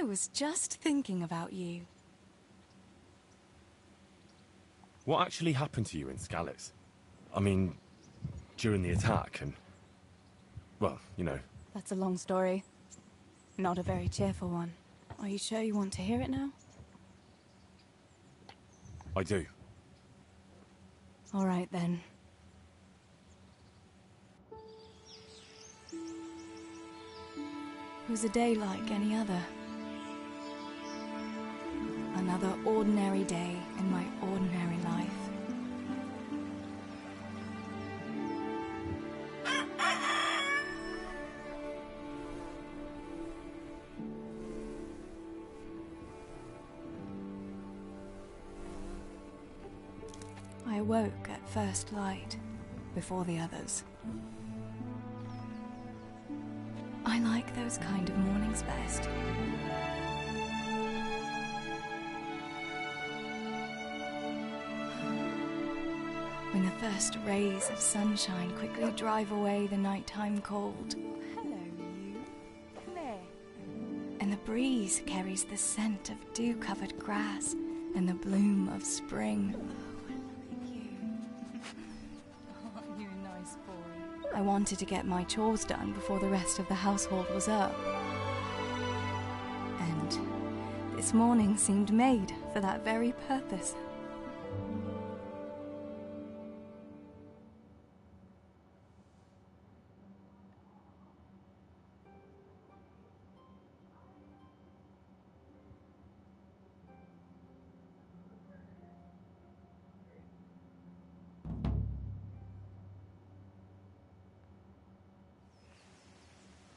I was just thinking about you. What actually happened to you in Scallis? I mean, during the attack and... well, you know. That's a long story. Not a very cheerful one. Are you sure you want to hear it now? I do. All right, then. It was a day like any other. Another ordinary day in my ordinary life. I awoke at first light, before the others. I like those kind of mornings best. When the first rays of sunshine quickly drive away the nighttime cold. Hello, you. There. And the breeze carries the scent of dew-covered grass and the bloom of spring. I wanted to get my chores done before the rest of the household was up. And this morning seemed made for that very purpose.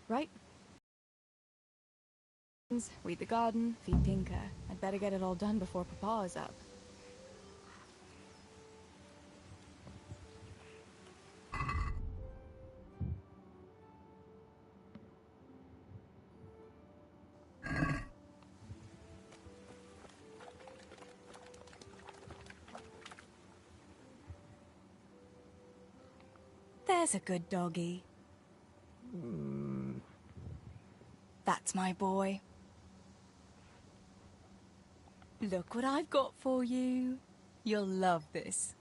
Right? Weed the garden, feed Tinker. I'd better get it all done before Papa is up. There's a good doggy. That's my boy. Look what I've got for you. You'll love this.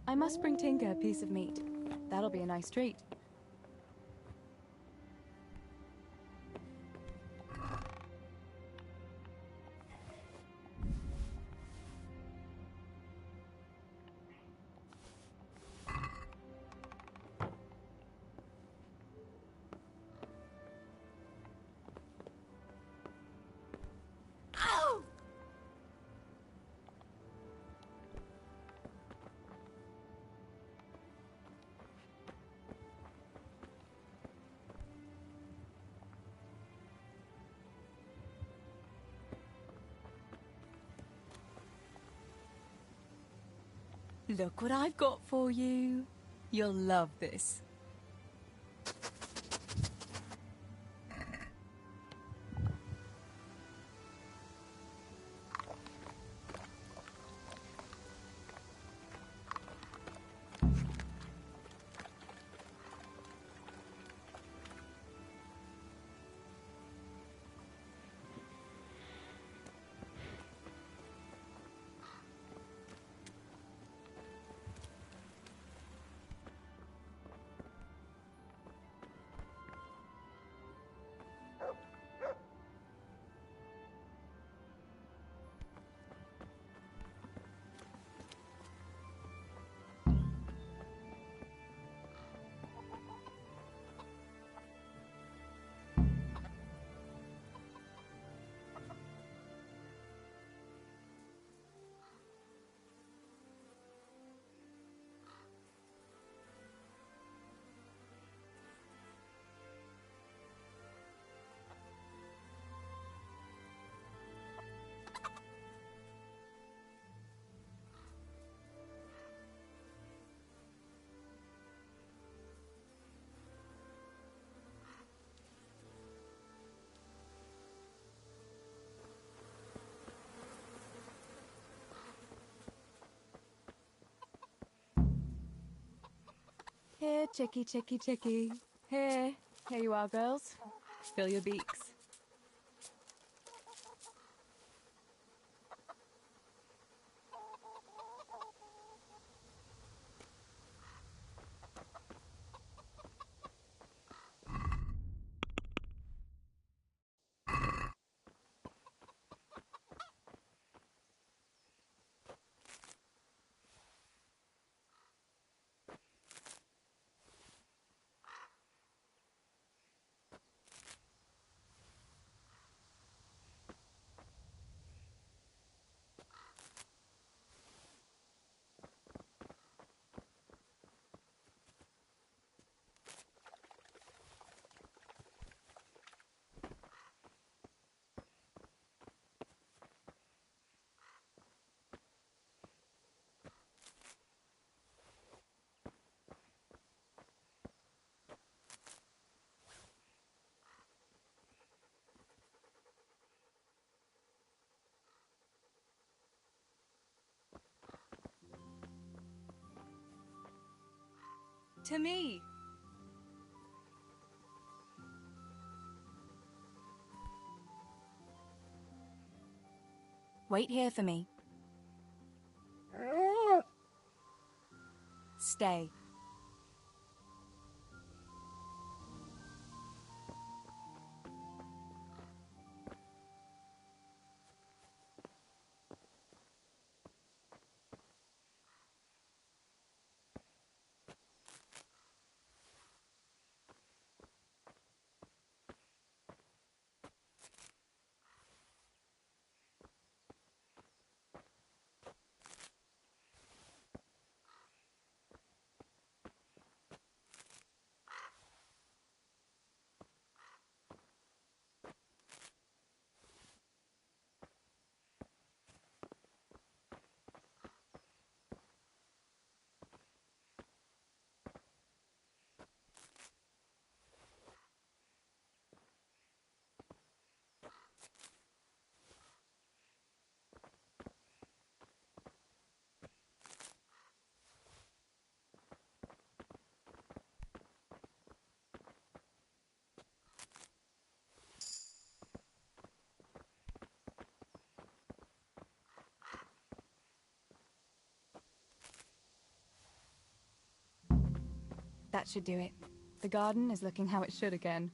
I must bring Tinker a piece of meat. That'll be a nice treat. Look what I've got for you. You'll love this. Here, chickie, chickie, chickie. Here. Here you are, girls. Fill your beaks. To me. Wait here for me. Stay. That should do it. The garden is looking how it should again.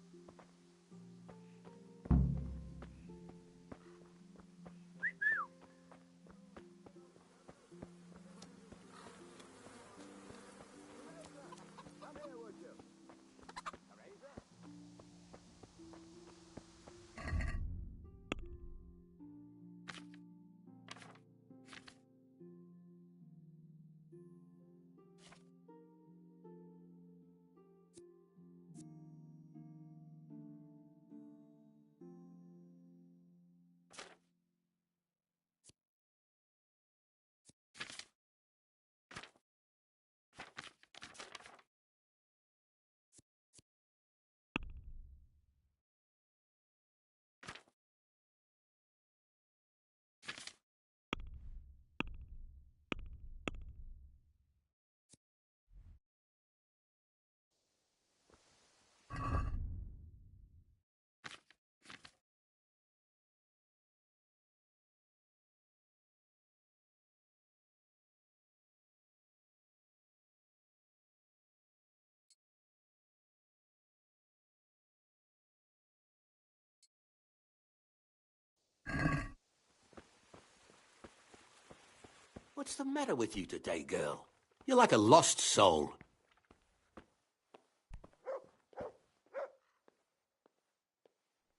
What's the matter with you today, girl? You're like a lost soul.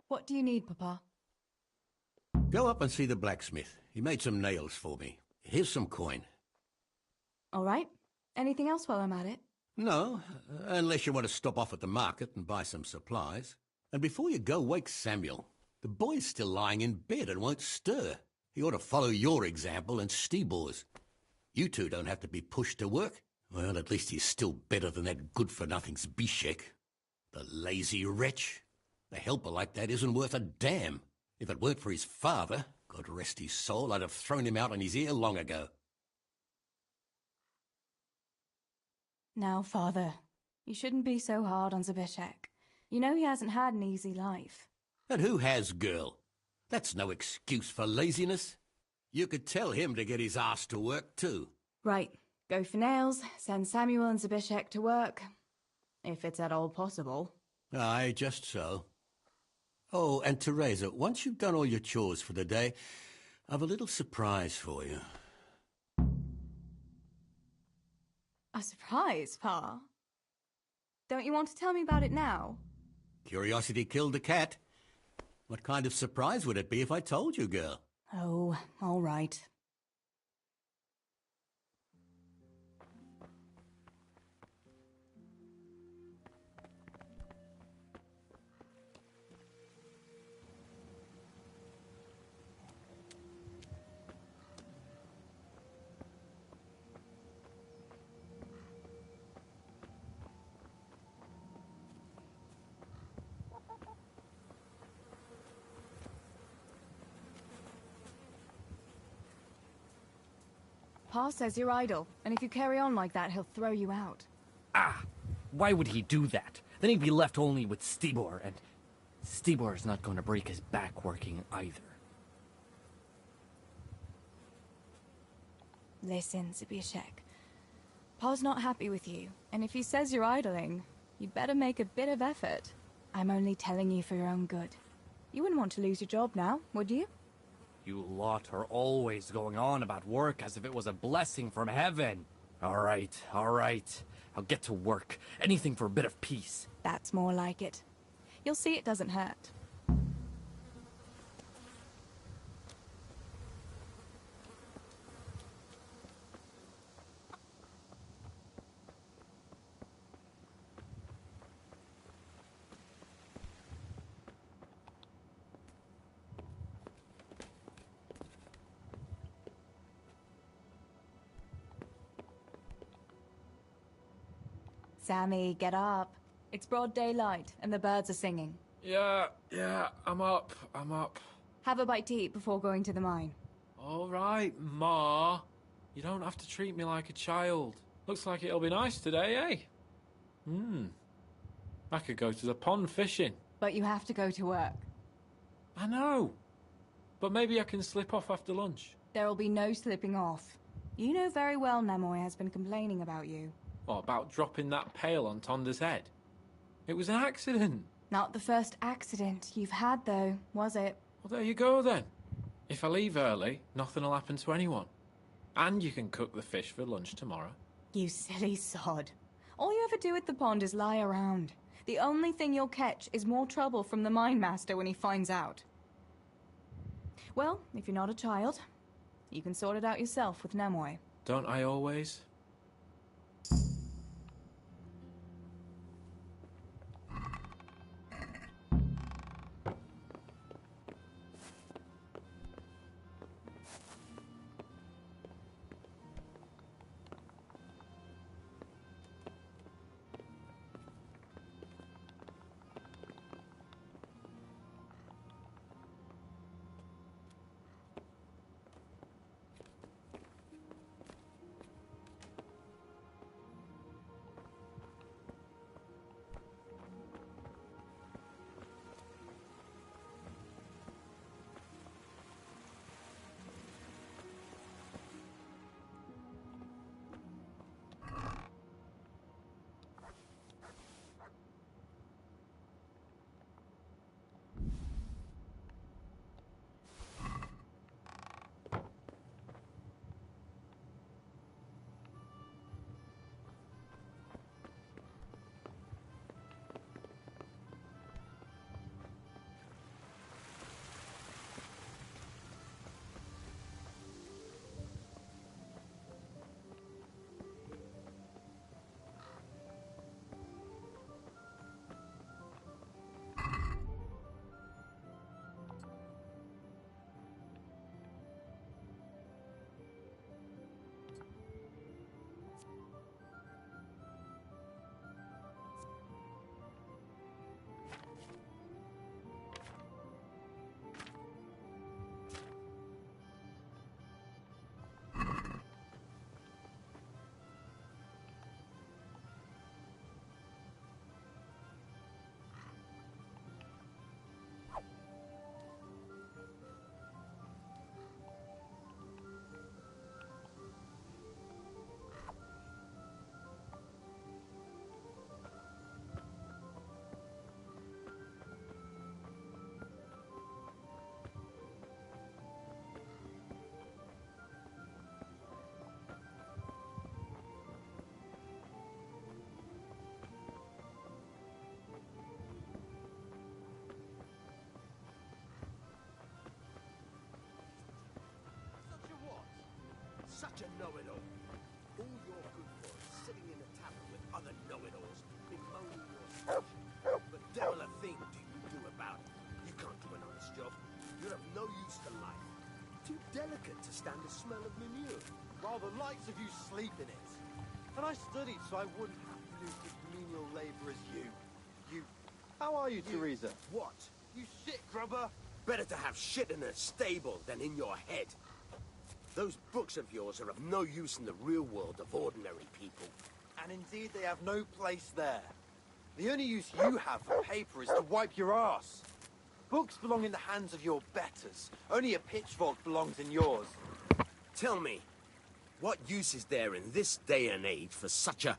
What do you need, Papa? Go up and see the blacksmith. He made some nails for me. Here's some coin. All right. Anything else while I'm at it? No, unless you want to stop off at the market and buy some supplies. And before you go, wake Samuel. The boy's still lying in bed and won't stir. He ought to follow your example and Stebor's. You two don't have to be pushed to work. Well, at least he's still better than that good-for-nothing's Bishek. The lazy wretch. A helper like that isn't worth a damn. If it weren't for his father, God rest his soul, I'd have thrown him out on his ear long ago. Now, Father, You shouldn't be so hard on Zabishek. You know he hasn't had an easy life. And who has, girl? That's no excuse for laziness. You could tell him to get his ass to work, too. Right. Go for nails, send Samuel and Zabishek to work. If it's at all possible. Aye, just so. Oh, and Teresa, once you've done all your chores for the day, I've a little surprise for you. A surprise, Pa? Don't you want to tell me about it now? Curiosity killed the cat. What kind of surprise would it be if I told you, girl? Oh, all right. Pa says you're idle, and if you carry on like that, he'll throw you out. Ah! Why would he do that? Then he'd be left only with Stibor, and Stibor's not going to break his back working either. Listen, Zabishek. Pa's not happy with you, and if he says you're idling, you'd better make a bit of effort. I'm only telling you for your own good. You wouldn't want to lose your job now, would you? You lot are always going on about work as if it was a blessing from heaven. All right. I'll get to work. Anything for a bit of peace. That's more like it. You'll see it doesn't hurt. Sammy, get up. It's broad daylight, and the birds are singing. Yeah, I'm up. Have a bite to eat before going to the mine. All right, Ma. You don't have to treat me like a child. Looks like it'll be nice today, eh? I could go to the pond fishing. But you have to go to work. I know. But maybe I can slip off after lunch. There'll be no slipping off. You know very well Nemoy has been complaining about you. What, about dropping that pail on Tonda's head? It was an accident. Not the first accident you've had, though, was it? Well, there you go, then. If I leave early, nothing will happen to anyone. And you can cook the fish for lunch tomorrow. You silly sod. All you ever do at the pond is lie around. The only thing you'll catch is more trouble from the mine master when he finds out. Well, if you're not a child, you can sort it out yourself with Nemoy. Don't I always? Such a know-it-all. All you're good for is sitting in a tavern with other know-it-alls, bemoaning your station. But devil a thing do you do about it. You can't do an honest job. You're of no use to life. Too delicate to stand the smell of manure. While the likes of you sleep in it. And I studied so I wouldn't have to do such menial labor as you. How are you, Teresa? What? You shit grubber! Better to have shit in a stable than in your head. Those books of yours are of no use in the real world of ordinary people. And indeed they have no place there. The only use you have for paper is to wipe your ass. Books belong in the hands of your betters. Only a pitchfork belongs in yours. Tell me, what use is there in this day and age for such a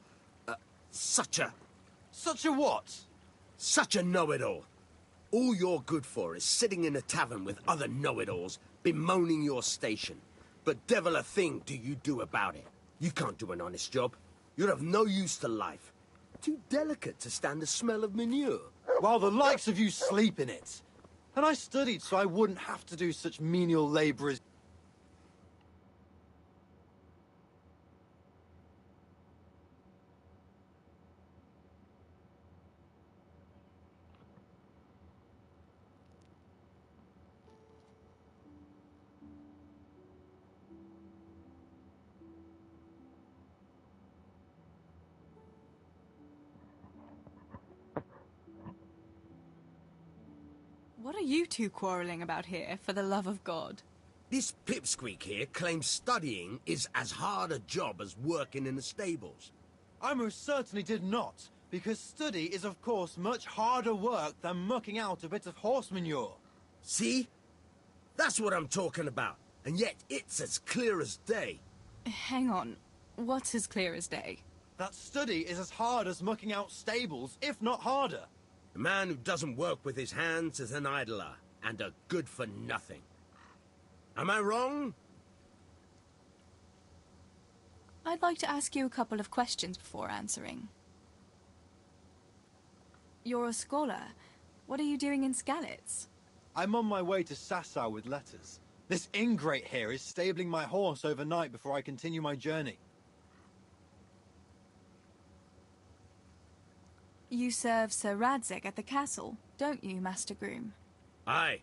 what? Such a know-it-all. All you're good for is sitting in a tavern with other know-it-alls, bemoaning your station. But devil a thing do you do about it. You can't do an honest job. You're of no use to life. Too delicate to stand the smell of manure. While the likes of you sleep in it. And I studied so I wouldn't have to do such menial labor as... What are you two quarrelling about here, for the love of God? This pipsqueak here claims studying is as hard a job as working in the stables. I most certainly did not, because study is of course much harder work than mucking out a bit of horse manure. See? That's what I'm talking about, and yet it's as clear as day. Hang on, what's as clear as day? That study is as hard as mucking out stables, if not harder. A man who doesn't work with his hands is an idler, and a good for nothing. Am I wrong? I'd like to ask you a couple of questions before answering. You're a scholar. What are you doing in Skalitz? I'm on my way to Sasau with letters. This ingrate here is stabling my horse overnight before I continue my journey. You serve Sir Radzig at the castle, don't you, Master Groom? Aye,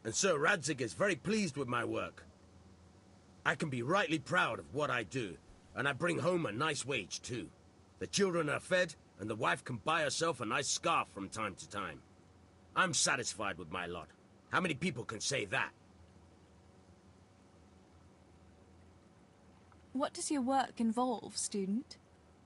and Sir Radzig is very pleased with my work. I can be rightly proud of what I do, and I bring home a nice wage too. The children are fed, and the wife can buy herself a nice scarf from time to time. I'm satisfied with my lot. How many people can say that? What does your work involve, student?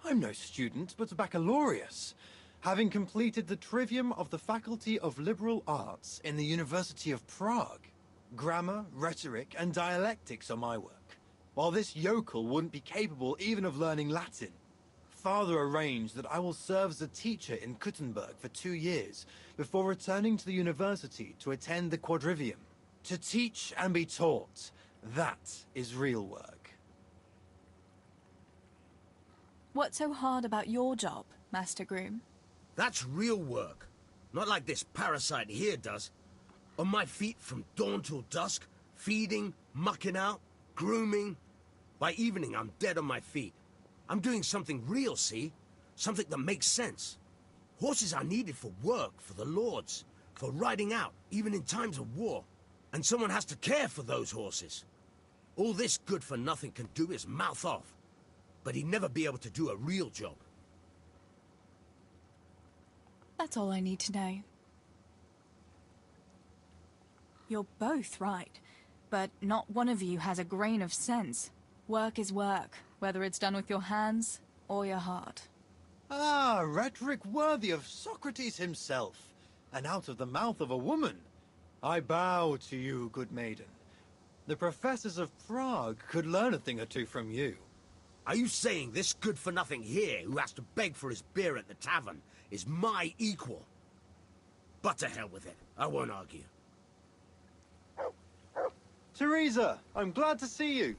I'm no student, but a baccalaureus, having completed the trivium of the Faculty of Liberal Arts in the University of Prague. Grammar, rhetoric, and dialectics are my work, while this yokel wouldn't be capable even of learning Latin. Father arranged that I will serve as a teacher in Kuttenberg for 2 years, before returning to the university to attend the quadrivium. To teach and be taught, that is real work. What's so hard about your job, Master Groom? That's real work. Not like this parasite here does. On my feet from dawn till dusk, feeding, mucking out, grooming. By evening, I'm dead on my feet. I'm doing something real, see? Something that makes sense. Horses are needed for work, for the lords, for riding out, even in times of war. And someone has to care for those horses. All this good-for-nothing can do is mouth off. But he'd never be able to do a real job. That's all I need to know. You're both right, but not one of you has a grain of sense. Work is work, whether it's done with your hands or your heart. Ah, rhetoric worthy of Socrates himself, and out of the mouth of a woman. I bow to you, good maiden. The professors of Prague could learn a thing or two from you. Are you saying this good-for-nothing here, who has to beg for his beer at the tavern, is my equal? But to hell with it. I won't argue. Teresa, I'm glad to see you.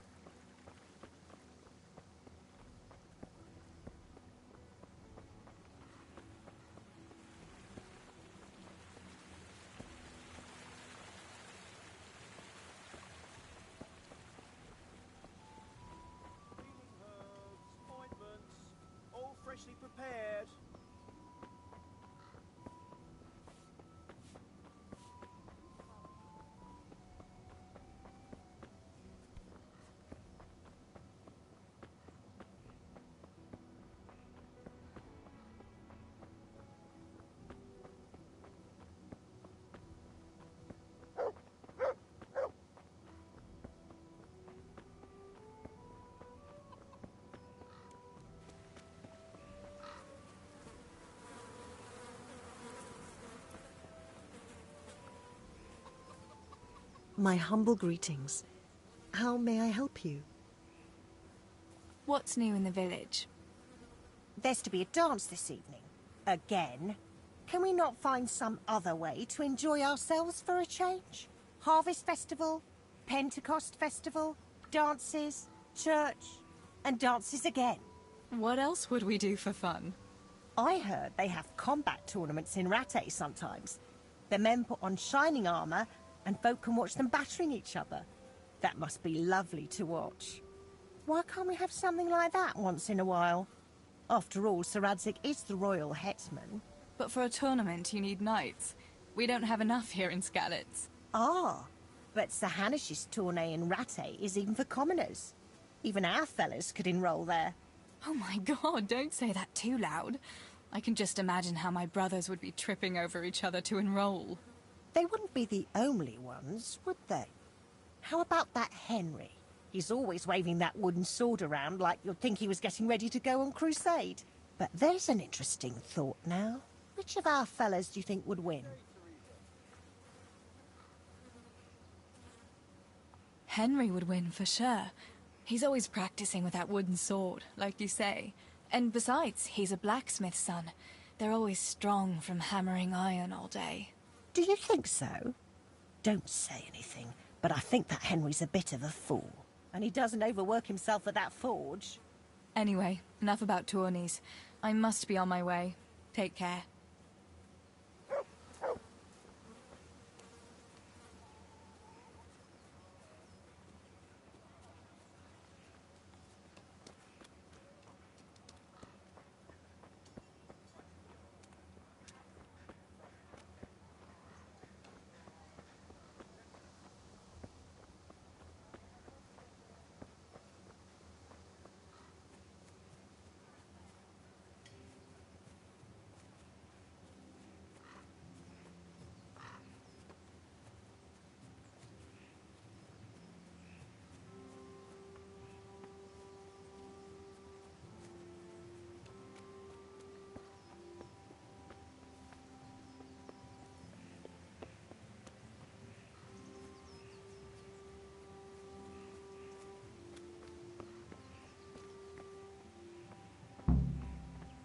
My humble greetings. How may I help you? What's new in the village? There's to be a dance this evening. Again. Can we not find some other way to enjoy ourselves for a change? Harvest Festival, Pentecost Festival, dances, church, and dances again. What else would we do for fun? I heard they have combat tournaments in Rattay sometimes. The men put on shining armour, and folk can watch them battering each other. That must be lovely to watch. Why can't we have something like that once in a while? After all, Sir Radzig is the royal headsman. But for a tournament, you need knights. We don't have enough here in Skalitz. Ah, but Sir Hanish's tourney in Rattay is even for commoners. Even our fellas could enroll there. Oh my god, don't say that too loud. I can just imagine how my brothers would be tripping over each other to enroll. They wouldn't be the only ones, would they? How about that Henry? He's always waving that wooden sword around like you'd think he was getting ready to go on crusade. But there's an interesting thought now. Which of our fellas do you think would win? Henry would win for sure. He's always practicing with that wooden sword, like you say. And besides, he's a blacksmith's son. They're always strong from hammering iron all day. Do you think so? Don't say anything, but I think that Henry's a bit of a fool. And he doesn't overwork himself at that forge. Anyway, enough about tourneys. I must be on my way. Take care.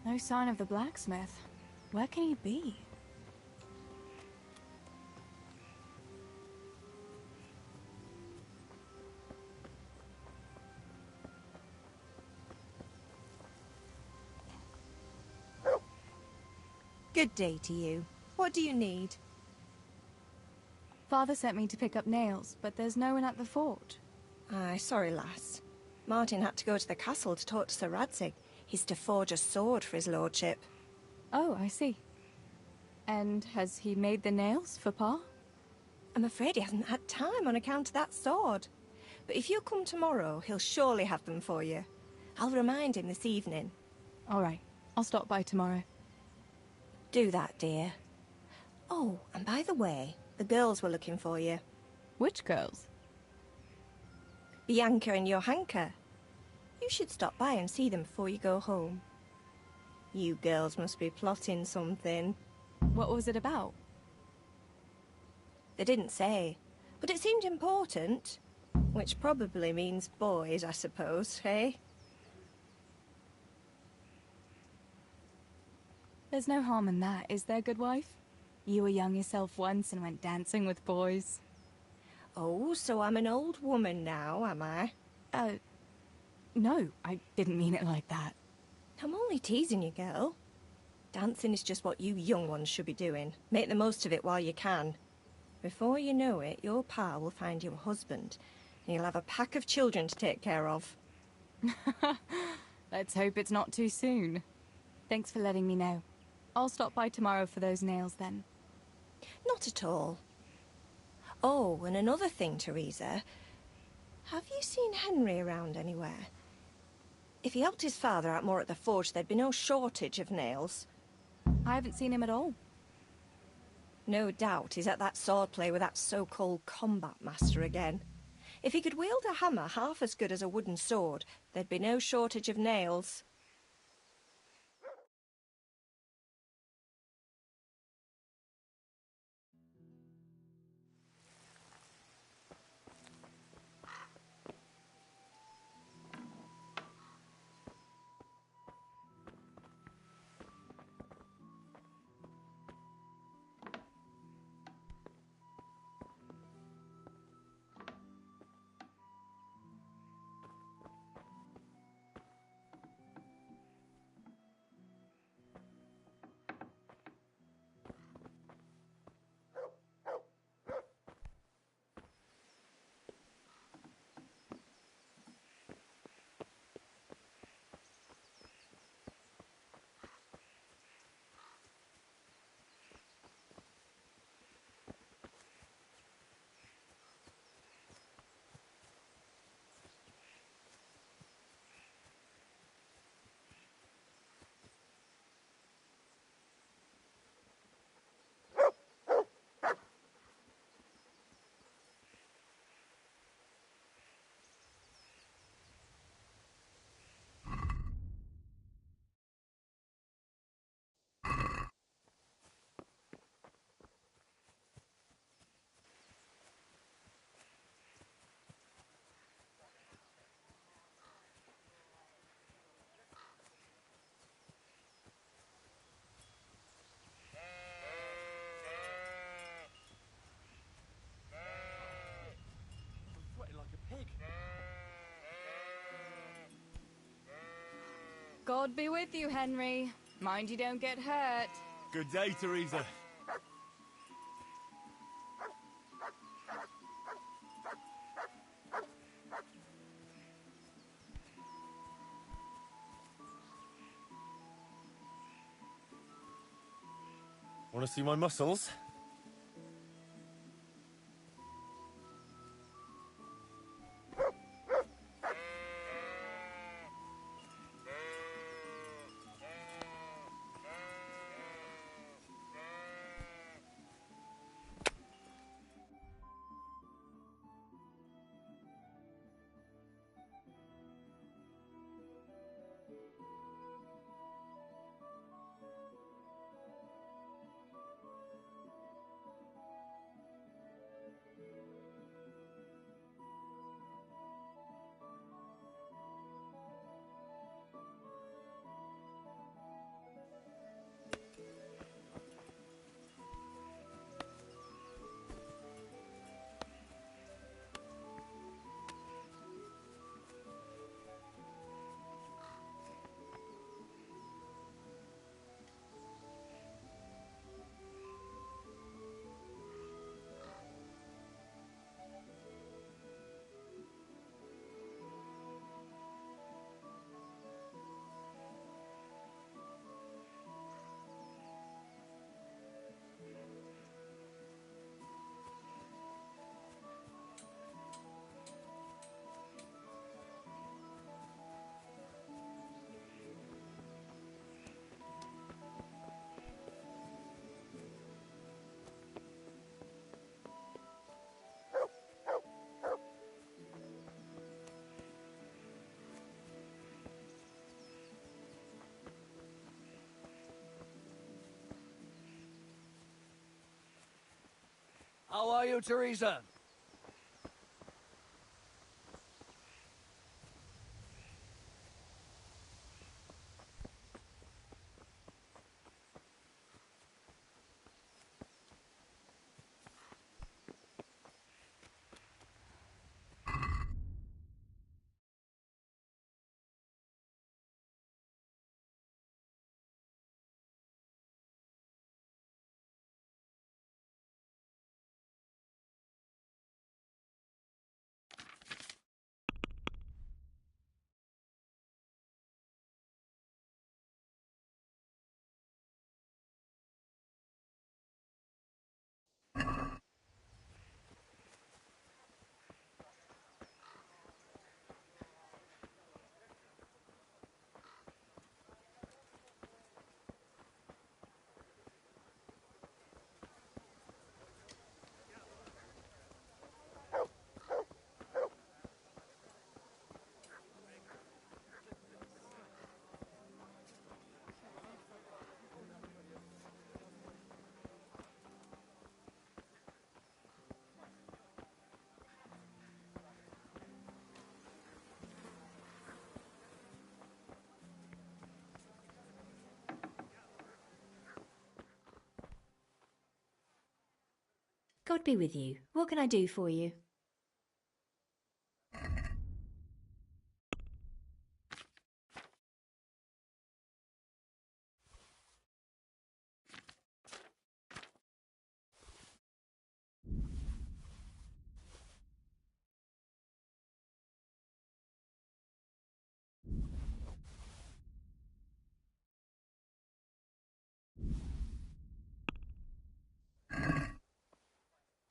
No sign of the blacksmith. Where can he be? Good day to you. What do you need? Father sent me to pick up nails, but there's no one at the fort. Aye, sorry, lass. Martin had to go to the castle to talk to Sir Radzig. He's to forge a sword for his lordship. Oh, I see. And has he made the nails for Pa? I'm afraid he hasn't had time on account of that sword. But if you come tomorrow, he'll surely have them for you. I'll remind him this evening. All right. I'll stop by tomorrow. Do that, dear. Oh, and by the way, the girls were looking for you. Which girls? Bianca and Johanka. You should stop by and see them before you go home. You girls must be plotting something. What was it about? They didn't say, but it seemed important. Which probably means boys, I suppose, eh? There's no harm in that, is there, good wife? You were young yourself once and went dancing with boys. Oh, so I'm an old woman now, am I? No, I didn't mean it like that. I'm only teasing you, girl. Dancing is just what you young ones should be doing. Make the most of it while you can. Before you know it, your pa will find you a husband, and you'll have a pack of children to take care of. Let's hope it's not too soon. Thanks for letting me know. I'll stop by tomorrow for those nails then. Not at all. Oh, and another thing, Teresa. Have you seen Henry around anywhere? If he helped his father out more at the forge, there'd be no shortage of nails. I haven't seen him at all. No doubt he's at that swordplay with that so-called combat master again. If he could wield a hammer half as good as a wooden sword, there'd be no shortage of nails. God be with you, Henry. Mind you don't get hurt. Good day, Teresa. Want to see my muscles? How are you, Teresa? God be with you. What can I do for you?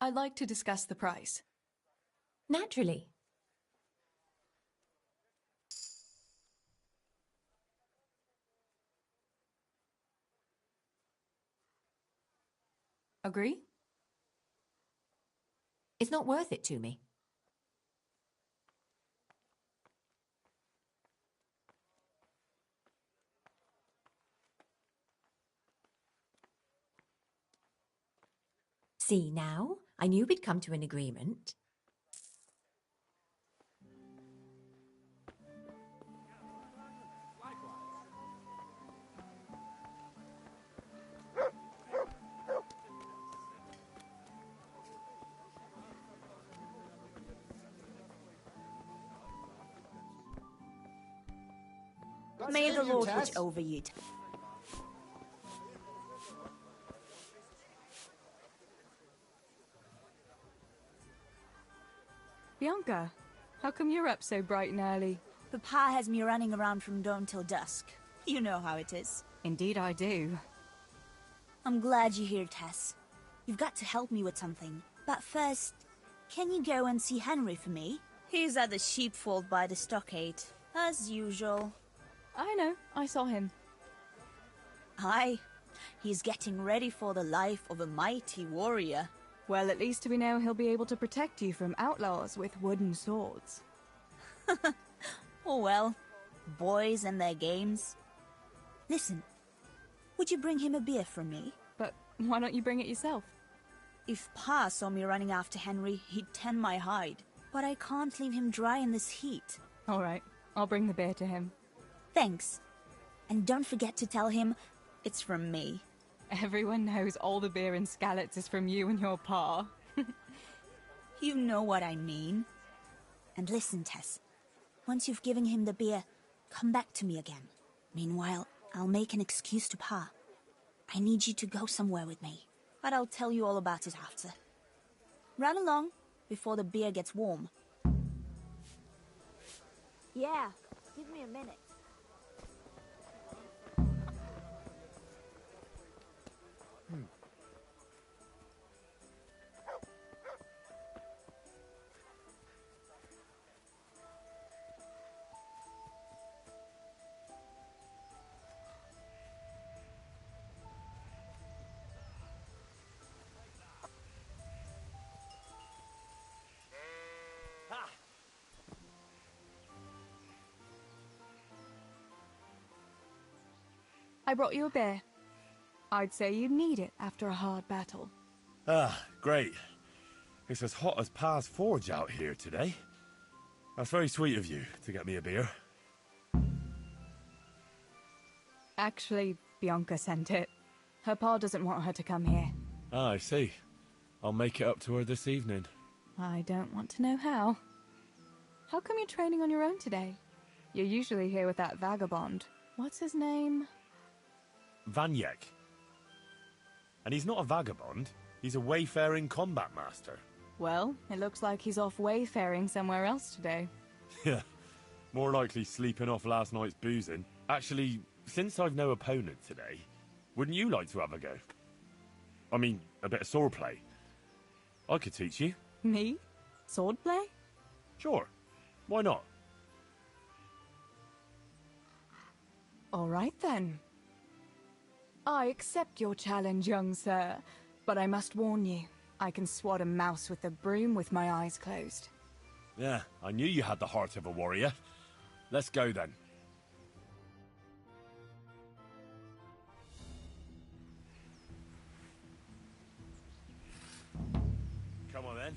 I'd like to discuss the price. Naturally. Agree? It's not worth it to me. See now, I knew we'd come to an agreement. May the Lord watch over you. Bianca, how come you're up so bright and early? Papa has me running around from dawn till dusk. You know how it is. Indeed I do. I'm glad you're here, Tess. You've got to help me with something. But first, can you go and see Henry for me? He's at the sheepfold by the stockade, as usual. I know, I saw him. Aye, he's getting ready for the life of a mighty warrior. Well, at least we know he'll be able to protect you from outlaws with wooden swords. Oh well, boys and their games. Listen, would you bring him a beer from me? But why don't you bring it yourself? If Pa saw me running after Henry, he'd tan my hide. But I can't leave him dry in this heat. All right, I'll bring the beer to him. Thanks. And don't forget to tell him it's from me. Everyone knows all the beer in Skalitz is from you and your pa. You know what I mean. And listen, Tess. Once you've given him the beer, come back to me again. Meanwhile, I'll make an excuse to Pa. I need you to go somewhere with me. But I'll tell you all about it after. Run along before the beer gets warm. Yeah, give me a minute. I brought you a beer. I'd say you need it after a hard battle. Ah, great. It's as hot as Pa's Forge out here today. That's very sweet of you to get me a beer. Actually, Bianca sent it. Her pa doesn't want her to come here. Ah, I see. I'll make it up to her this evening. I don't want to know how. How come you're training on your own today? You're usually here with that vagabond. What's his name? Vanyek. And he's not a vagabond. He's a wayfaring combat master. Well, it looks like he's off wayfaring somewhere else today. Yeah, more likely sleeping off last night's boozing. Actually, since I've no opponent today, wouldn't you like to have a go? I mean, a bit of swordplay. I could teach you. Me? Swordplay? Sure. Why not? All right then. I accept your challenge, young sir, but I must warn you, I can swat a mouse with a broom with my eyes closed. Yeah, I knew you had the heart of a warrior. Let's go then. Come on then.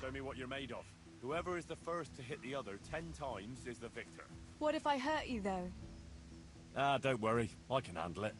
Show me what you're made of. Whoever is the first to hit the other 10 times is the victor. What if I hurt you, though? Ah, don't worry. I can handle it.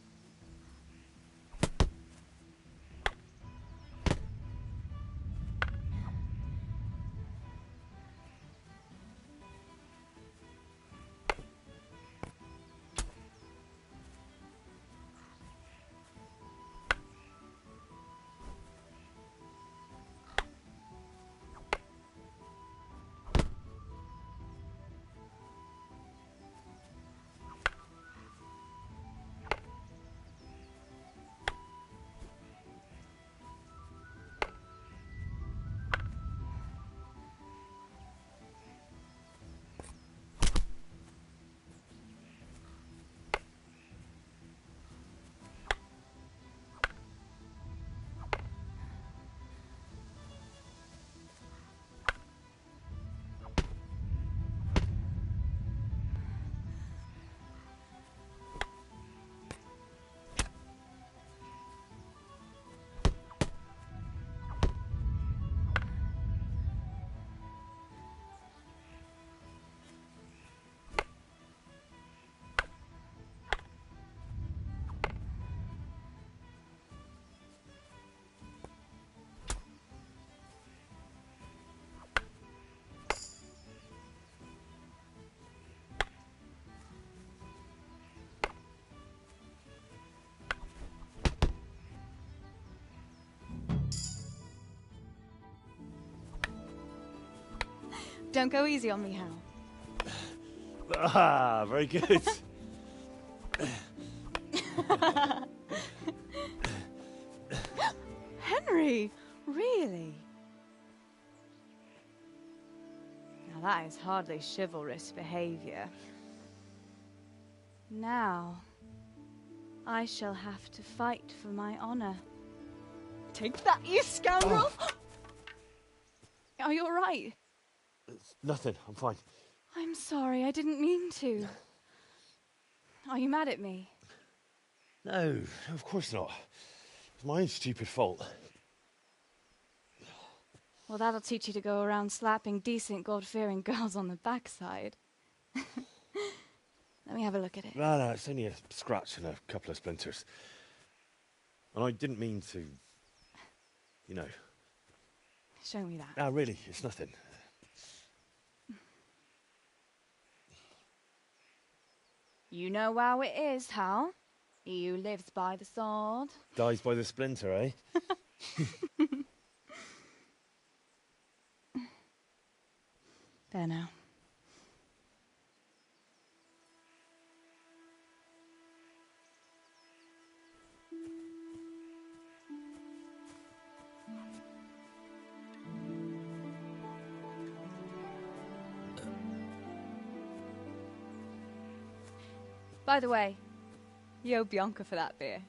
Don't go easy on me, Hal. Ah, very good. Henry, really? Now that is hardly chivalrous behavior. Now, I shall have to fight for my honor. Take that, you scoundrel! Oh. Are you alright? It's nothing, I'm fine. I'm sorry, I didn't mean to. Are you mad at me? No, of course not. It's my own stupid fault. Well, that'll teach you to go around slapping decent, God-fearing girls on the backside. Let me have a look at it. No, it's only a scratch and a couple of splinters. And I didn't mean to, you know. Show me that. No, really, it's nothing. You know how it is, Hal. He who lives by the sword Dies by the splinter, eh? There now. By the way, you owe Bianca for that beer.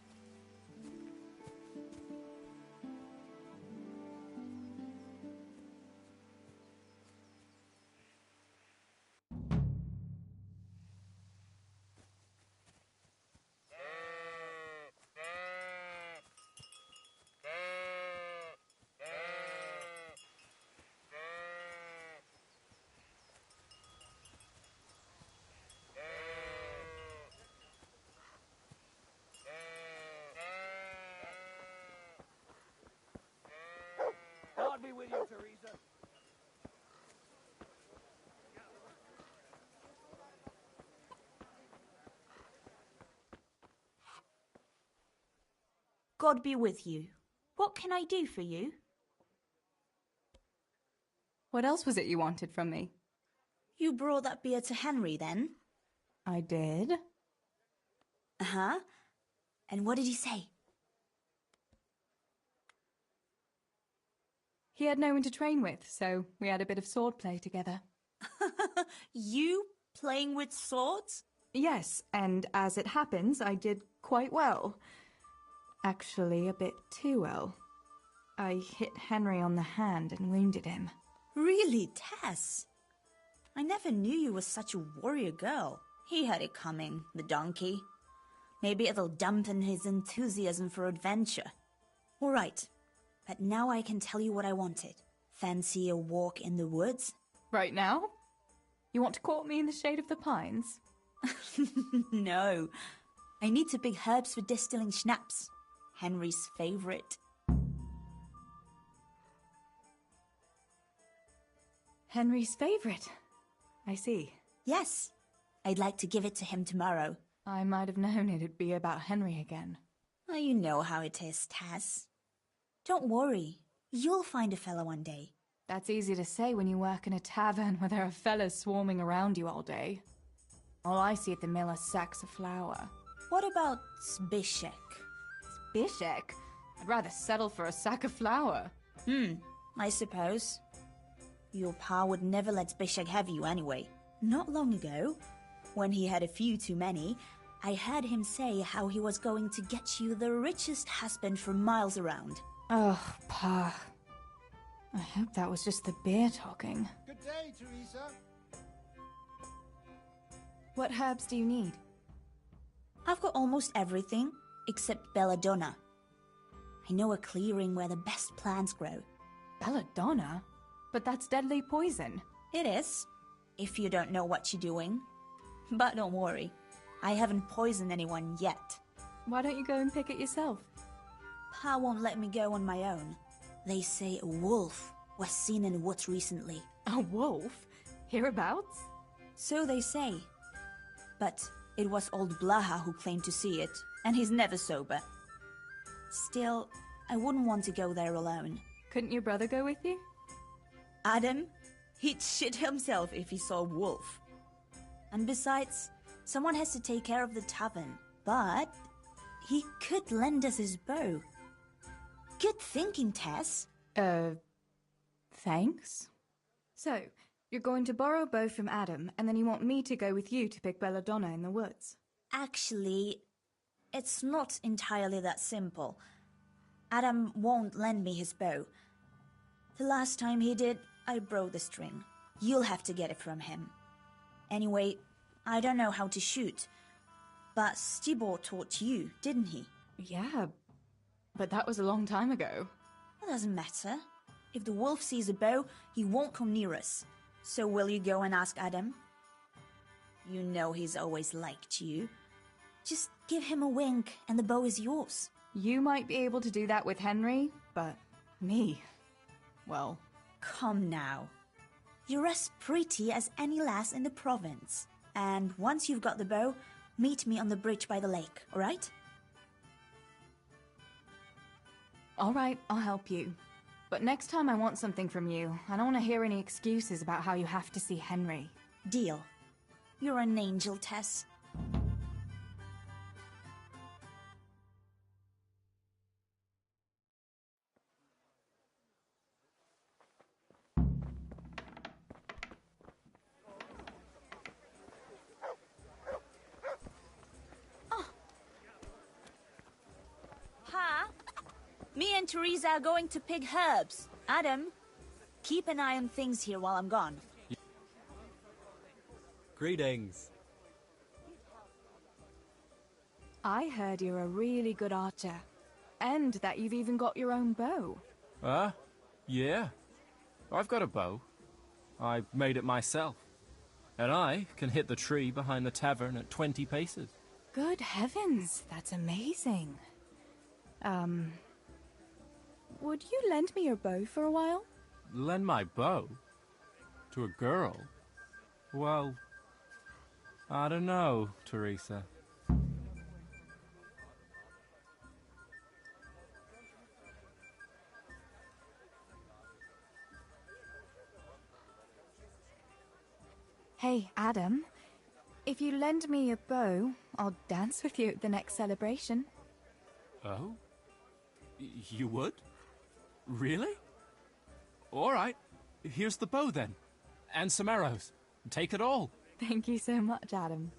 God be with you, Teresa. God be with you. What can I do for you? What else was it you wanted from me? You brought that beer to Henry, then? I did. Uh-huh. And what did he say? He had no one to train with, so we had a bit of swordplay together. You playing with swords? Yes, and as it happens, I did quite well. Actually, a bit too well. I hit Henry on the hand and wounded him. Really, Tess? I never knew you were such a warrior girl. He had it coming, the donkey. Maybe it'll dampen his enthusiasm for adventure. All right, but now I can tell you what I wanted. Fancy a walk in the woods? Right now? You want to court me in the shade of the pines? No. I need to pick herbs for distilling schnapps. Henry's favorite. Henry's favorite? I see. Yes. I'd like to give it to him tomorrow. I might have known it'd be about Henry again. Oh, you know how it is, Tess. Don't worry. You'll find a fella one day. That's easy to say when you work in a tavern where there are fellas swarming around you all day. All I see at the mill are sacks of flour. What about Zbyszek? Zbyszek? I'd rather settle for a sack of flour. I suppose. Your pa would never let Zbyszek have you anyway. Not long ago, when he had a few too many, I heard him say how he was going to get you the richest husband for miles around. Oh, Pa. I hope that was just the beer talking. Good day, Teresa. What herbs do you need? I've got almost everything, except belladonna. I know a clearing where the best plants grow. Belladonna? But that's deadly poison. It is, if you don't know what you're doing. But don't worry, I haven't poisoned anyone yet. Why don't you go and pick it yourself? Pa won't let me go on my own. They say a wolf was seen in the woods recently. A wolf? Hereabouts? So they say. But it was old Blaha who claimed to see it, and he's never sober. Still, I wouldn't want to go there alone. Couldn't your brother go with you? Adam? He'd shit himself if he saw a wolf. And besides, someone has to take care of the tavern. But he could lend us his bow. Good thinking, Tess. Thanks? So, you're going to borrow a bow from Adam, and then you want me to go with you to pick belladonna in the woods? Actually, it's not entirely that simple. Adam won't lend me his bow. The last time he did, I broke the string. You'll have to get it from him. Anyway, I don't know how to shoot. But Stibor taught you, didn't he? Yeah, but that was a long time ago. It doesn't matter. If the wolf sees a bow, he won't come near us. So will you go and ask Adam? You know he's always liked you. Just give him a wink and the bow is yours. You might be able to do that with Henry, but me, well... Come now. You're as pretty as any lass in the province. And once you've got the bow, meet me on the bridge by the lake, alright? Alright, I'll help you. But next time I want something from you, I don't want to hear any excuses about how you have to see Henry. Deal. You're an angel, Tess. Me and Teresa are going to pick herbs. Adam, keep an eye on things here while I'm gone. Greetings. I heard you're a really good archer. And that you've even got your own bow. Yeah. I've got a bow. I made it myself. And I can hit the tree behind the tavern at 20 paces. Good heavens, that's amazing. Would you lend me your bow for a while? Lend my bow? To a girl? Well, I don't know, Teresa. Hey, Adam. If you lend me a bow, I'll dance with you at the next celebration. Oh? You would? Really? All right. Here's the bow, then. And some arrows. Take it all. Thank you so much, Adam.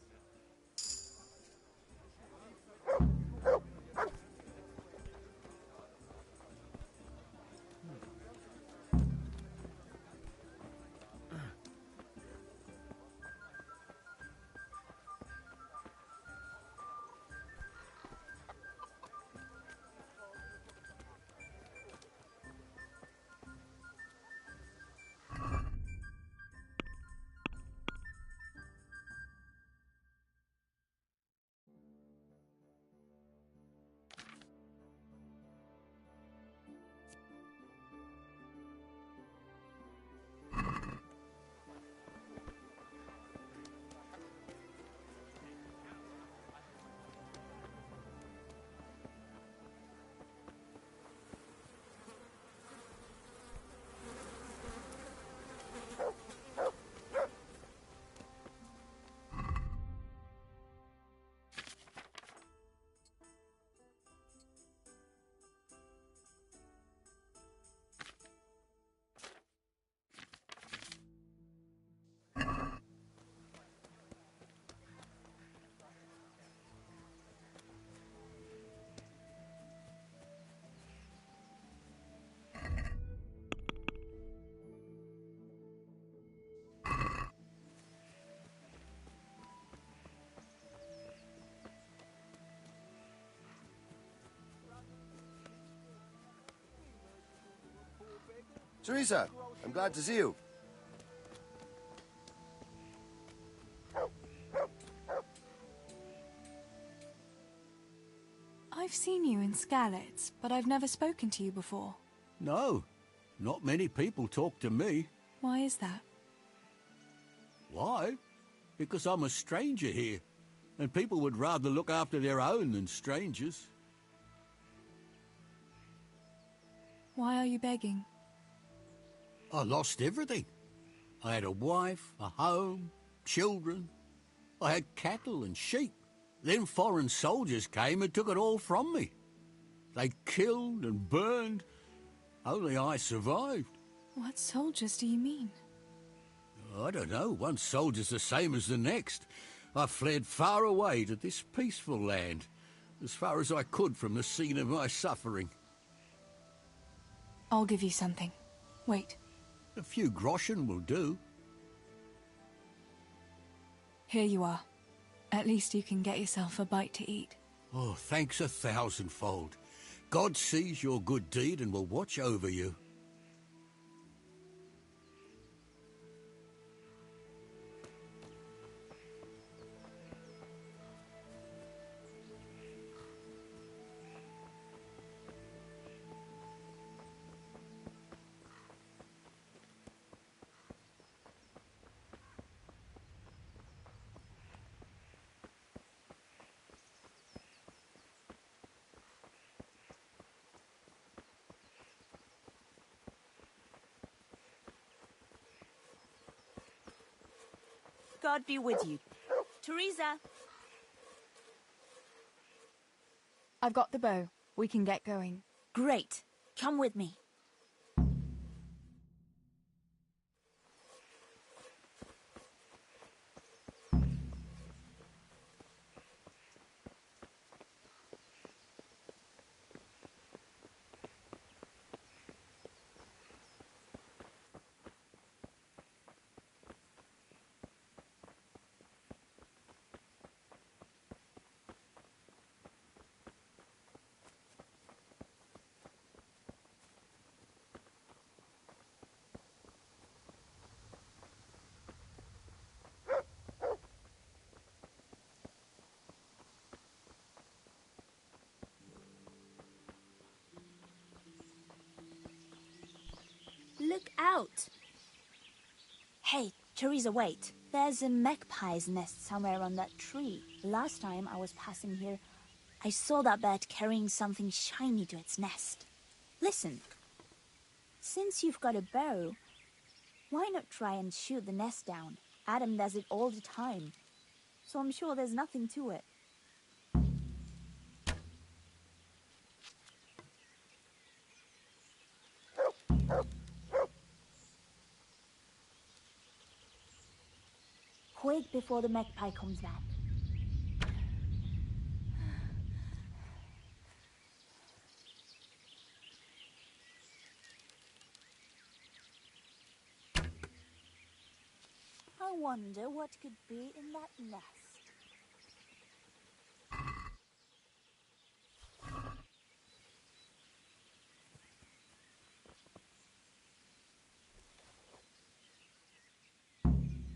Teresa, I'm glad to see you. I've seen you in Skalitz, but I've never spoken to you before. No, not many people talk to me. Why is that? Why? Because I'm a stranger here, and people would rather look after their own than strangers. Why are you begging? I lost everything. I had a wife, a home, children. I had cattle and sheep. Then foreign soldiers came and took it all from me. They killed and burned. Only I survived. What soldiers do you mean? I don't know. One soldier's the same as the next. I fled far away to this peaceful land, as far as I could from the scene of my suffering. I'll give you something. Wait. A few groschen will do. Here you are. At least you can get yourself a bite to eat. Oh, thanks 1,000-fold. God sees your good deed and will watch over you. God be with you. Teresa! I've got the bow. We can get going. Great. Come with me. Look out! Hey, Teresa, wait. There's a magpie's nest somewhere on that tree. Last time I was passing here, I saw that bird carrying something shiny to its nest. Listen. Since you've got a bow, why not try and shoot the nest down? Adam does it all the time, so I'm sure there's nothing to it. Quick before the magpie comes back. I wonder what could be in that nest.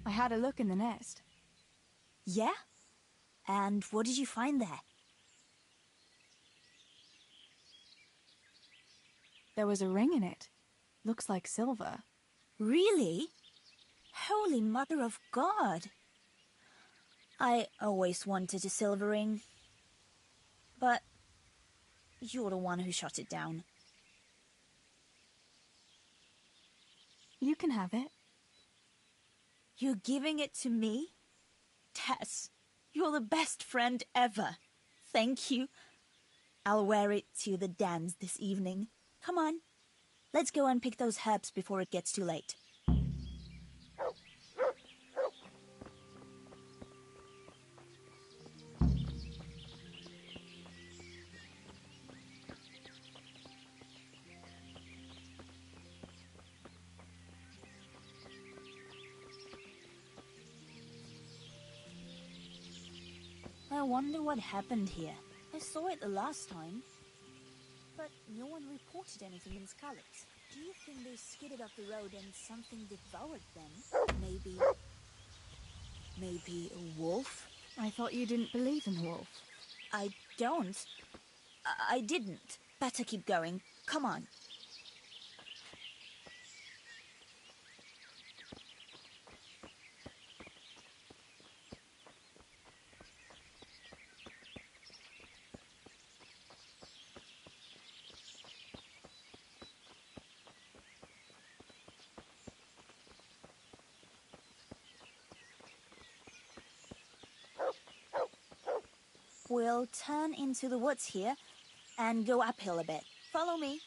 I had a look in the nest. Yeah? And what did you find there? There was a ring in it. Looks like silver. Really? Holy Mother of God! I always wanted a silver ring. But you're the one who shot it down. You can have it. You're giving it to me? Tess, you're the best friend ever. Thank you. I'll wear it to the dance this evening. Come on. Let's go and pick those herbs before it gets too late. I wonder what happened here. I saw it the last time, but no one reported anything in Scarlet. Do you think they skidded off the road and something devoured them? Maybe a wolf? I thought you didn't believe in the wolf. I don't. I didn't. Better keep going. Come on. We'll turn into the woods here and go uphill a bit. Follow me.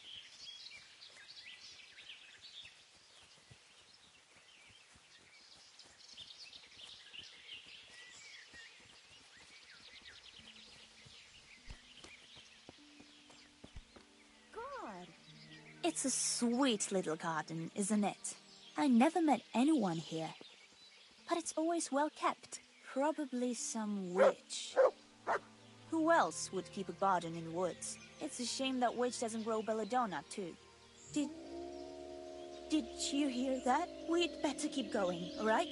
God, it's a sweet little garden, isn't it? I never met anyone here, but it's always well kept. Probably some witch. Who else would keep a garden in the woods? It's a shame that witch doesn't grow belladonna, too. Did you hear that? We'd better keep going, all right?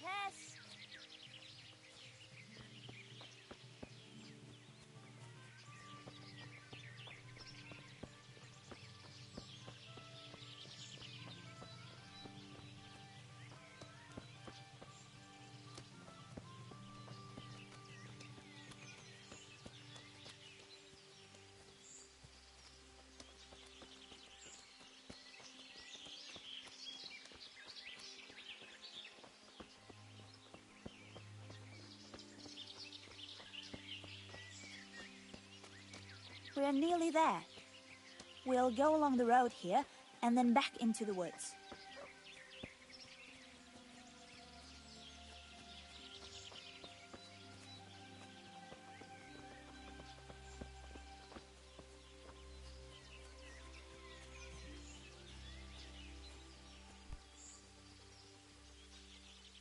Tess! We're nearly there. We'll go along the road here and then back into the woods.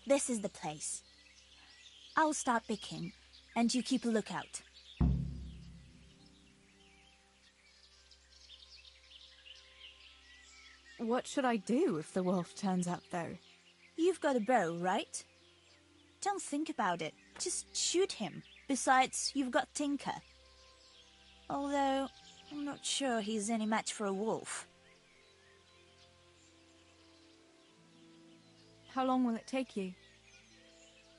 This is the place. I'll start picking, and you keep a lookout. What should I do if the wolf turns up, though? You've got a bow, right? Don't think about it. Just shoot him. Besides, you've got Tinker. Although, I'm not sure he's any match for a wolf. How long will it take you?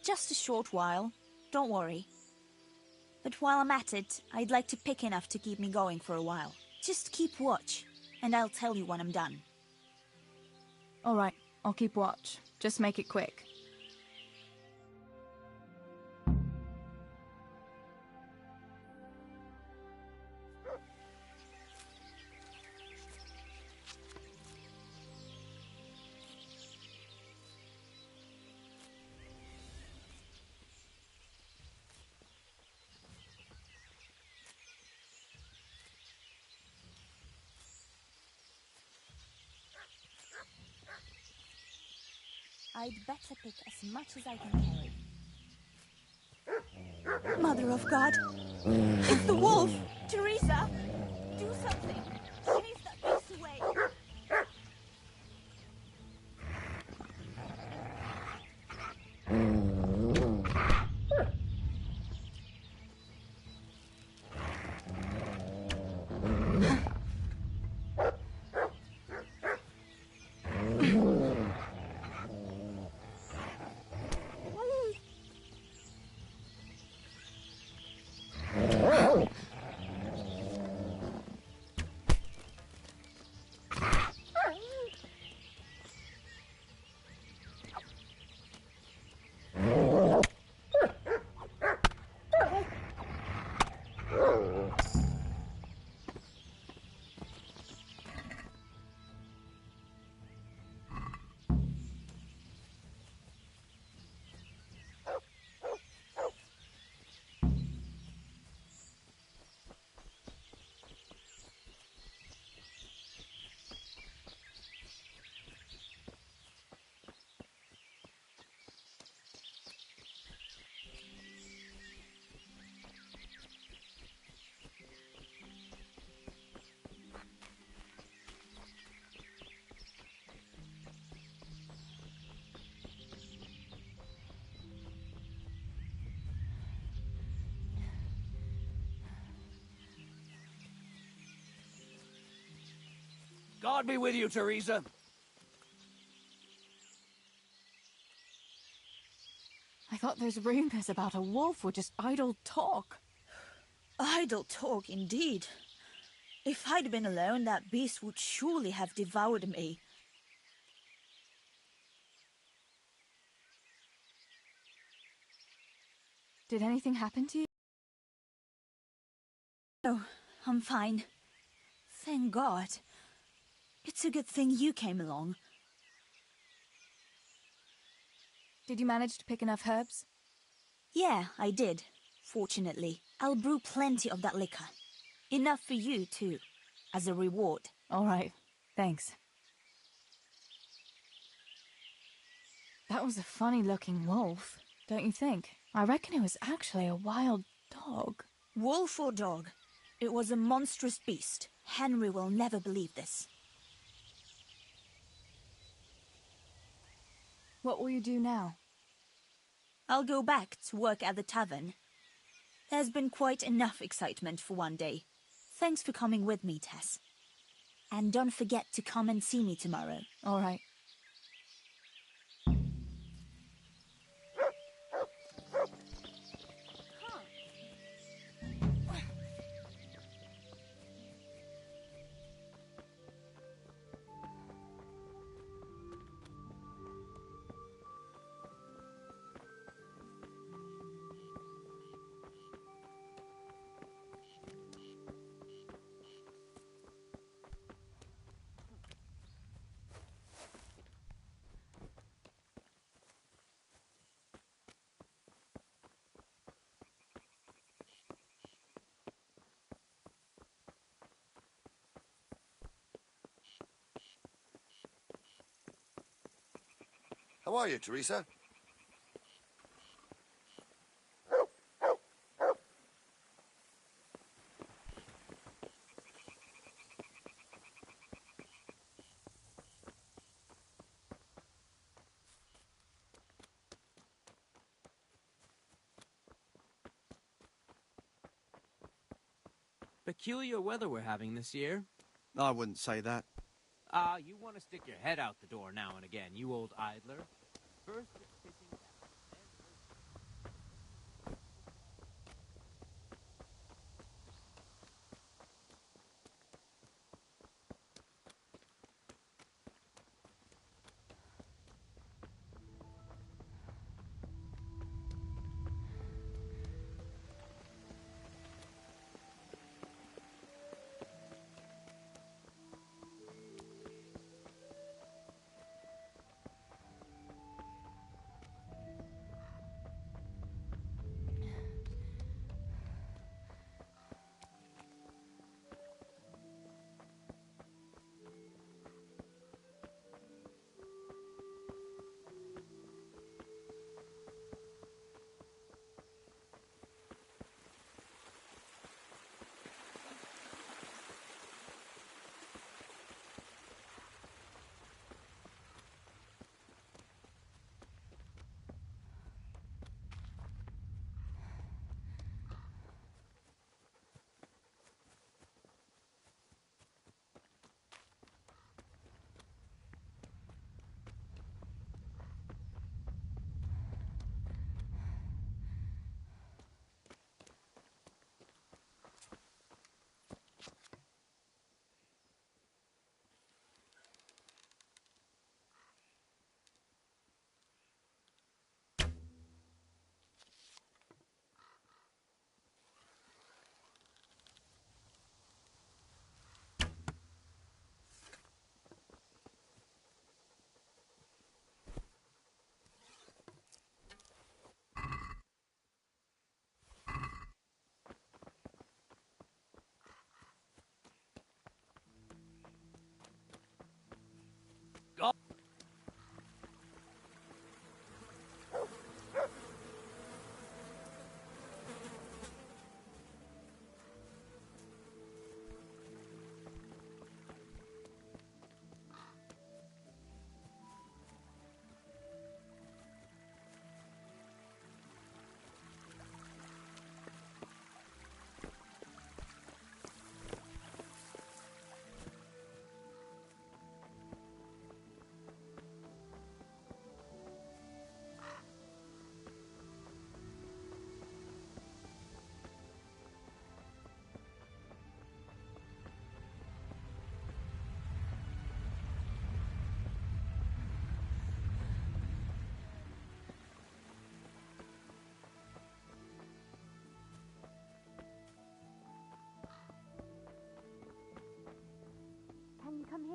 Just a short while. Don't worry. But while I'm at it, I'd like to pick enough to keep me going for a while. Just keep watch, and I'll tell you when I'm done. All right, I'll keep watch. Just make it quick. I'd better pick as much as I can carry. Mother of God! It's the wolf! Teresa! Do something! Chase that beast away! God be with you, Teresa. I thought those rumors about a wolf were just idle talk. Idle talk, indeed. If I'd been alone, that beast would surely have devoured me. Did anything happen to you? Oh, I'm fine. Thank God. It's a good thing you came along. Did you manage to pick enough herbs? Yeah, I did. Fortunately, I'll brew plenty of that liquor. Enough for you, too, as a reward. All right, thanks. That was a funny-looking wolf, don't you think? I reckon it was actually a wild dog. Wolf or dog, it was a monstrous beast. Henry will never believe this. What will you do now? I'll go back to work at the tavern. There's been quite enough excitement for one day. Thanks for coming with me, Tess. And don't forget to come and see me tomorrow. All right. How are you, Teresa? Peculiar weather we're having this year. I wouldn't say that. You want to stick your head out the door now and again, you old idler. First it's pissing down,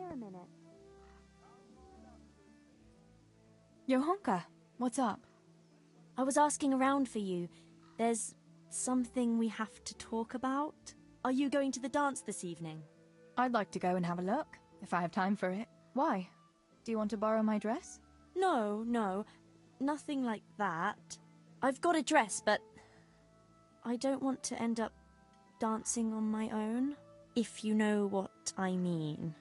here a minute. Johanka, what's up? I was asking around for you. There's something we have to talk about. Are you going to the dance this evening? I'd like to go and have a look, if I have time for it. Why? Do you want to borrow my dress? No, nothing like that. I've got a dress, but I don't want to end up dancing on my own, if you know what I mean.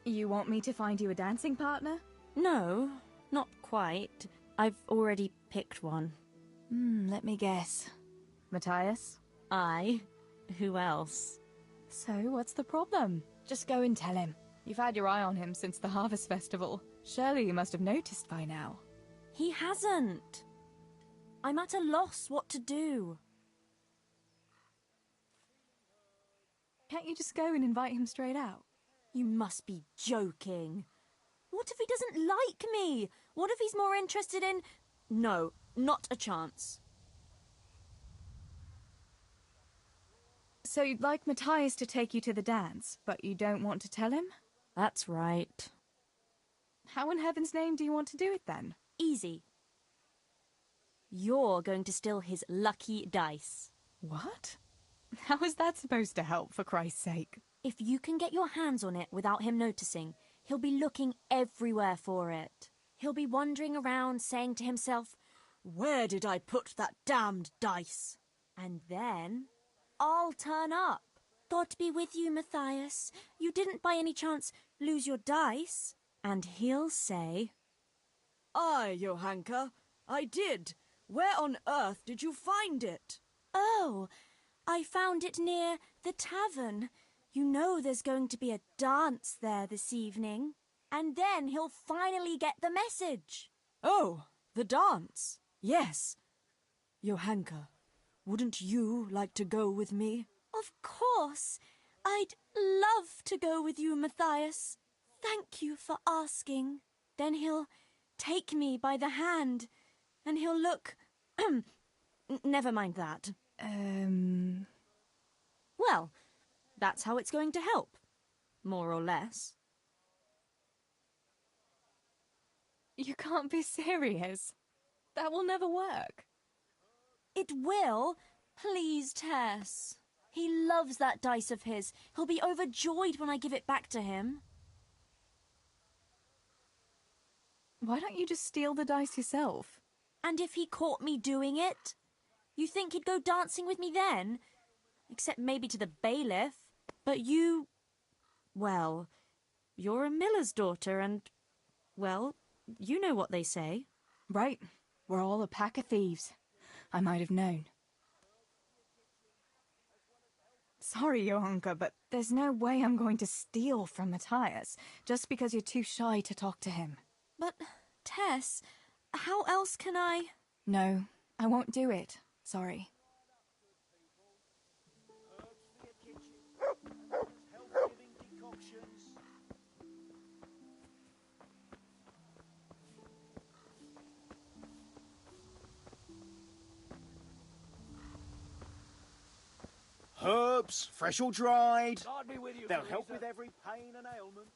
You want me to find you a dancing partner? No, not quite. I've already picked one. Let me guess. Matthias? I? Who else? So, what's the problem? Just go and tell him. You've had your eye on him since the Harvest Festival. Surely you must have noticed by now. He hasn't. I'm at a loss what to do. Can't you just go and invite him straight out? You must be joking. What if he doesn't like me? What if he's more interested in... No, not a chance. So you'd like Matthias to take you to the dance, but you don't want to tell him? That's right. How in heaven's name do you want to do it then? Easy. You're going to steal his lucky dice. What? How is that supposed to help, for Christ's sake? If you can get your hands on it without him noticing, he'll be looking everywhere for it. He'll be wandering around saying to himself, "Where did I put that damned dice?" And then I'll turn up. God be with you, Matthias. You didn't by any chance lose your dice? And he'll say, "Aye, Johanka, I did. Where on earth did you find it?" "Oh, I found it near the tavern. You know there's going to be a dance there this evening." And then he'll finally get the message. "Oh, the dance. Yes. Johanka, wouldn't you like to go with me?" Of course. I'd love to go with you, Matthias. Thank you for asking. Then he'll take me by the hand, and he'll look... Never mind that. Well, that's how it's going to help. More or less. You can't be serious. That will never work. It will. Please, Tess. He loves that dice of his. He'll be overjoyed when I give it back to him. Why don't you just steal the dice yourself? And if he caught me doing it? You think he'd go dancing with me then? Except maybe to the bailiff. But you... Well, you're a miller's daughter and... Well, you know what they say. Right. We're all a pack of thieves. I might have known. Sorry, Johanka, but there's no way I'm going to steal from Matthias just because you're too shy to talk to him. But, Tess, how else can I... No, I won't do it. Sorry. Herbs, fresh or dried. God be with you, They'll Teresa. help with every pain and ailment.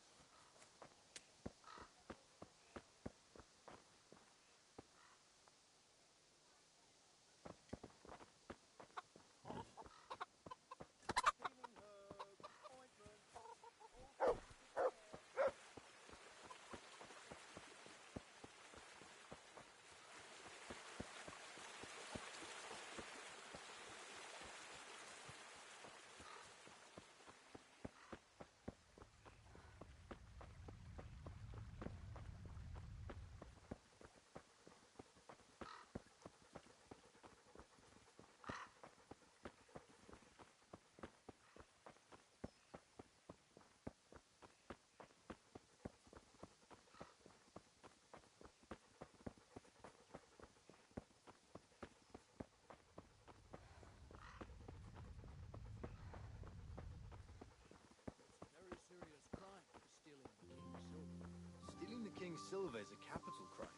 Stealing the king's silver is a capital crime.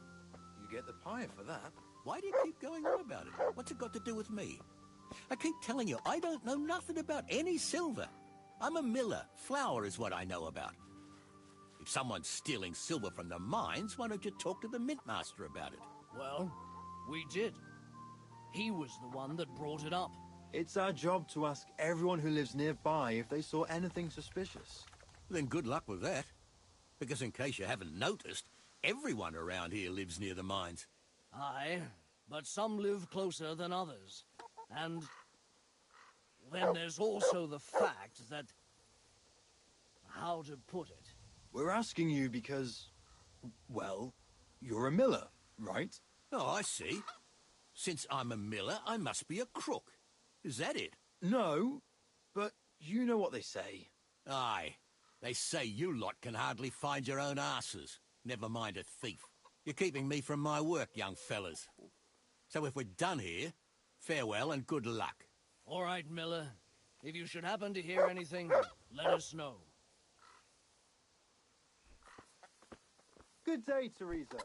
You get the pie for that. Why do you keep going on about it? What's it got to do with me? I keep telling you, I don't know nothing about any silver. I'm a miller. Flour is what I know about. If someone's stealing silver from the mines, why don't you talk to the mint master about it? Well, we did. He was the one that brought it up. It's our job to ask everyone who lives nearby if they saw anything suspicious. Then good luck with that. Because in case you haven't noticed, everyone around here lives near the mines. Aye, but some live closer than others. And then there's also the fact that... how to put it? We're asking you because, well, you're a miller, right? Oh, I see. Since I'm a miller, I must be a crook. Is that it? No, but you know what they say. Aye. They say you lot can hardly find your own asses. Never mind a thief. You're keeping me from my work, young fellas. So if we're done here, farewell and good luck. All right, Miller. If you should happen to hear anything, let us know. Good day, Teresa.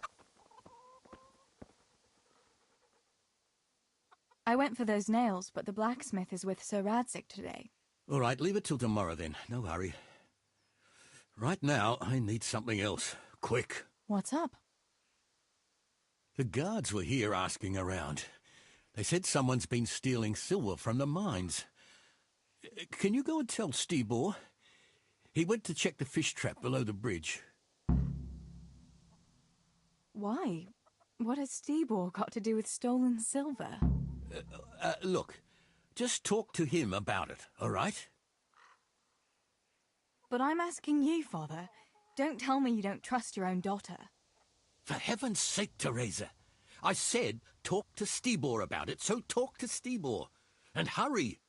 I went for those nails, but the blacksmith is with Sir Radzig today. All right, leave it till tomorrow then. No hurry. Right now, I need something else. Quick. What's up? The guards were here asking around. They said someone's been stealing silver from the mines. Can you go and tell Stibor? He went to check the fish trap below the bridge. Why? What has Stibor got to do with stolen silver? Look, just talk to him about it, all right? But I'm asking you, Father. Don't tell me you don't trust your own daughter. For heaven's sake, Teresa. I said talk to Stibor about it, so talk to Stibor. And hurry.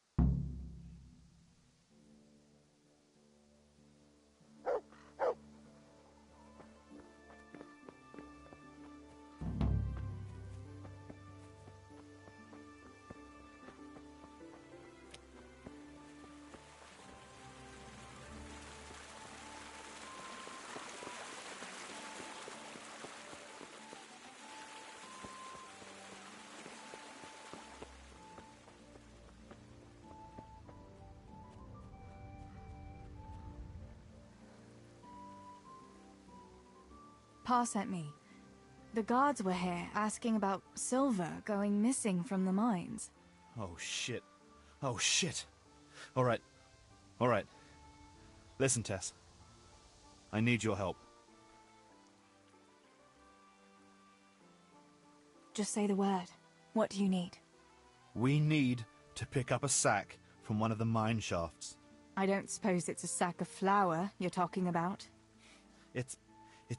Pa sent me. The guards were here asking about silver going missing from the mines. Oh, shit. Oh, shit. All right. All right. Listen, Tess. I need your help. Just say the word. What do you need? We need to pick up a sack from one of the mine shafts. I don't suppose it's a sack of flour you're talking about? It's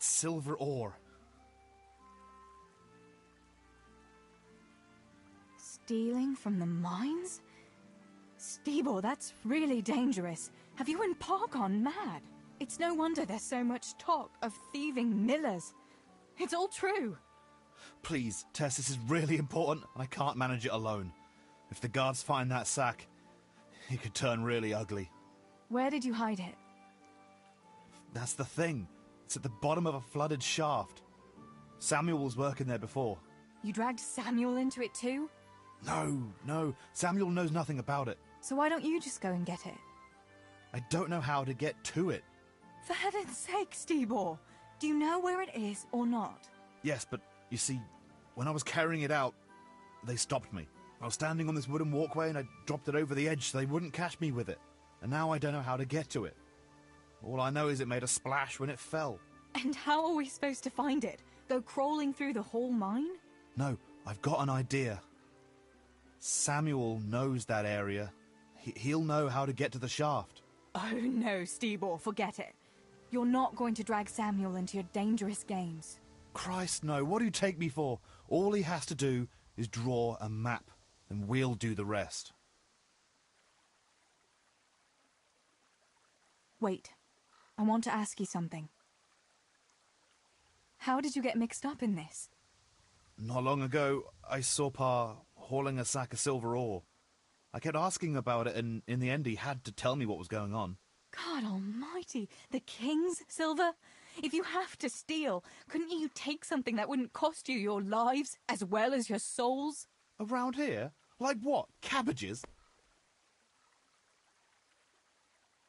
silver ore. Stealing from the mines? Stibor, that's really dangerous. Have you and Pa gone mad? It's no wonder there's so much talk of thieving millers. It's all true. Please, Tess, this is really important. I can't manage it alone. If the guards find that sack, it could turn really ugly. Where did you hide it? That's the thing. It's at the bottom of a flooded shaft. Samuel was working there before. You dragged Samuel into it too? No. Samuel knows nothing about it. So why don't you just go and get it? I don't know how to get to it. For heaven's sake, Stibor! Do you know where it is or not? Yes, but you see, when I was carrying it out, they stopped me. I was standing on this wooden walkway and I dropped it over the edge so they wouldn't catch me with it. And now I don't know how to get to it. All I know is it made a splash when it fell. And how are we supposed to find it? Go crawling through the whole mine? No, I've got an idea. Samuel knows that area. He'll know how to get to the shaft. Oh no, Stibor, forget it. You're not going to drag Samuel into your dangerous games. Christ, no. What do you take me for? All he has to do is draw a map, and we'll do the rest. Wait. I want to ask you something. How did you get mixed up in this? Not long ago, I saw Pa hauling a sack of silver ore. I kept asking about it, and in the end he had to tell me what was going on. God almighty, the king's silver? If you have to steal, couldn't you take something that wouldn't cost you your lives as well as your souls? Around here, Like what? Cabbages?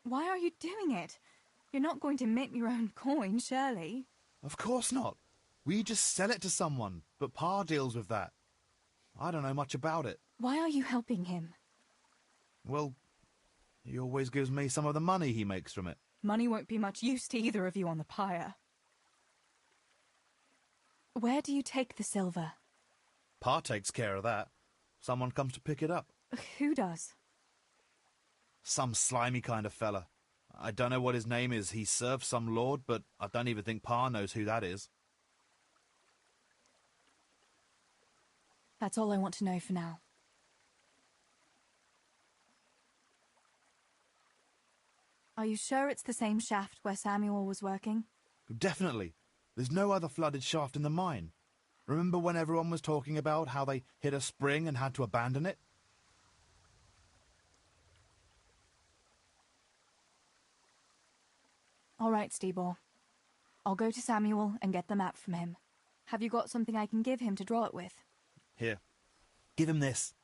Why are you doing it? You're not going to mint your own coin, surely? Of course not. We just sell it to someone, but Pa deals with that. I don't know much about it. Why are you helping him? Well, he always gives me some of the money he makes from it. Money won't be much use to either of you on the pyre. Where do you take the silver? Pa takes care of that. Someone comes to pick it up. Who does? Some slimy kind of fella. I don't know what his name is. He serves some lord, but I don't even think Pa knows who that is. That's all I want to know for now. Are you sure it's the same shaft where Samuel was working? Definitely. There's no other flooded shaft in the mine. Remember when everyone was talking about how they hit a spring and had to abandon it? All right, Stibor. I'll go to Samuel and get the map from him. Have you got something I can give him to draw it with? Here. Give him this.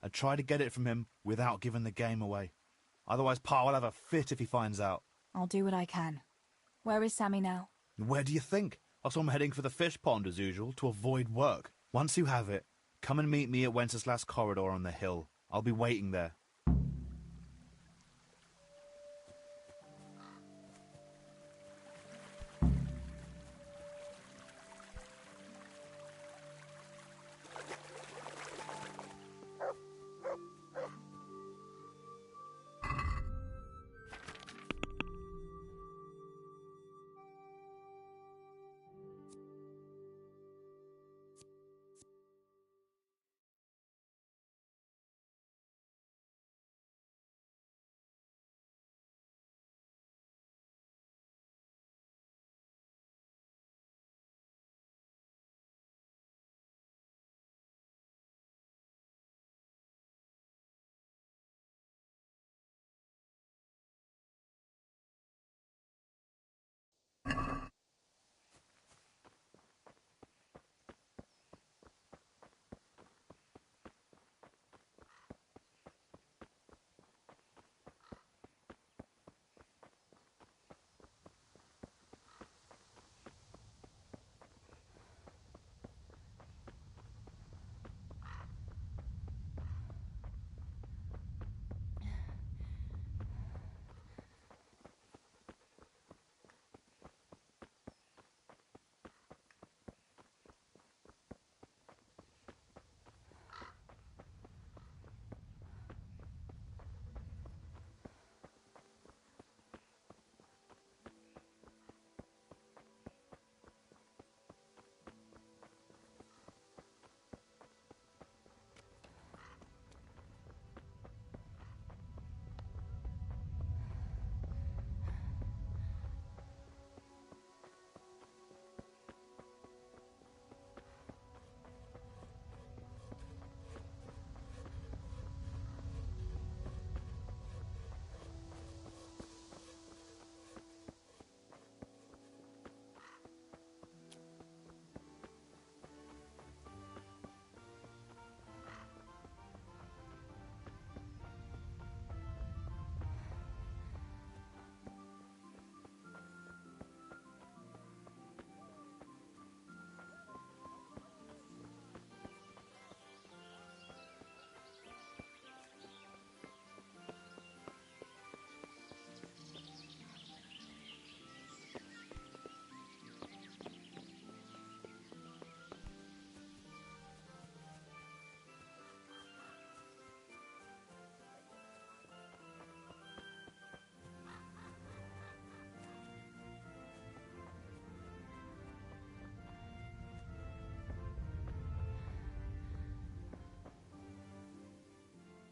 And try to get it from him without giving the game away. Otherwise Pa will have a fit if he finds out. I'll do what I can. Where is Sammy now? Where do you think? I saw him heading for the fish pond as usual, to avoid work. Once you have it, come and meet me at Wenceslas Corridor on the hill. I'll be waiting there.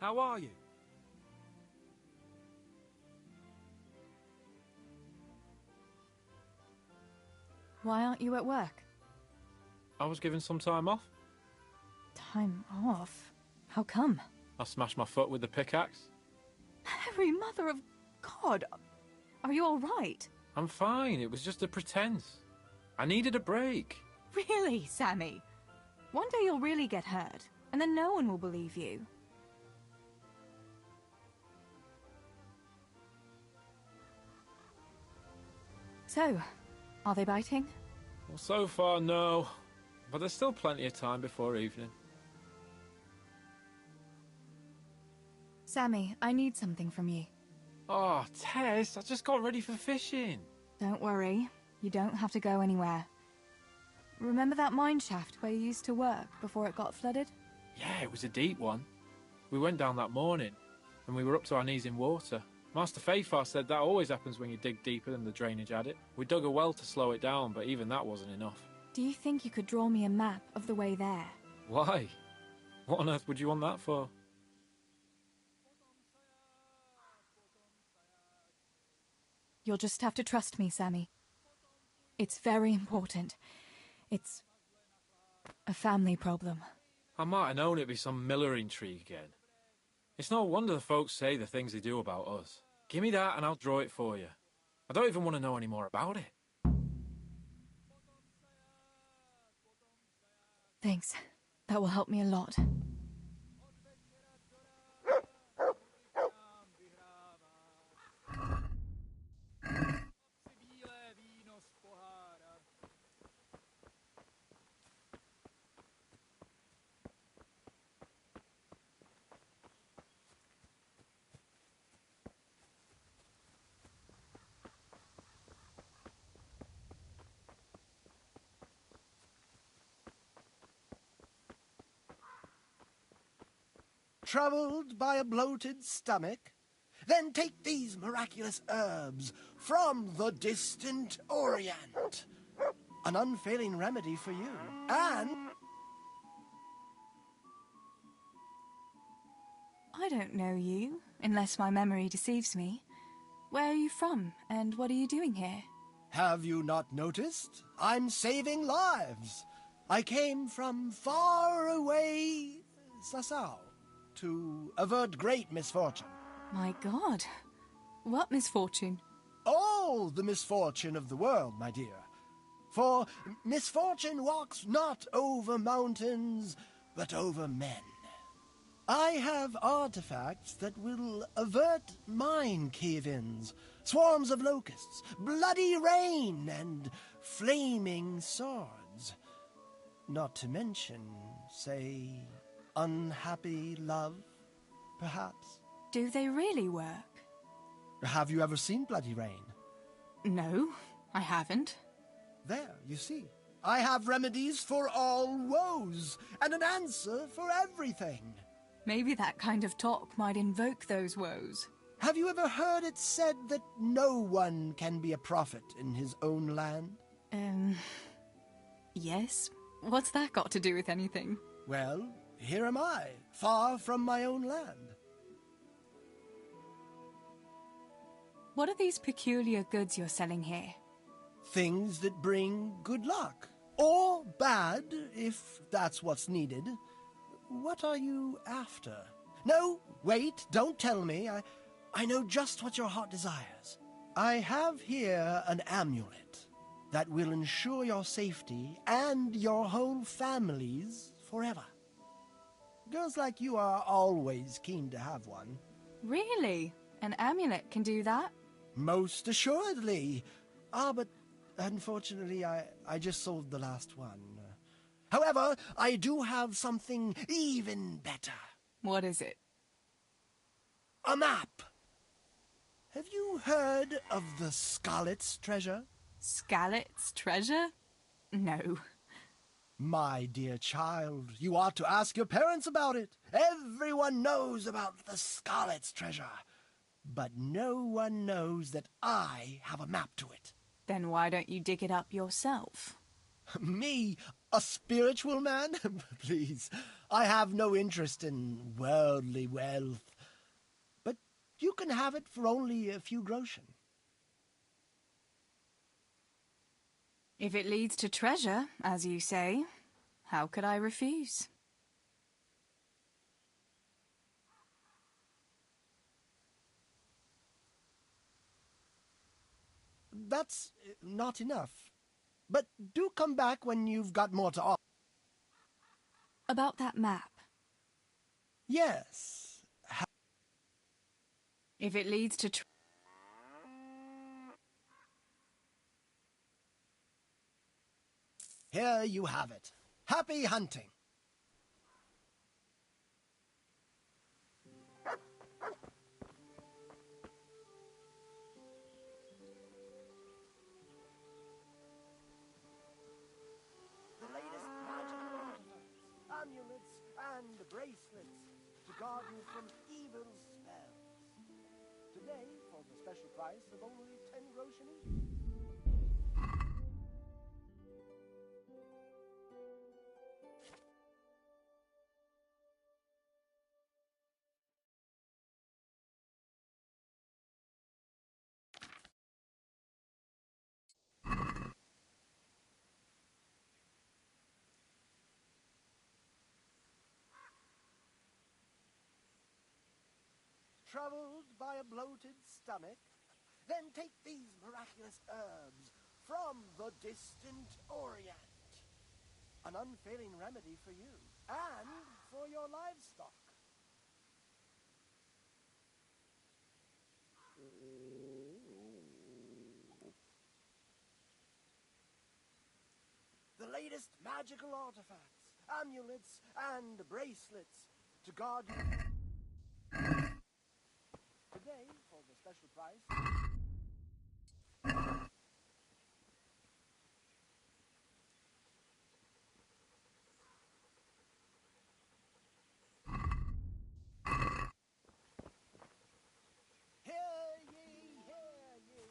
How are you? Why aren't you at work? I was given some time off. Time off? How come? I smashed my foot with the pickaxe. Harry, mother of God! Are you all right? I'm fine. It was just a pretense. I needed a break. Really, Sammy? One day you'll really get hurt. and then no one will believe you. So, are they biting? Well, so far, no. But there's still plenty of time before evening. Sammy, I need something from you. Oh, Tess, I just got ready for fishing. Don't worry, you don't have to go anywhere. Remember that mine shaft where you used to work before it got flooded? Yeah, it was a deep one. We went down that morning, and we were up to our knees in water. Master Fafar said that always happens when you dig deeper than the drainage had it. We dug a well to slow it down, but even that wasn't enough. Do you think you could draw me a map of the way there? Why? What on earth would you want that for? You'll just have to trust me, Sammy. It's very important. It's a family problem. I might have known it'd be some Miller intrigue again. It's no wonder the folks say the things they do about us. Give me that and I'll draw it for you. I don't even want to know any more about it. Thanks. That will help me a lot. Troubled by a bloated stomach? Then take these miraculous herbs from the distant Orient. An unfailing remedy for you. And I don't know you, unless my memory deceives me. Where are you from, and what are you doing here? have you not noticed? I'm saving lives. I came from far away Sasau to avert great misfortune. My God. What misfortune? All the misfortune of the world, my dear. For misfortune walks not over mountains, but over men. I have artifacts that will avert mine cave-ins, swarms of locusts, bloody rain, and flaming swords. Not to mention, say, unhappy love, perhaps. Do they really work? Have you ever seen bloody rain? No, I haven't. There, you see. I have remedies for all woes, and an answer for everything. Maybe that kind of talk might invoke those woes. Have you ever heard it said that no one can be a prophet in his own land? Yes. What's that got to do with anything? Well, here am I, far from my own land. What are these peculiar goods you're selling here? Things that bring good luck. Or bad, if that's what's needed. What are you after? No, wait, don't tell me. I know just what your heart desires. I have here an amulet that will ensure your safety and your whole family's forever. Girls like you are always keen to have one. Really? An amulet can do that? Most assuredly. But unfortunately, I just sold the last one. However, I do have something even better. What is it? A map. Have you heard of the Scarlet's treasure? Scarlet's treasure? No. My dear child, you ought to ask your parents about it. Everyone knows about the Scarlet's treasure. But no one knows that I have a map to it. Then why don't you dig it up yourself? Me? A spiritual man? Please, I have no interest in worldly wealth. But you can have it for only a few groschen. If it leads to treasure, as you say, how could I refuse? That's not enough. But do come back when you've got more to offer. About that map. Yes. If it leads to Here you have it. Happy hunting. The latest magical artifacts, amulets, and bracelets to guard you from evil spells. Today, for the special price of only 10 groschen each. Troubled by a bloated stomach? Then take these miraculous herbs from the distant Orient. An unfailing remedy for you and for your livestock. The latest magical artifacts, amulets, and bracelets to guard you. Today, for the special price. Hear ye, hear ye.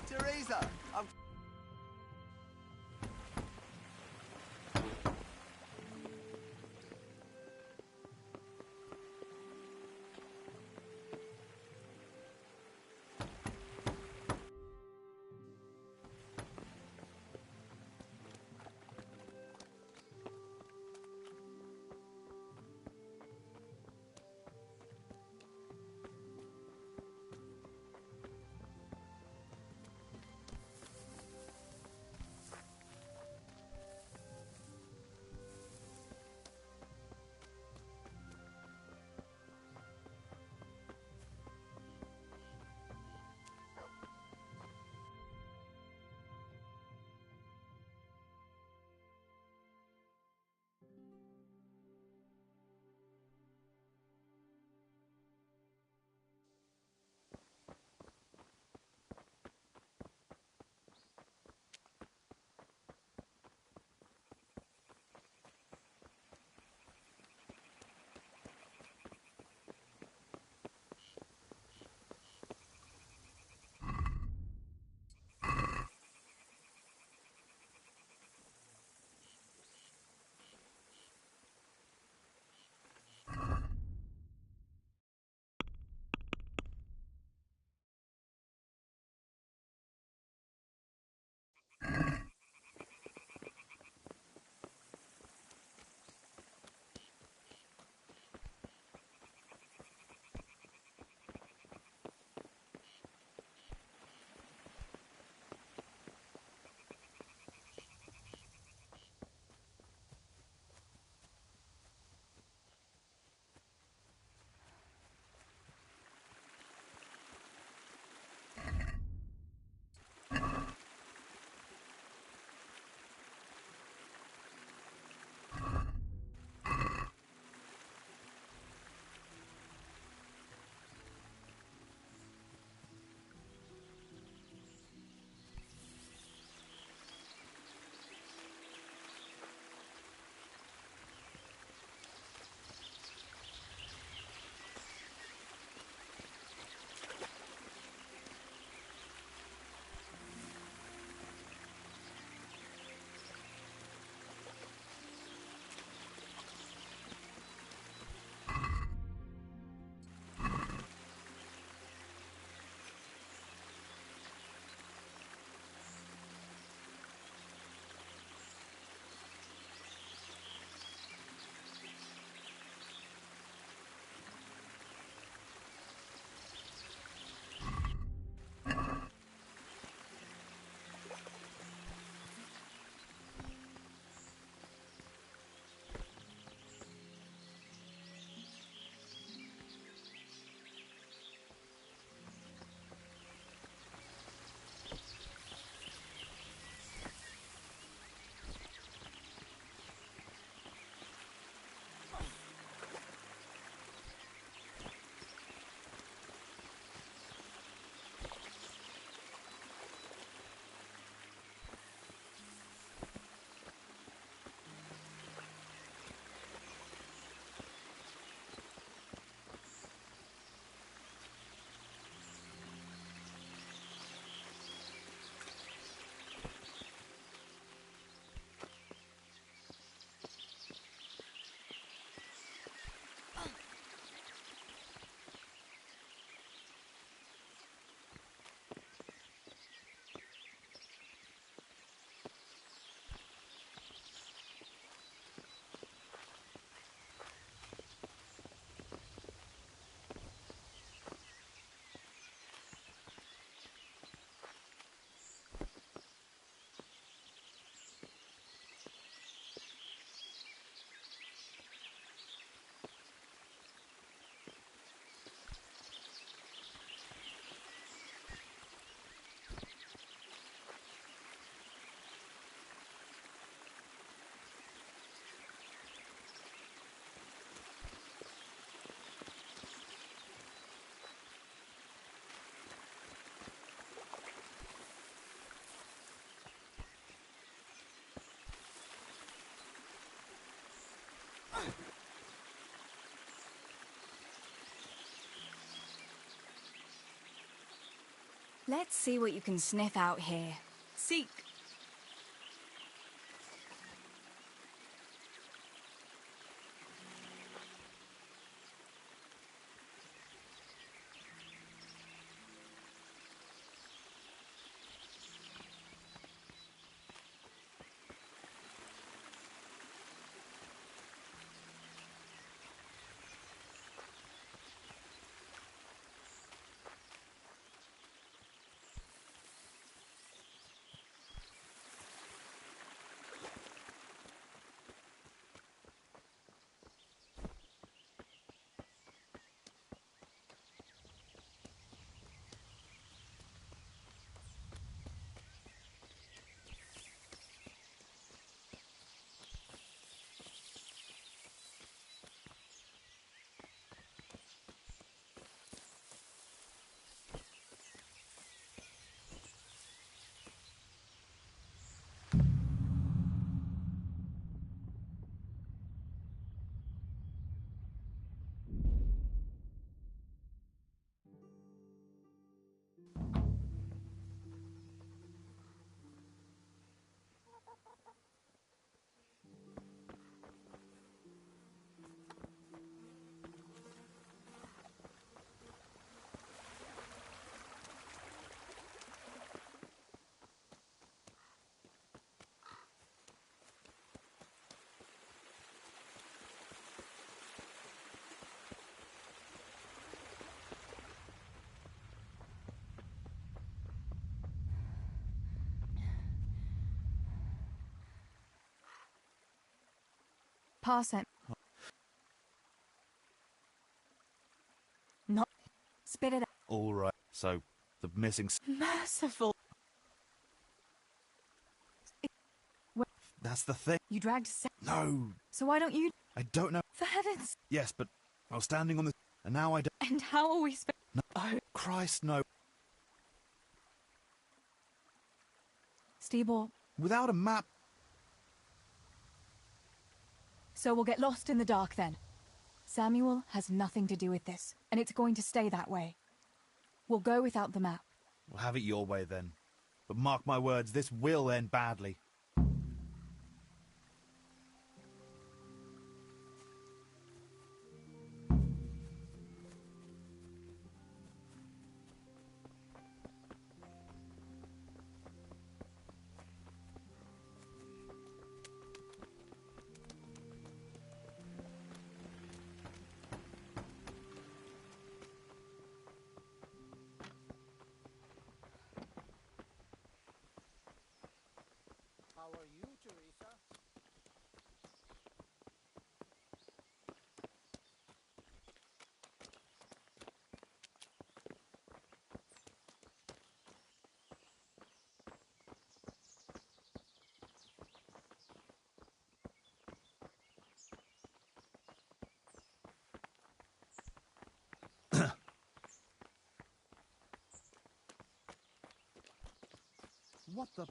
Teresa, Let's see what you can sniff out here. Seek. Pass it. Not. Spit it out. All right. So, the missing... Merciful. That's the thing. You dragged No. So why don't you... I don't know. For heavens. Yes, but I was standing on the... And now I don't... And how are we No. Oh, Christ, no. Steeble. Without a map... So we'll get lost in the dark then. Samuel has nothing to do with this, and it's going to stay that way. We'll go without the map. We'll have it your way then. But mark my words, this will end badly. How are you, Teresa? What the...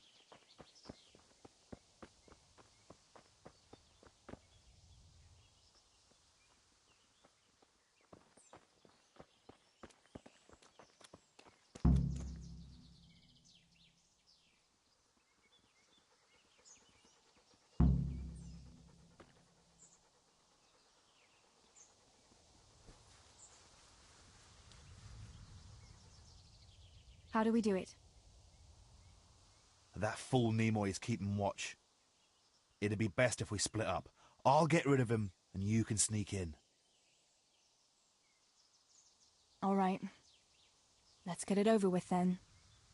How do we do it? That fool Nimoy is keeping watch. It'd be best if we split up. I'll get rid of him, and you can sneak in. All right. Let's get it over with then.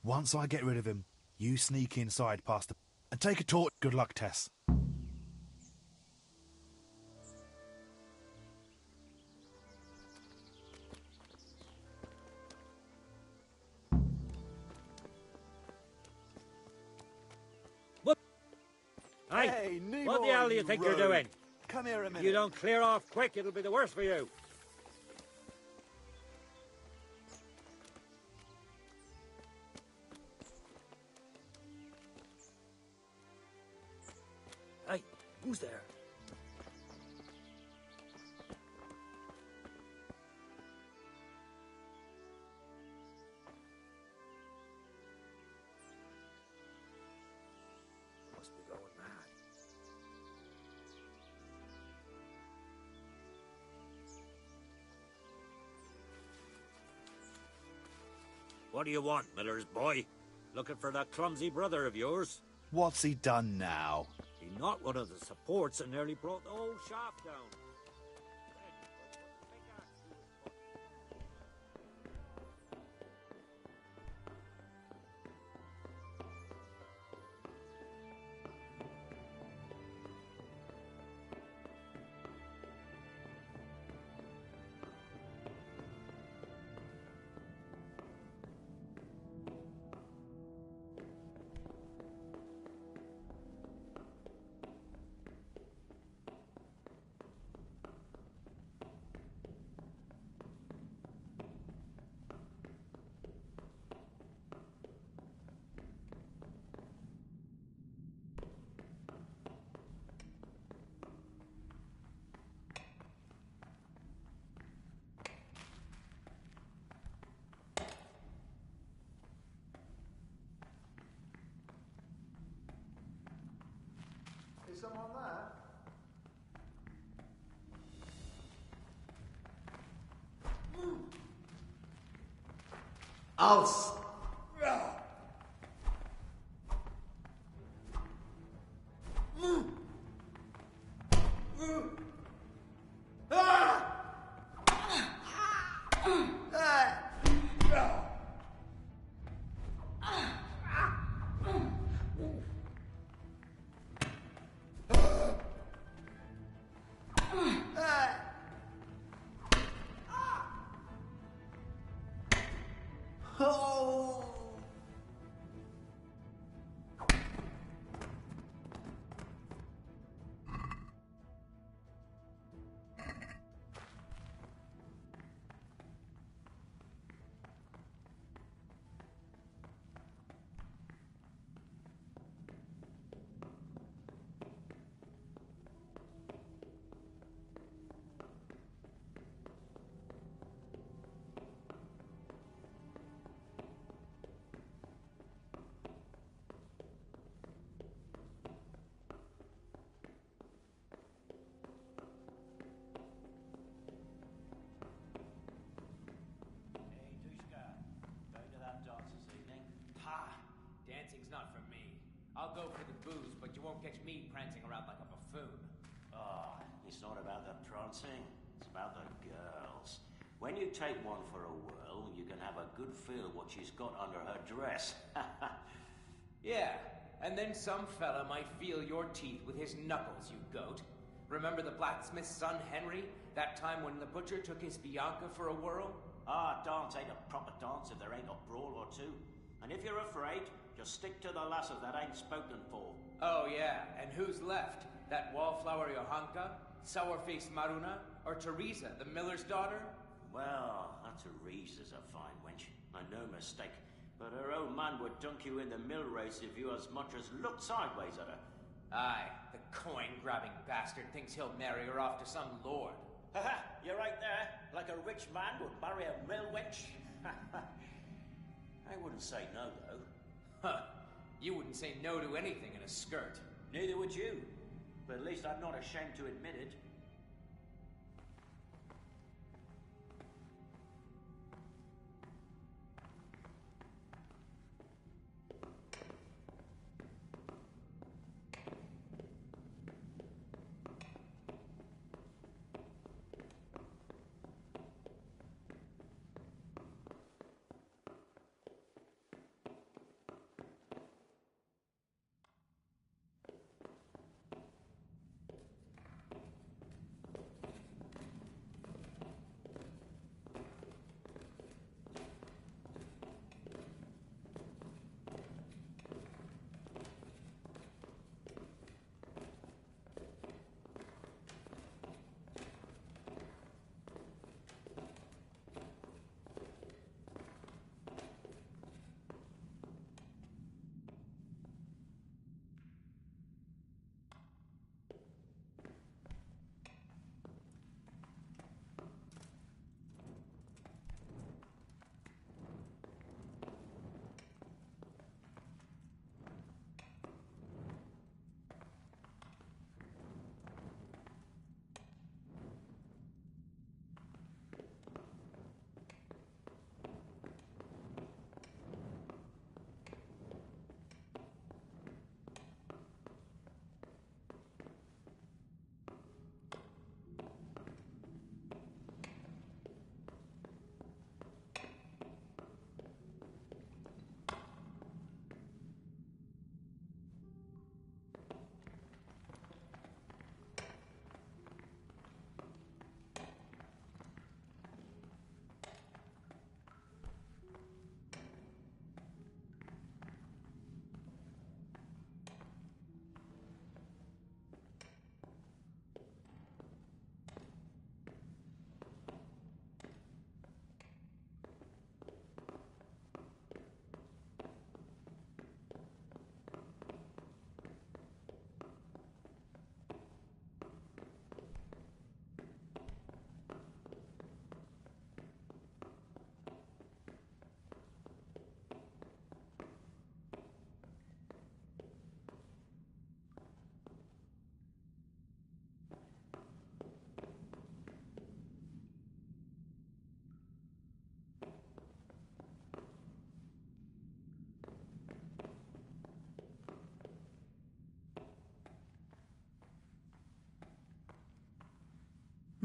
Once I get rid of him, you sneak inside past the... And take a torch. Good luck, Tess. Hey, what the hell do you think you're doing? Come here a minute. If you don't clear off quick, it'll be the worse for you. Hey, who's there? What do you want, Miller's boy? Looking for that clumsy brother of yours? What's he done now? He knocked one of the supports and nearly brought the whole shaft down. Is someone there? Aus! I'll go for the booze, but you won't catch me prancing around like a buffoon. Ah, it's not about the prancing, it's about the girls. When you take one for a whirl, you can have a good feel what she's got under her dress. Yeah, and then some fella might feel your teeth with his knuckles, you goat. Remember the blacksmith's son, Henry? That time when the butcher took his Bianca for a whirl? Ah, dance ain't a proper dance if there ain't a brawl or two. And if you're afraid, just stick to the lasses that ain't spoken for. Oh yeah, and who's left? That wallflower Johanka? Sour-faced Maruna? Or Teresa, the miller's daughter? Well, that Teresa's a fine wench, and no mistake. But her old man would dunk you in the mill race if you as much as looked sideways at her. Aye, the coin-grabbing bastard thinks he'll marry her off to some lord. Haha, you're right there. Like a rich man would marry a mill wench. I wouldn't say no, though. Huh. You wouldn't say no to anything in a skirt. Neither would you. But at least I'm not ashamed to admit it.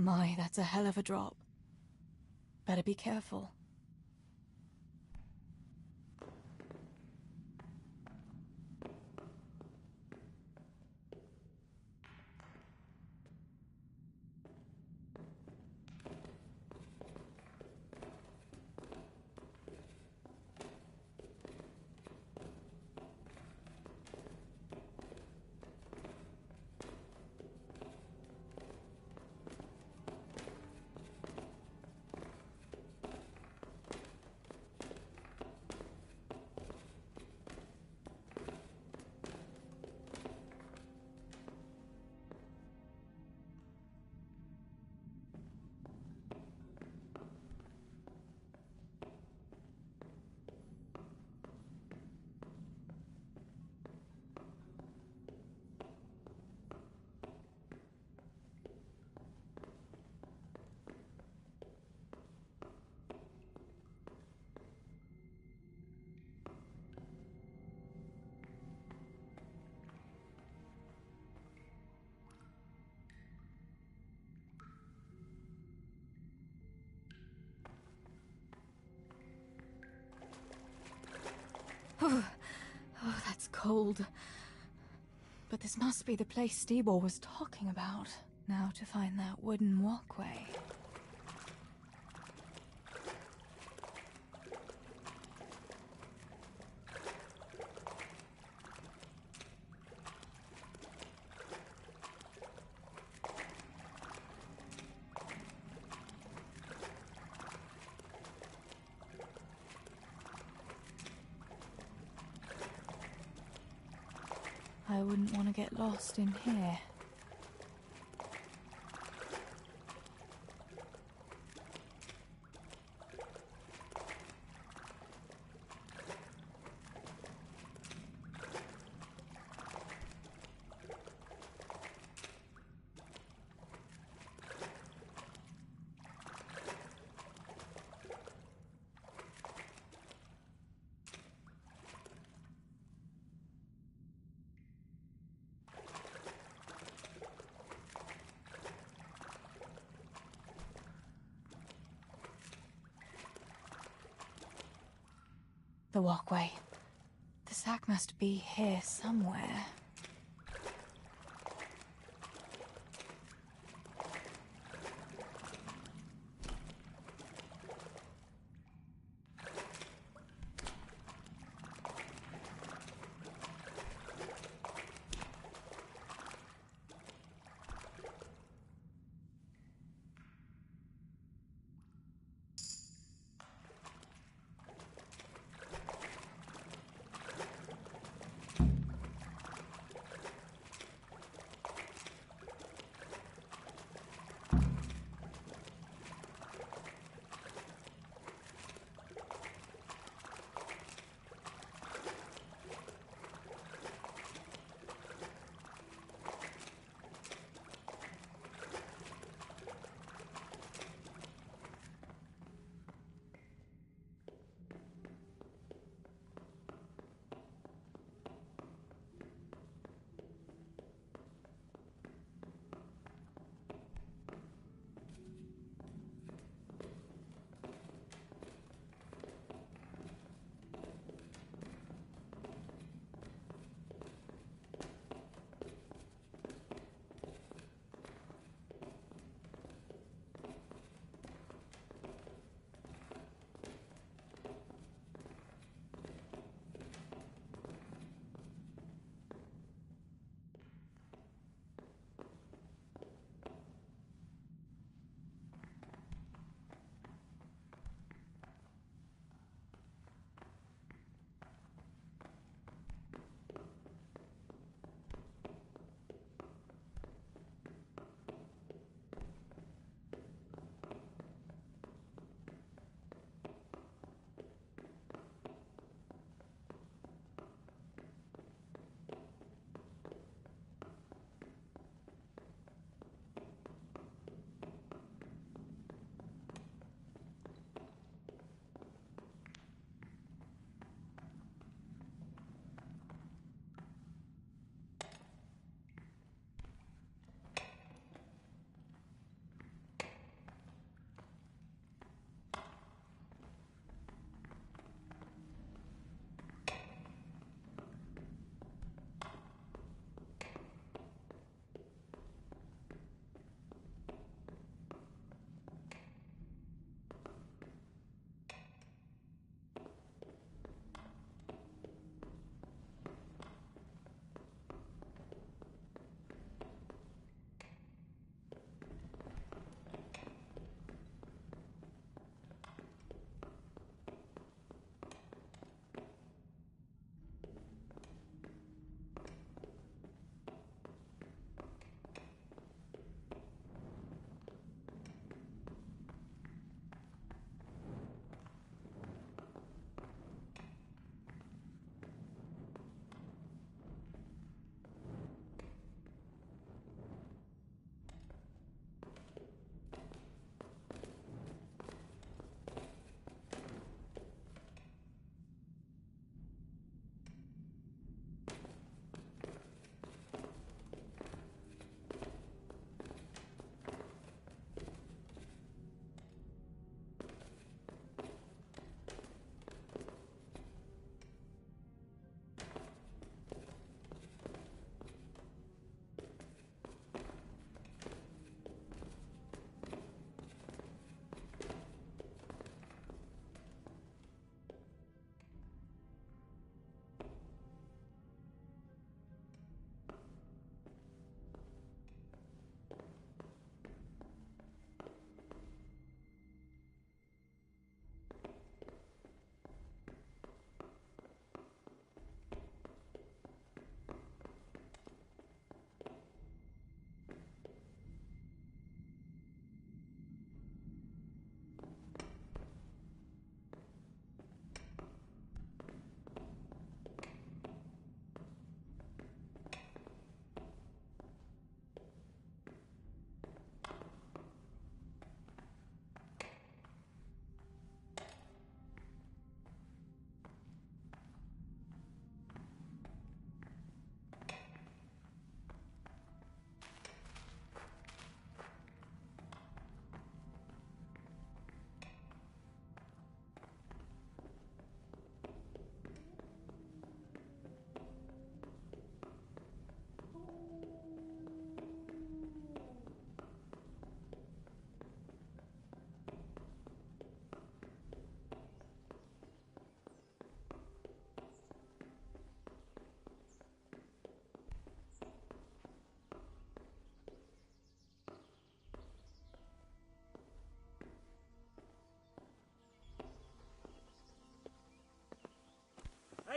My, that's a hell of a drop. Better be careful. Oh, that's cold. But this must be the place Steebor was talking about. Now to find that wooden walkway. I wouldn't want to get lost in here. The walkway. The sack must be here somewhere.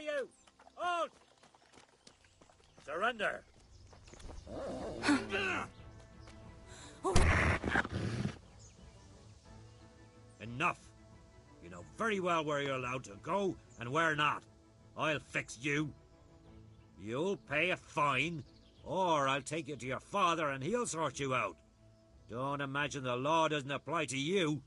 Hey, you! Halt! Surrender! Enough! You know very well where you're allowed to go and where not. I'll fix you. You'll pay a fine, or I'll take you to your father and he'll sort you out. Don't imagine the law doesn't apply to you.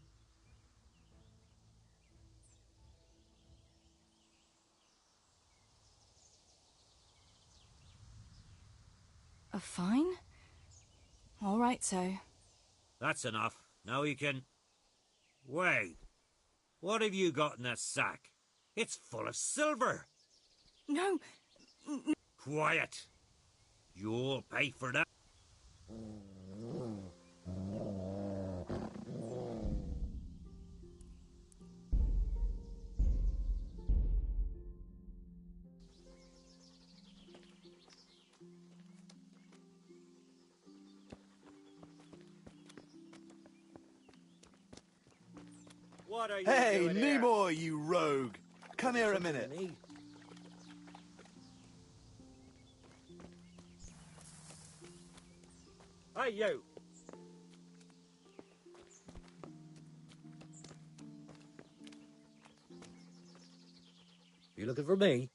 A fine? All right, so. That's enough. Now you can... Wait. What have you got in that sack? It's full of silver. No. Quiet. You'll pay for that. What are you Hey, doing here? Nimoy, you rogue! Come here a minute. Hey, you! You looking for me?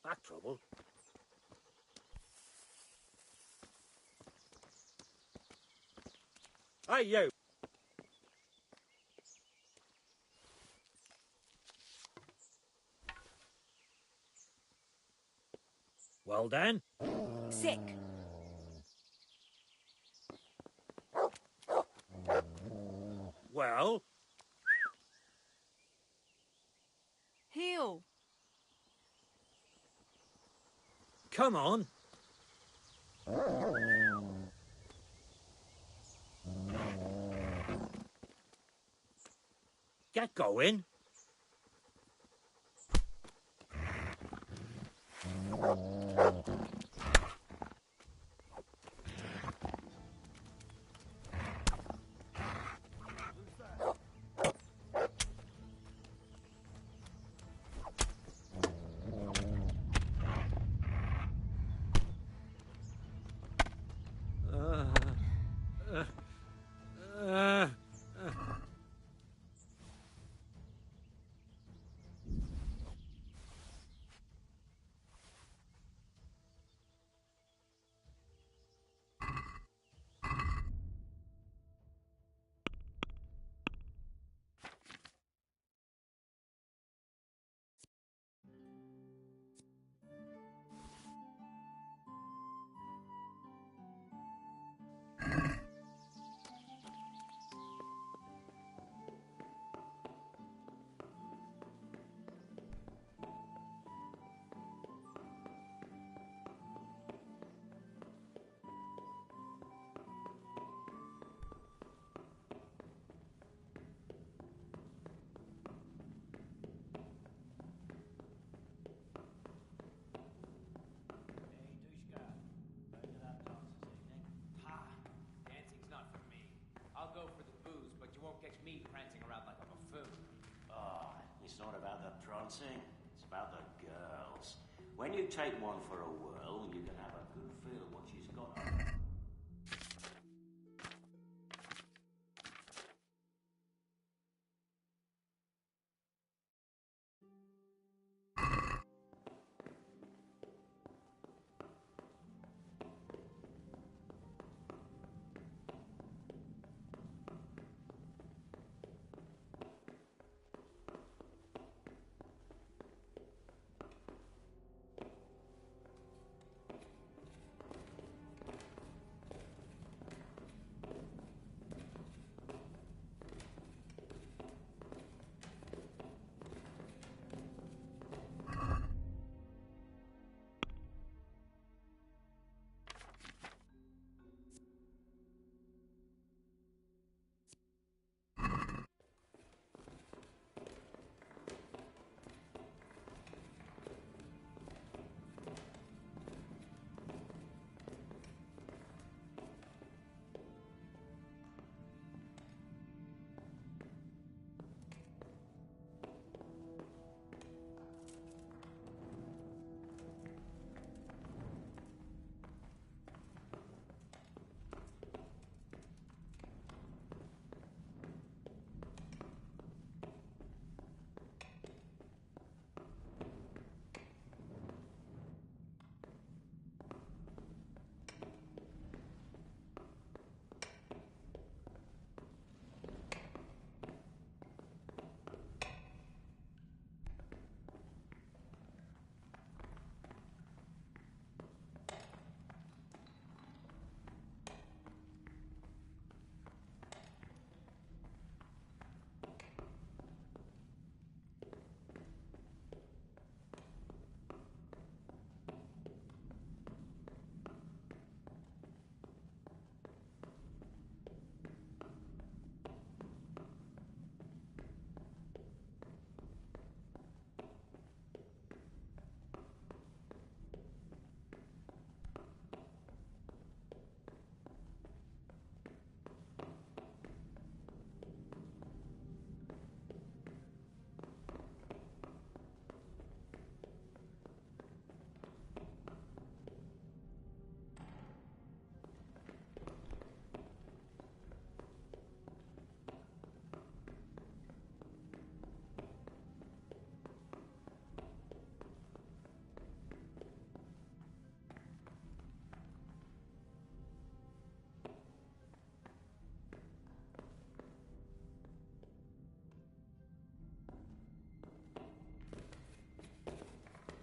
Back trouble? Hey, you! Well, then. Sick. Well? Heel. Come on. Get going. Catch me prancing around like a buffoon. Oh, it's not about the prancing, it's about the girls. When you take one for a whirl, you can have a good feel what she's got on her.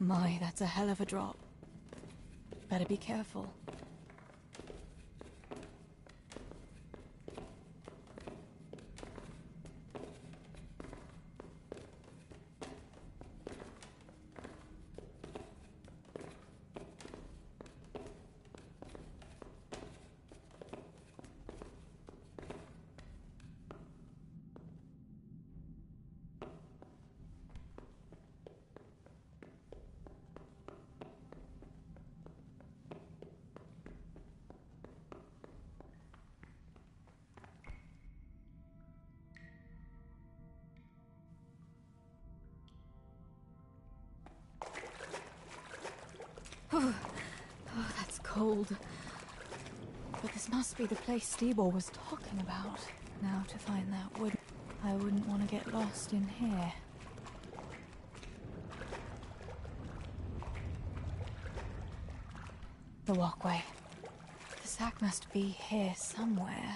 My, that's a hell of a drop. Better be careful. Oh, that's cold. But this must be the place Steebor was talking about. Now to find that wood, I wouldn't want to get lost in here. The walkway. The sack must be here somewhere.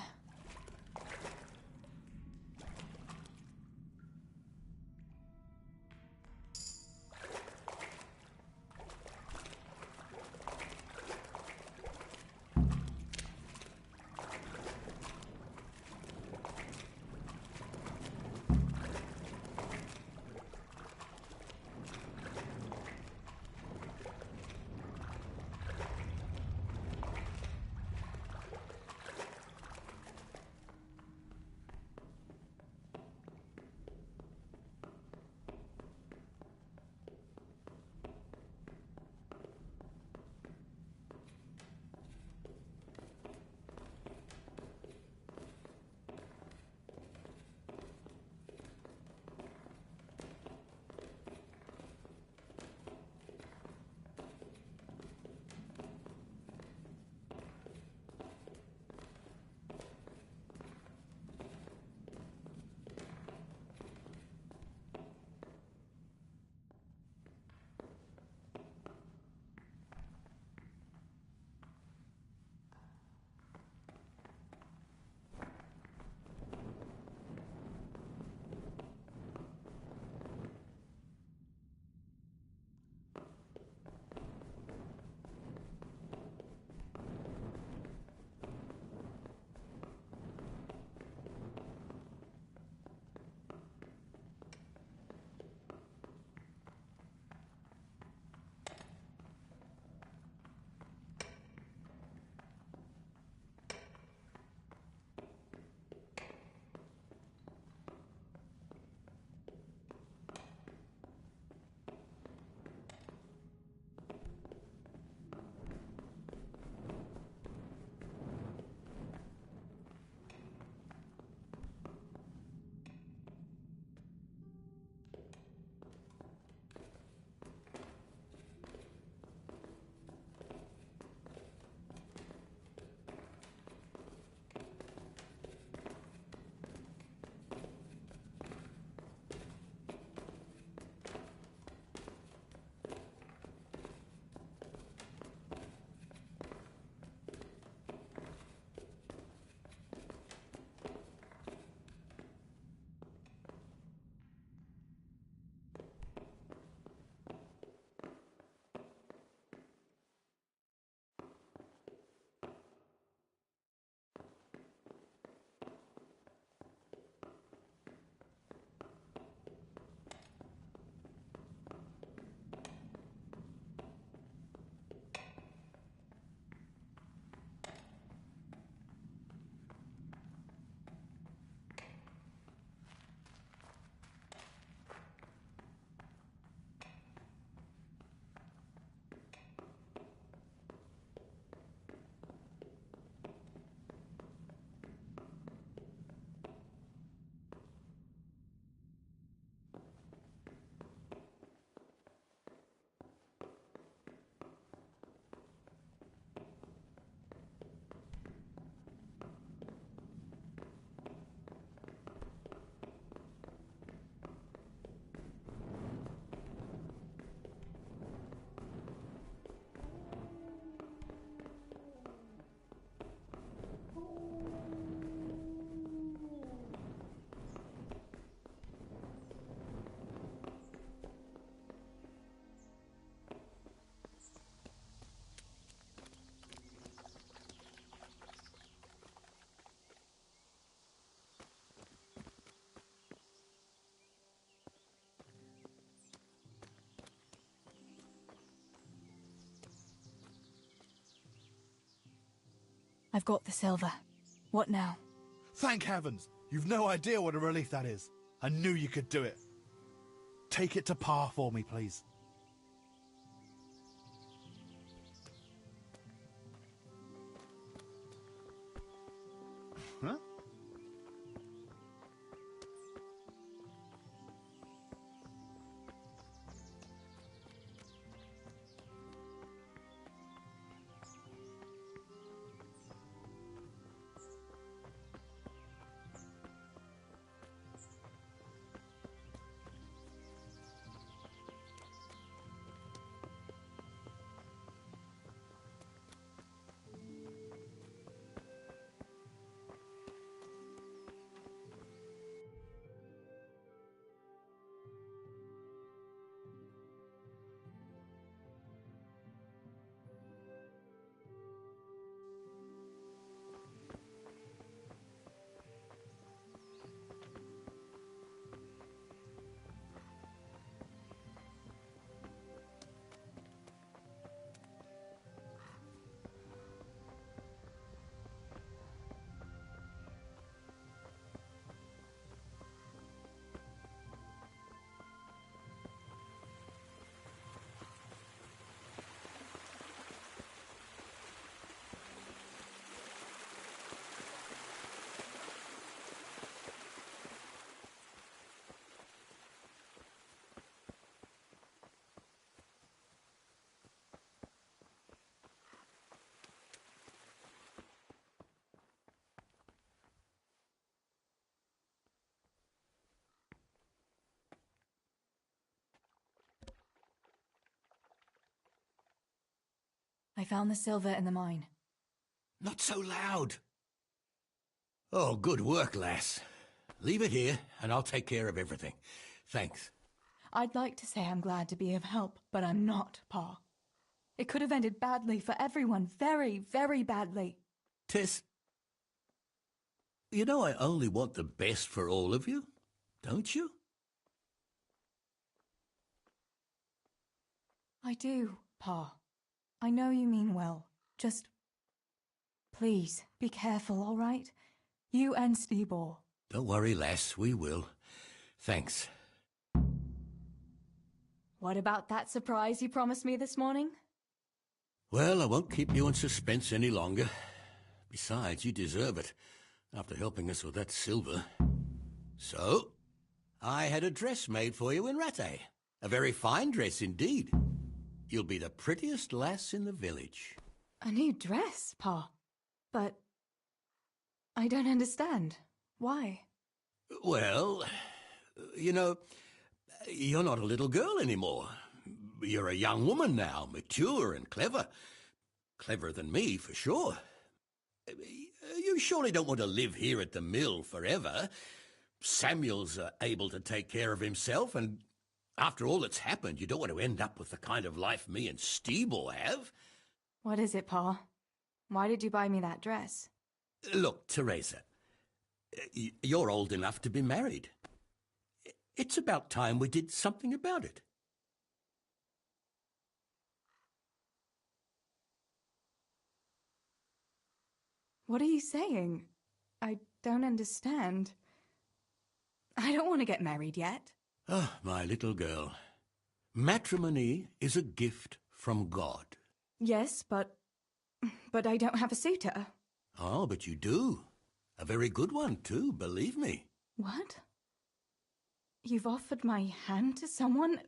I've got the silver. What now? Thank heavens! You've no idea what a relief that is. I knew you could do it. Take it to Pa for me, please. Huh? I found the silver in the mine. Not so loud. Oh, good work, lass. Leave it here, and I'll take care of everything. Thanks. I'd like to say I'm glad to be of help, but I'm not, Pa. It could have ended badly for everyone. Very, very badly. Tess, you know I only want the best for all of you, don't you? I do, Pa. I know you mean well. Just... please, be careful, all right? You and Stebor. Don't worry, lass, we will. Thanks. What about that surprise you promised me this morning? Well, I won't keep you in suspense any longer. Besides, you deserve it, after helping us with that silver. So, I had a dress made for you in Rattay. A very fine dress indeed. You'll be the prettiest lass in the village. A new dress, Pa. But... I don't understand. Why? Well, you know, you're not a little girl anymore. You're a young woman now, mature and clever. Cleverer than me, for sure. You surely don't want to live here at the mill forever. Samuel's able to take care of himself, and after all that's happened, you don't want to end up with the kind of life me and Stebor have. What is it, Pa? Why did you buy me that dress? Look, Teresa, you're old enough to be married. It's about time we did something about it. What are you saying? I don't understand. I don't want to get married yet. Ah, my little girl. Matrimony is a gift from God. Yes, but I don't have a suitor. Oh, but you do. A very good one, too, believe me. What? You've offered my hand to someone?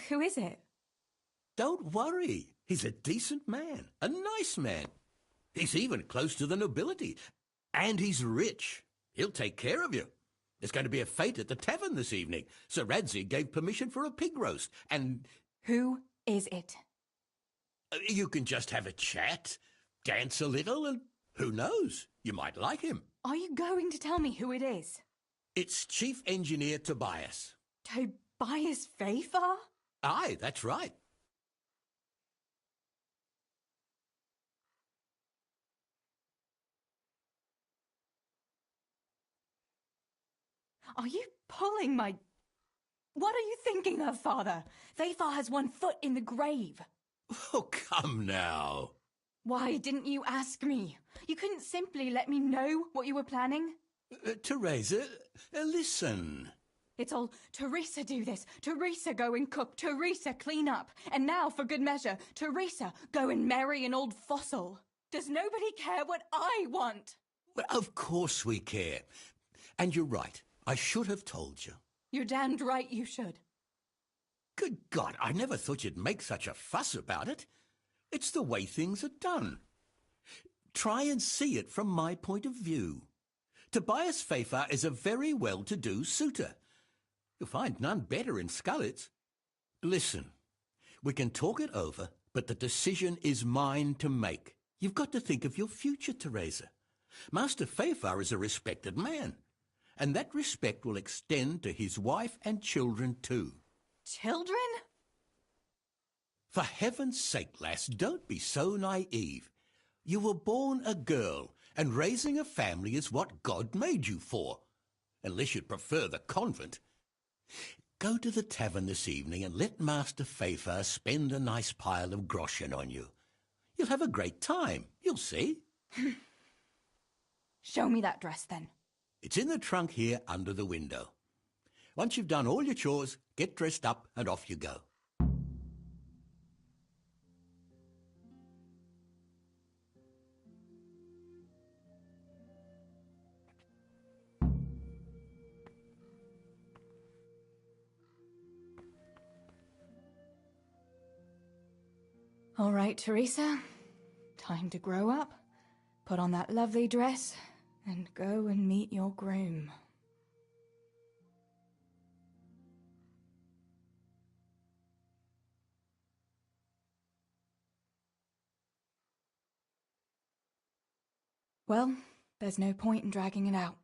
Who is it? Don't worry. He's a decent man, a nice man. He's even close to the nobility. And he's rich. He'll take care of you. There's going to be a fete at the tavern this evening. Sir Radzig gave permission for a pig roast, and... Who is it? You can just have a chat, dance a little, and who knows? You might like him. Are you going to tell me who it is? It's Chief Engineer Tobias. Tobias Fafar? Aye, that's right. Are you pulling my... What are you thinking of, Father? Fafar has one foot in the grave. Oh, come now. Why didn't you ask me? You couldn't simply let me know what you were planning? Teresa, listen. It's all, Teresa do this, Teresa go and cook, Teresa clean up, and now, for good measure, Teresa go and marry an old fossil. Does nobody care what I want? Well, of course we care. And you're right. I should have told you. You're damned right you should. Good God, I never thought you'd make such a fuss about it. It's the way things are done. Try and see it from my point of view. Tobias Fafar is a very well-to-do suitor. You'll find none better in Scullets. Listen, we can talk it over, but the decision is mine to make. You've got to think of your future, Teresa. Master Fafar is a respected man, and that respect will extend to his wife and children too. Children? For heaven's sake, lass, don't be so naive. You were born a girl, and raising a family is what God made you for. Unless you'd prefer the convent. Go to the tavern this evening and let Master Fafar spend a nice pile of groschen on you. You'll have a great time, you'll see. Show me that dress, then. It's in the trunk here under the window. Once you've done all your chores, get dressed up and off you go. All right, Teresa. Time to grow up, put on that lovely dress, and go and meet your groom. Well, there's no point in dragging it out.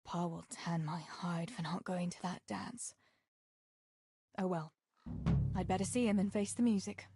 Pa will tan my hide for not going to that dance. Oh well, I'd better see him and face the music.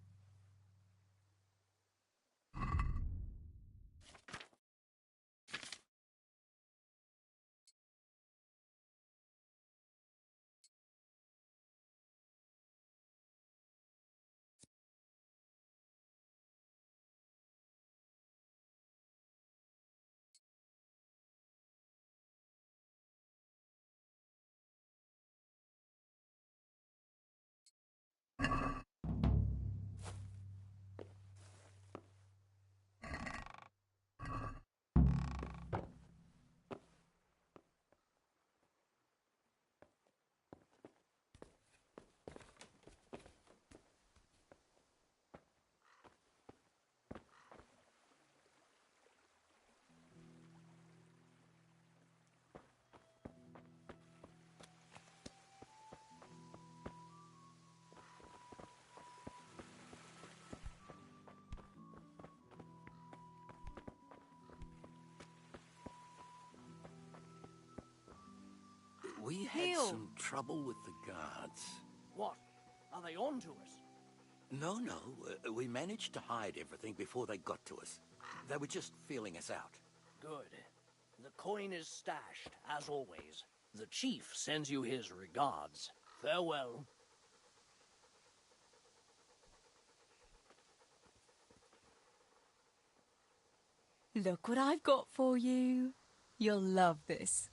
some trouble with the guards. What? Are they on to us? No, we managed to hide everything before they got to us. They were just feeling us out. Good. The coin is stashed, as always. The chief sends you his regards. Farewell. Look what I've got for you. You'll love this.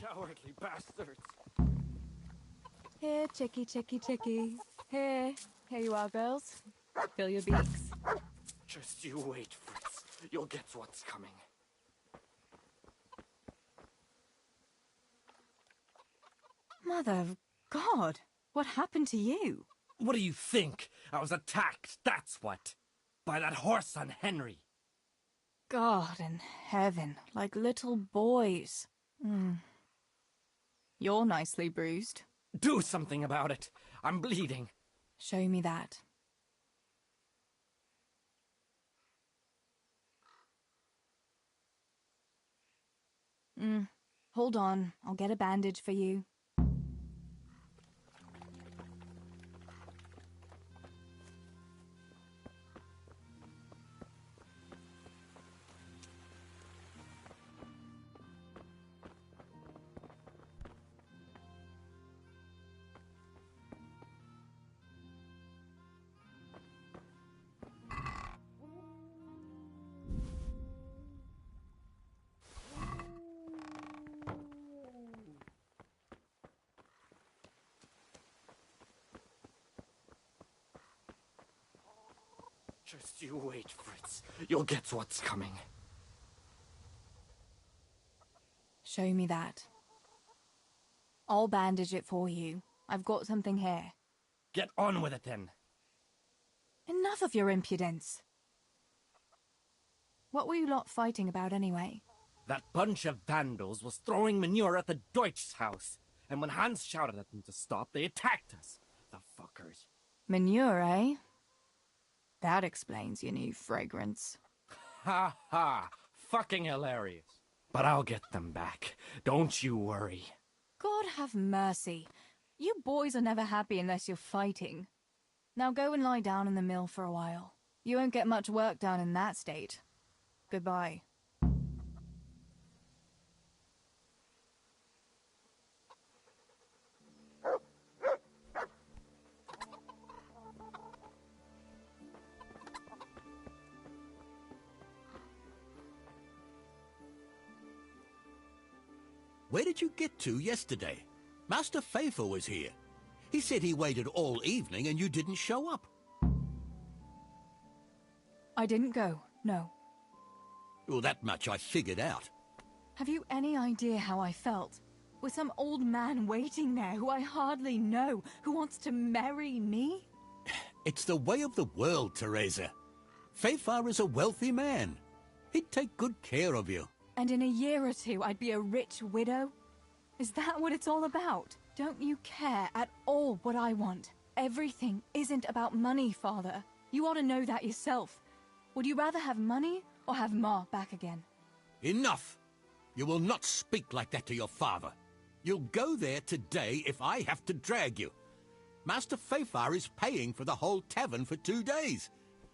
Cowardly bastards. Here, chickie, chickie, chickie. Here you are, girls. Fill your beaks. Just you wait, Fritz. You'll get what's coming. Mother of God, what happened to you? What do you think? I was attacked, that's what. By that whoreson Henry. God in heaven, like little boys. You're nicely bruised. Do something about it. I'm bleeding. Show me that. Hold on, I'll get a bandage for you. Just you wait, Fritz. You'll get what's coming. Show me that. I'll bandage it for you. I've got something here. Get on with it, then. Enough of your impudence. What were you lot fighting about, anyway? That bunch of vandals was throwing manure at the Deutsch's house, and when Hans shouted at them to stop, they attacked us. The fuckers. Manure, eh? That explains your new fragrance. Ha ha! Fucking hilarious. But I'll get them back. Don't you worry. God have mercy. You boys are never happy unless you're fighting. Now go and lie down in the mill for a while. You won't get much work done in that state. Goodbye. Where did you get to yesterday? Master Pfeiffer was here. He said he waited all evening and you didn't show up. I didn't go, no. Well, that much I figured out. Have you any idea how I felt? With some old man waiting there who I hardly know, who wants to marry me? It's the way of the world, Teresa. Pfeiffer is a wealthy man. He'd take good care of you. And in a year or two, I'd be a rich widow? Is that what it's all about? Don't you care at all what I want? Everything isn't about money, Father. You ought to know that yourself. Would you rather have money or have Ma back again? Enough! You will not speak like that to your father. You'll go there today if I have to drag you. Master Pfeiffer is paying for the whole tavern for 2 days,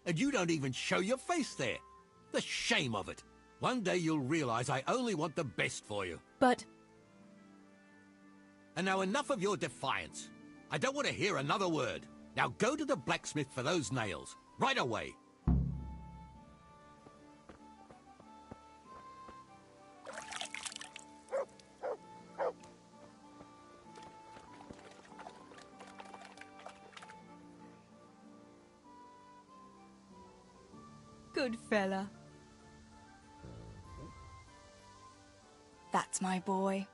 and you don't even show your face there. The shame of it. One day you'll realize I only want the best for you. But... And now enough of your defiance. I don't want to hear another word. Now go to the blacksmith for those nails. Right away. Good fella. That's my boy.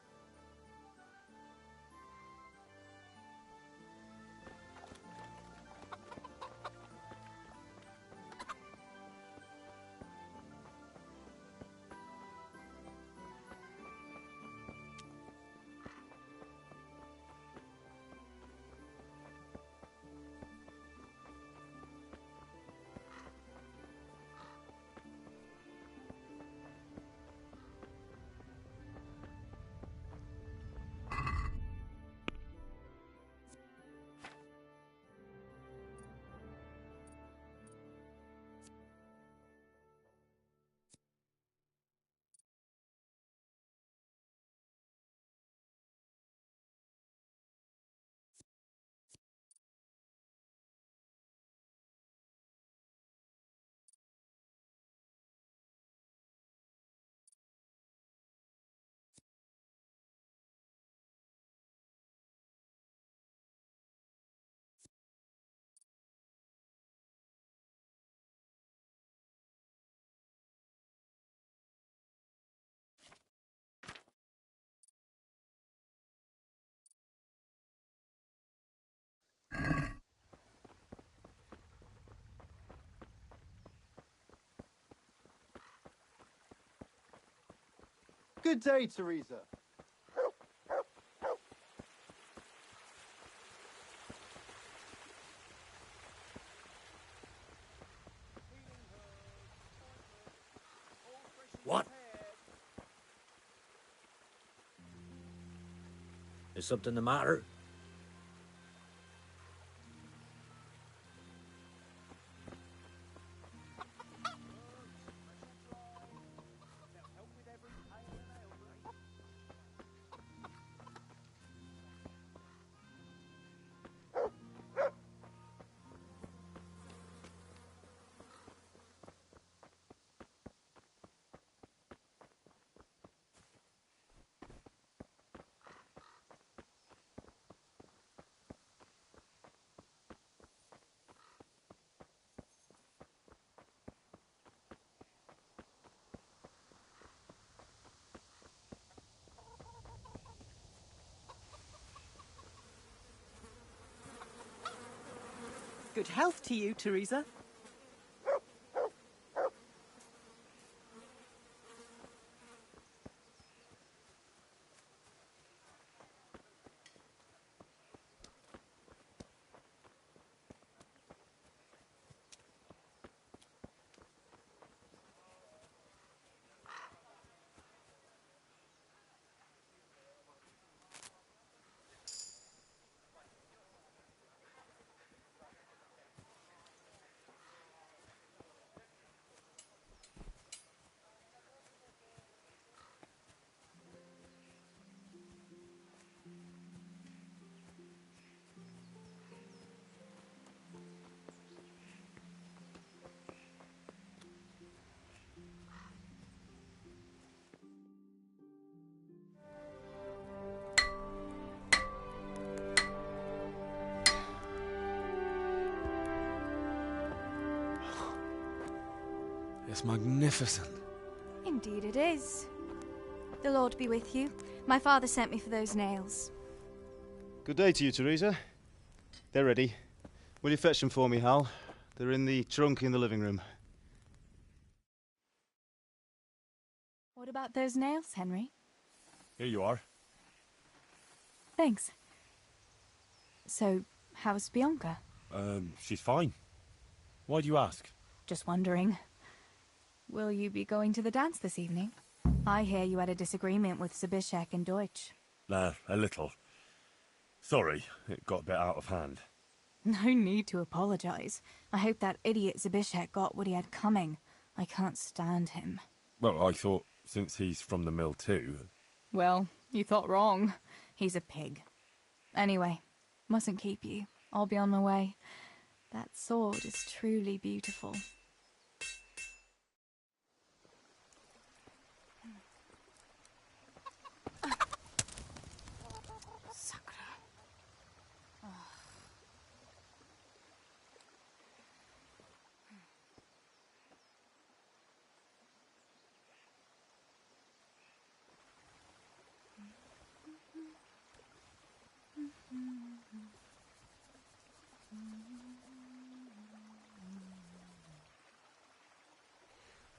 Good day, Teresa. What? Is something the matter? Good health to you, Teresa. It's magnificent. Indeed it is. The Lord be with you. My father sent me for those nails. Good day to you, Teresa. They're ready. Will you fetch them for me, Hal? They're in the trunk in the living room. What about those nails, Henry? Here you are. Thanks. So, how's Bianca? She's fine. Why do you ask? Just wondering. Will you be going to the dance this evening? I hear you had a disagreement with Zabishek and Deutsch. A little. Sorry, it got a bit out of hand. No need to apologise. I hope that idiot Zabishek got what he had coming. I can't stand him. Well, I thought, since he's from the mill too... Well, you thought wrong. He's a pig. Anyway, mustn't keep you. I'll be on my way. That sword is truly beautiful.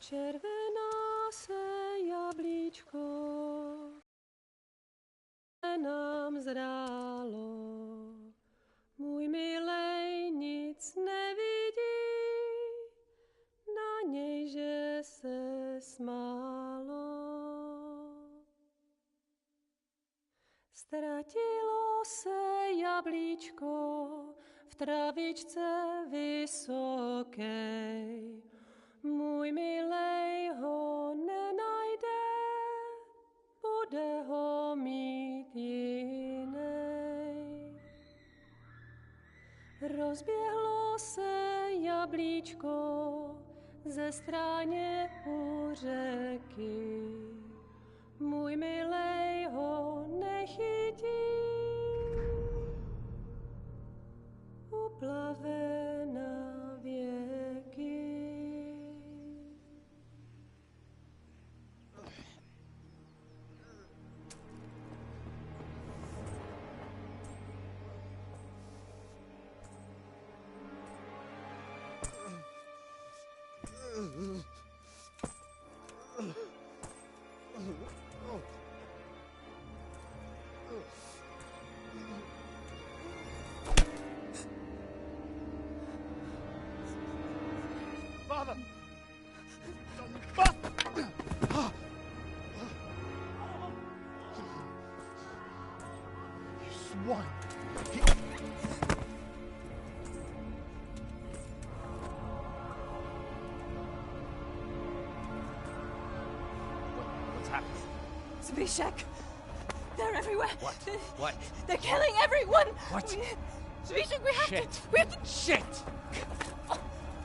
Červená se jablíčko nám zrálo, můj milej nic nevidí, na něj, že se smálo. Ztratilo se jablíčko v travičce vysokej, můj milej ho nenajde, bude ho mít jinej. Rozběhlo se jablíčko ze stráně u řeky, můj milej ho nechytí, uplave na věky. wine. What's happened? Zbyszek! They're everywhere! What? What? They're killing everyone! What? Zbyszek, we have Shit. to... We have to... Shit!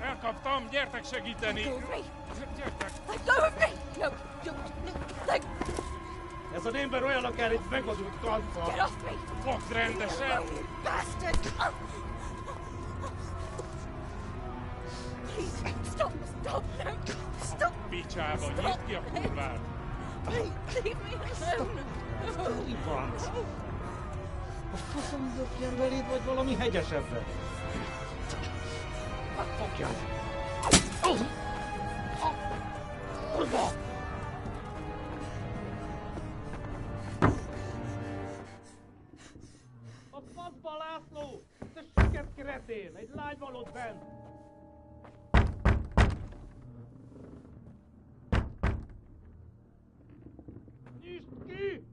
Elkaptam, gyertek segíteni! Let go of me! Gyertek! Let go of me! No, no, let... Ez az ember olyan, akár egy megadott kanca! Get off me! Fogd rendesen! You bastard! Please, stop, stop, no, stop! Picsába, nyisd ki a kurvát! Please, leave me alone! Franc! A faszom dökjen beléd, vagy valami hegyesebbre? Fogjad! Kurva! A faszba, László! Te süket kretén! Egy lány van ott bent! Nyisd ki!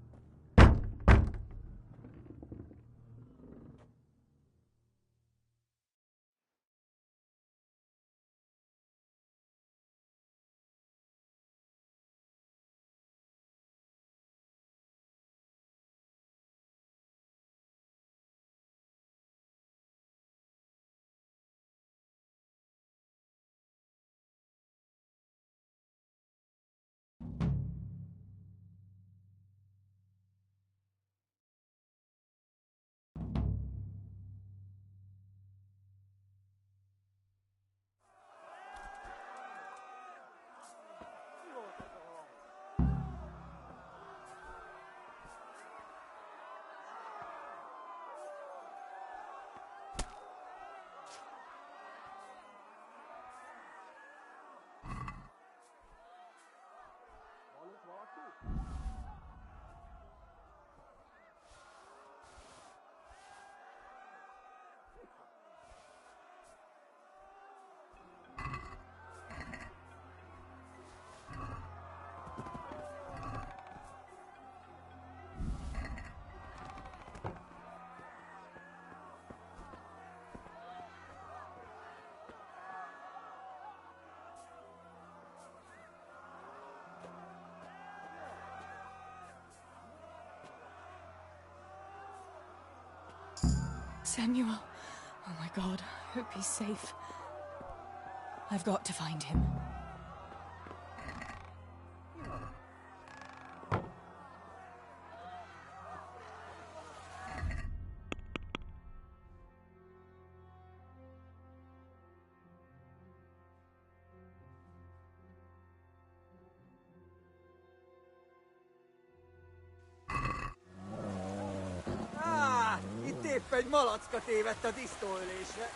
Samuel! Oh my God, I hope he's safe. I've got to find him. Itt épp egy malacka tévedt a disztóölésre.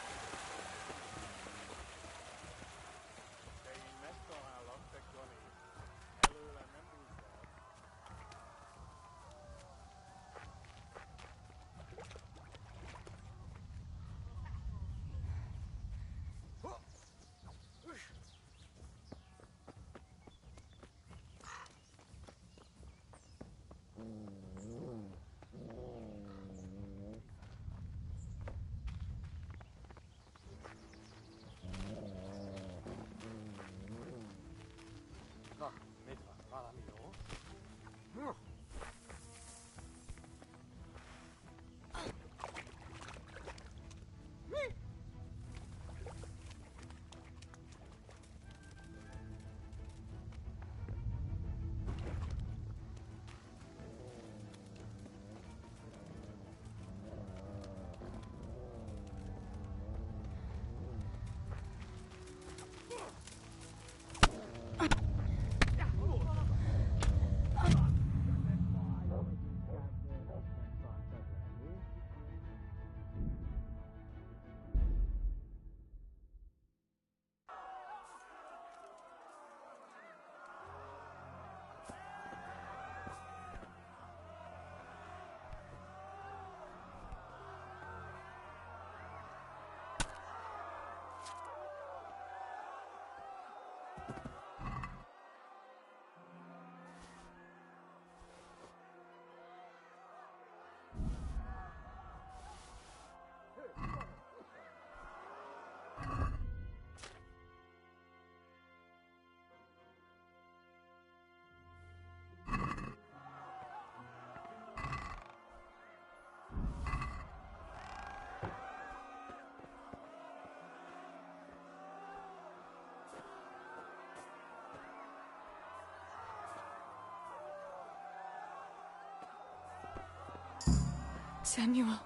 Samuel.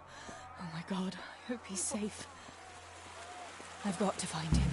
Oh my God, I hope he's safe. I've got to find him.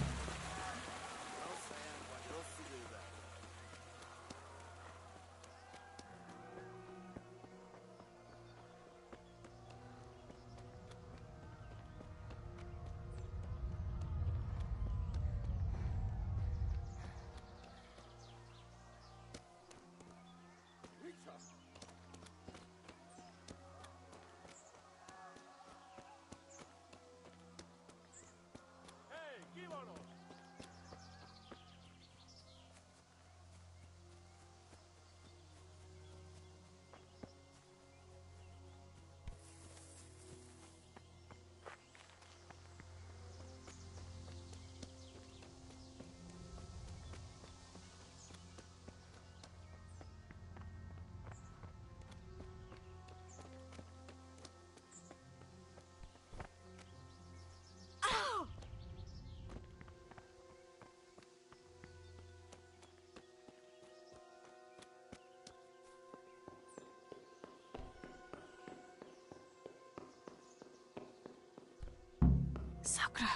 Sakura,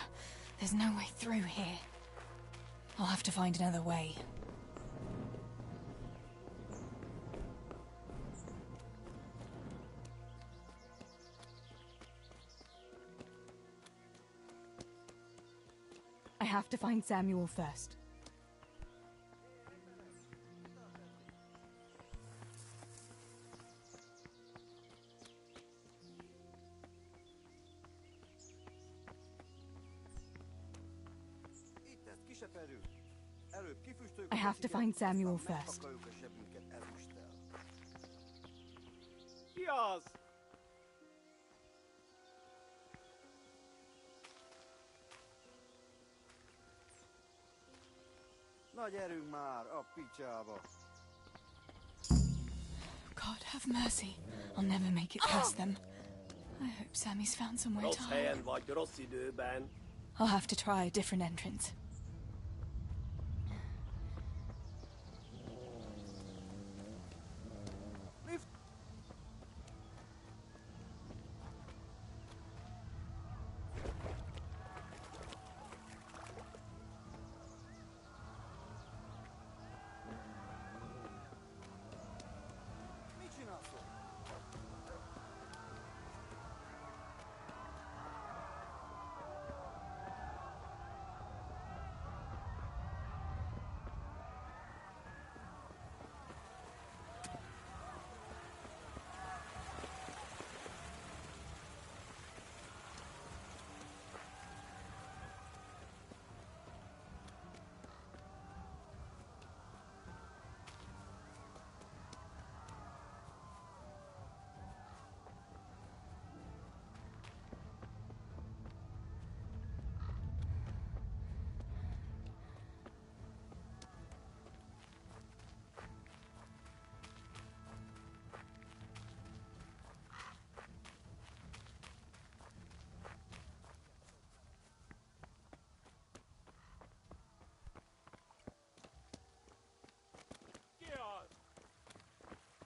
there's no way through here. I'll have to find another way. I have to find Samuel first. I have to find Samuel first. Ki az? Na gyerünk már, a picsába. God have mercy. I'll never make it past them. I hope Sammy's found somewhere to Rossz hide. helyen vagy, rossz időben. I'll have to try a different entrance.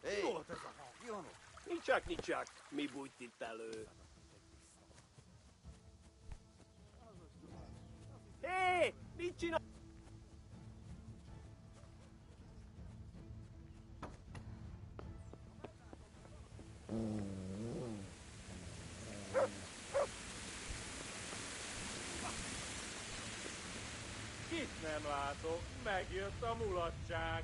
Hey, mi volt ez a hang? Nicsák, mi bújt itt elő? Hé, mit csinál? Kit nem látok, megjött a mulatság.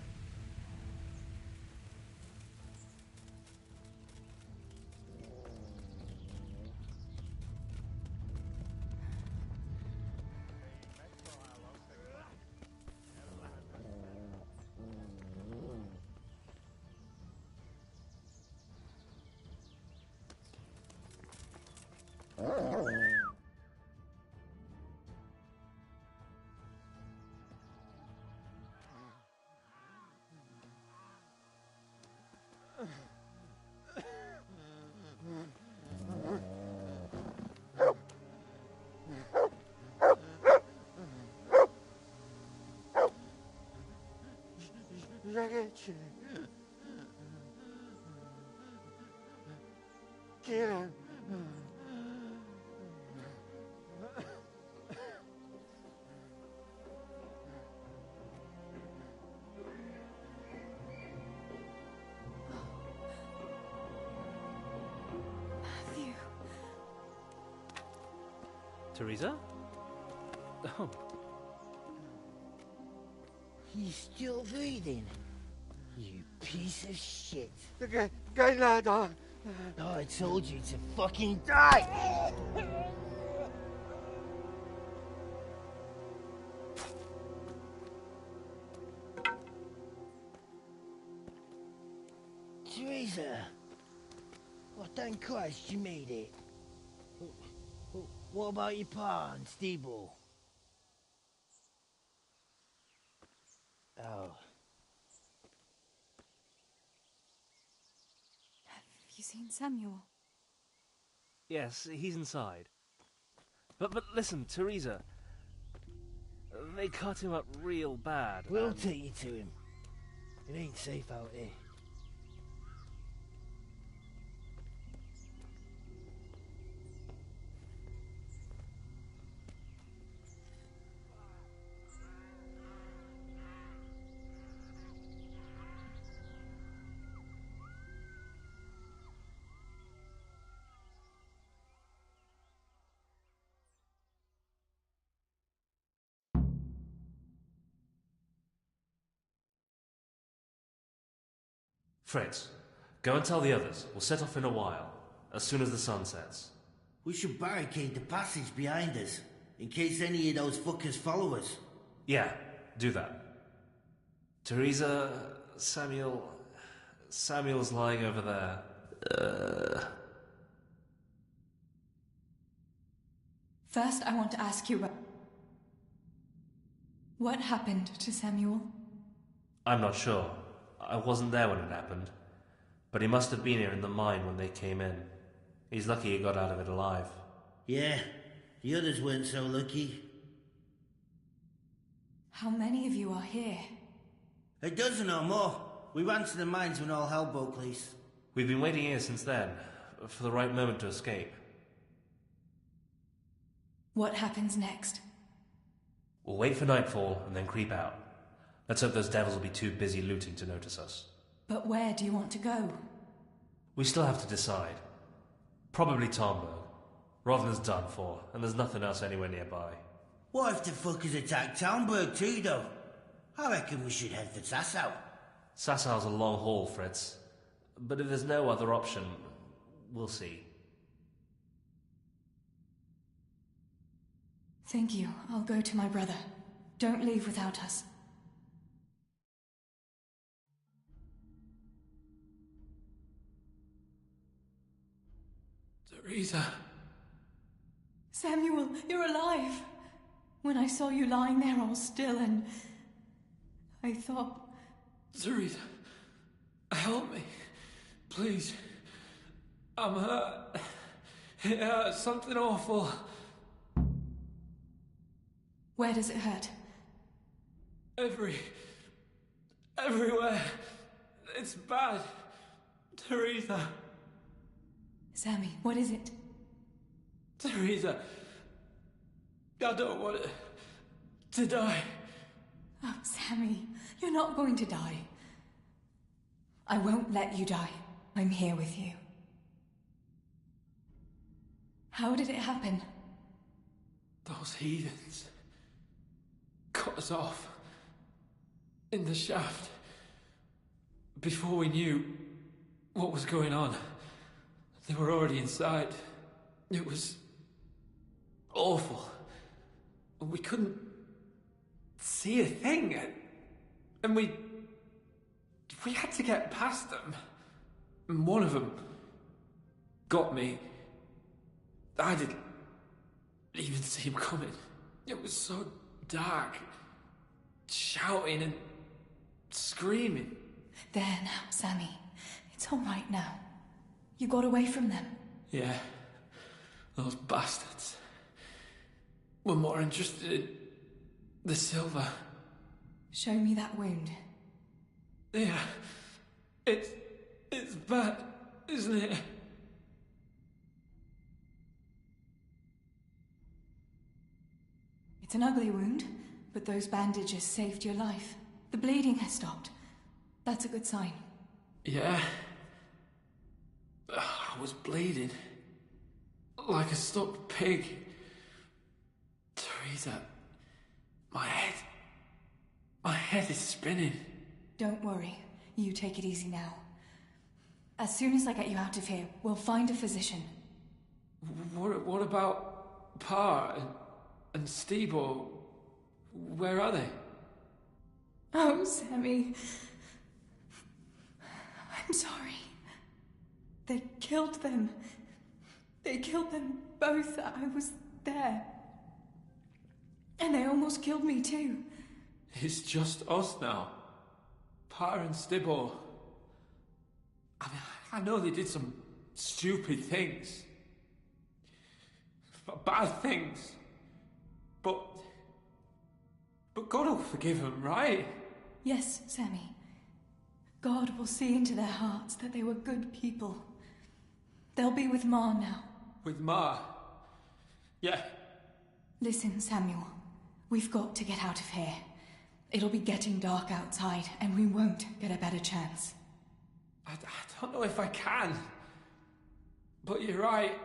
Segítség! Kérem, Matthew. Teresa? Oh. He's still breathing. You piece of shit. Go, lad. Oh, I told you to fucking die! Teresa! Oh, thank Christ you made it. What about your pa and Steeble? Oh. Have you seen Samuel? Yes, he's inside. But listen, Teresa. They cut him up real bad. We'll take you to him. It ain't safe out here. Fritz, go and tell the others. We'll set off in a while, as soon as the sun sets. We should barricade the passage behind us, in case any of those fuckers follow us. Yeah, do that. Teresa, Samuel's lying over there. First, I want to ask you what happened to Samuel? I'm not sure. I wasn't there when it happened. But he must have been here in the mine when they came in. He's lucky he got out of it alive. Yeah, the others weren't so lucky. How many of you are here? A dozen or more. We ran to the mines when all hell broke loose. We've been waiting here since then, for the right moment to escape. What happens next? We'll wait for nightfall and then creep out. Let's hope those devils will be too busy looting to notice us. But where do you want to go? We still have to decide. Probably Tomberg. Rovna's done for, and there's nothing else anywhere nearby. What if the fuckers attack Townburg too, though? I reckon we should head for Sasau. Sassau's a long haul, Fritz. But if there's no other option, we'll see. Thank you. I'll go to my brother. Don't leave without us. Teresa. Samuel, you're alive. When I saw you lying there all still and I thought... Teresa, help me. Please. I'm hurt. It hurts. Something awful. Where does it hurt? Everywhere. It's bad. Teresa. Sammy, what is it? Teresa. I don't want to die. Oh, Sammy, you're not going to die. I won't let you die. I'm here with you. How did it happen? Those heathens cut us off in the shaft before we knew what was going on. They were already inside. It was awful. We couldn't see a thing, and we had to get past them. And one of them got me. I didn't even see him coming. It was so dark, shouting and screaming. There now, Sammy. It's all right now. You got away from them. Yeah, those bastards were more interested in the silver. Show me that wound. Yeah, it's bad, isn't it? It's an ugly wound, but those bandages saved your life. The bleeding has stopped. That's a good sign. Yeah. I was bleeding. Like a stuck pig. Teresa, my head is spinning. Don't worry. You take it easy now. As soon as I get you out of here, we'll find a physician. What about Pa and Stebo? Where are they? Oh, Sammy. I'm sorry. They killed them. They killed them both. I was there. And they almost killed me too. It's just us now. Pa and Stibbo. I mean, I know they did some stupid things. Bad things. But God will forgive them, right? Yes, Sammy. God will see into their hearts that they were good people. They'll be with Ma now. With Ma? Yeah. Listen, Samuel. We've got to get out of here. It'll be getting dark outside, and we won't get a better chance. I don't know if I can. But you're right.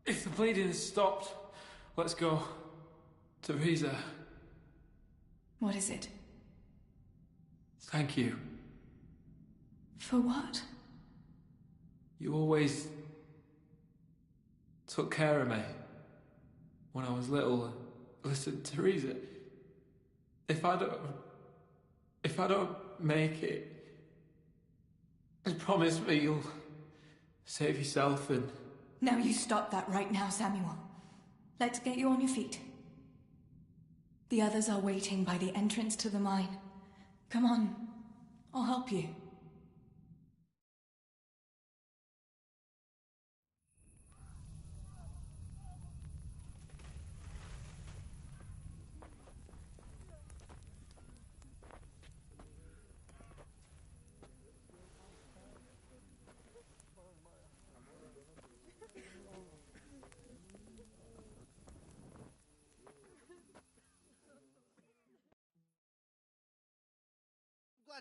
If the bleeding has stopped, let's go. Teresa. What is it? Thank you. For what? You always took care of me when I was little. Listen, Teresa, if I don't make it, just promise me you'll save yourself and... Now you stop that right now, Samuel. Let's get you on your feet. The others are waiting by the entrance to the mine. Come on, I'll help you.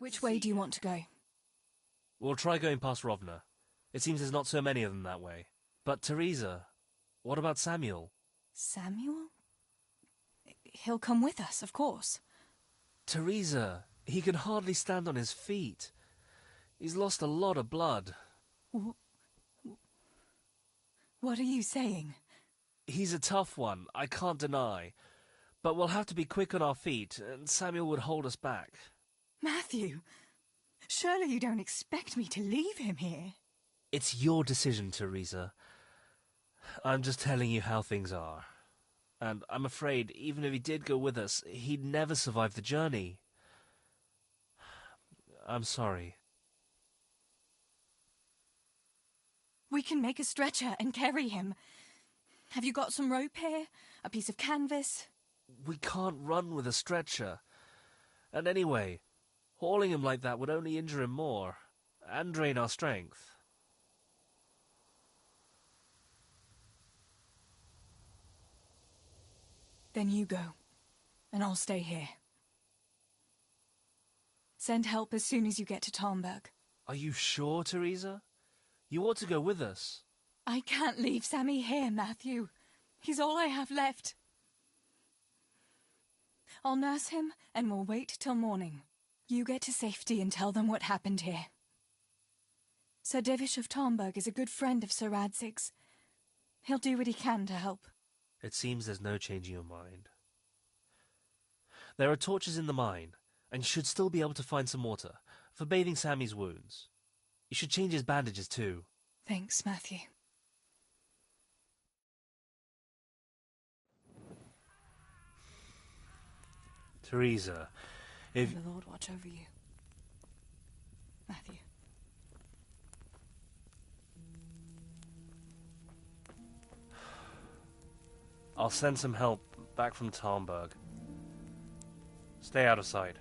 Which way do you want to go? We'll try going past Rovna. It seems there's not so many of them that way. But Teresa, what about Samuel? Samuel? He'll come with us, of course. Teresa, he can hardly stand on his feet. He's lost a lot of blood. What are you saying? He's a tough one, I can't deny. But we'll have to be quick on our feet, and Samuel would hold us back. Matthew, surely you don't expect me to leave him here? It's your decision, Teresa. I'm just telling you how things are. And I'm afraid, even if he did go with us, he'd never survive the journey. I'm sorry. We can make a stretcher and carry him. Have you got some rope here? A piece of canvas? We can't run with a stretcher. And anyway, hauling him like that would only injure him more, and drain our strength. Then you go, and I'll stay here. Send help as soon as you get to Talmberg. Are you sure, Teresa? You ought to go with us. I can't leave Sammy here, Matthew. He's all I have left. I'll nurse him, and we'll wait till morning. You get to safety and tell them what happened here. Sir Divish of Talmberg is a good friend of Sir Radzig's. He'll do what he can to help. It seems there's no changing your mind. There are torches in the mine, and you should still be able to find some water for bathing Sammy's wounds. You should change his bandages too. Thanks, Matthew. Teresa, if... May the Lord watch over you. Matthew. I'll send some help back from Talmberg. Stay out of sight.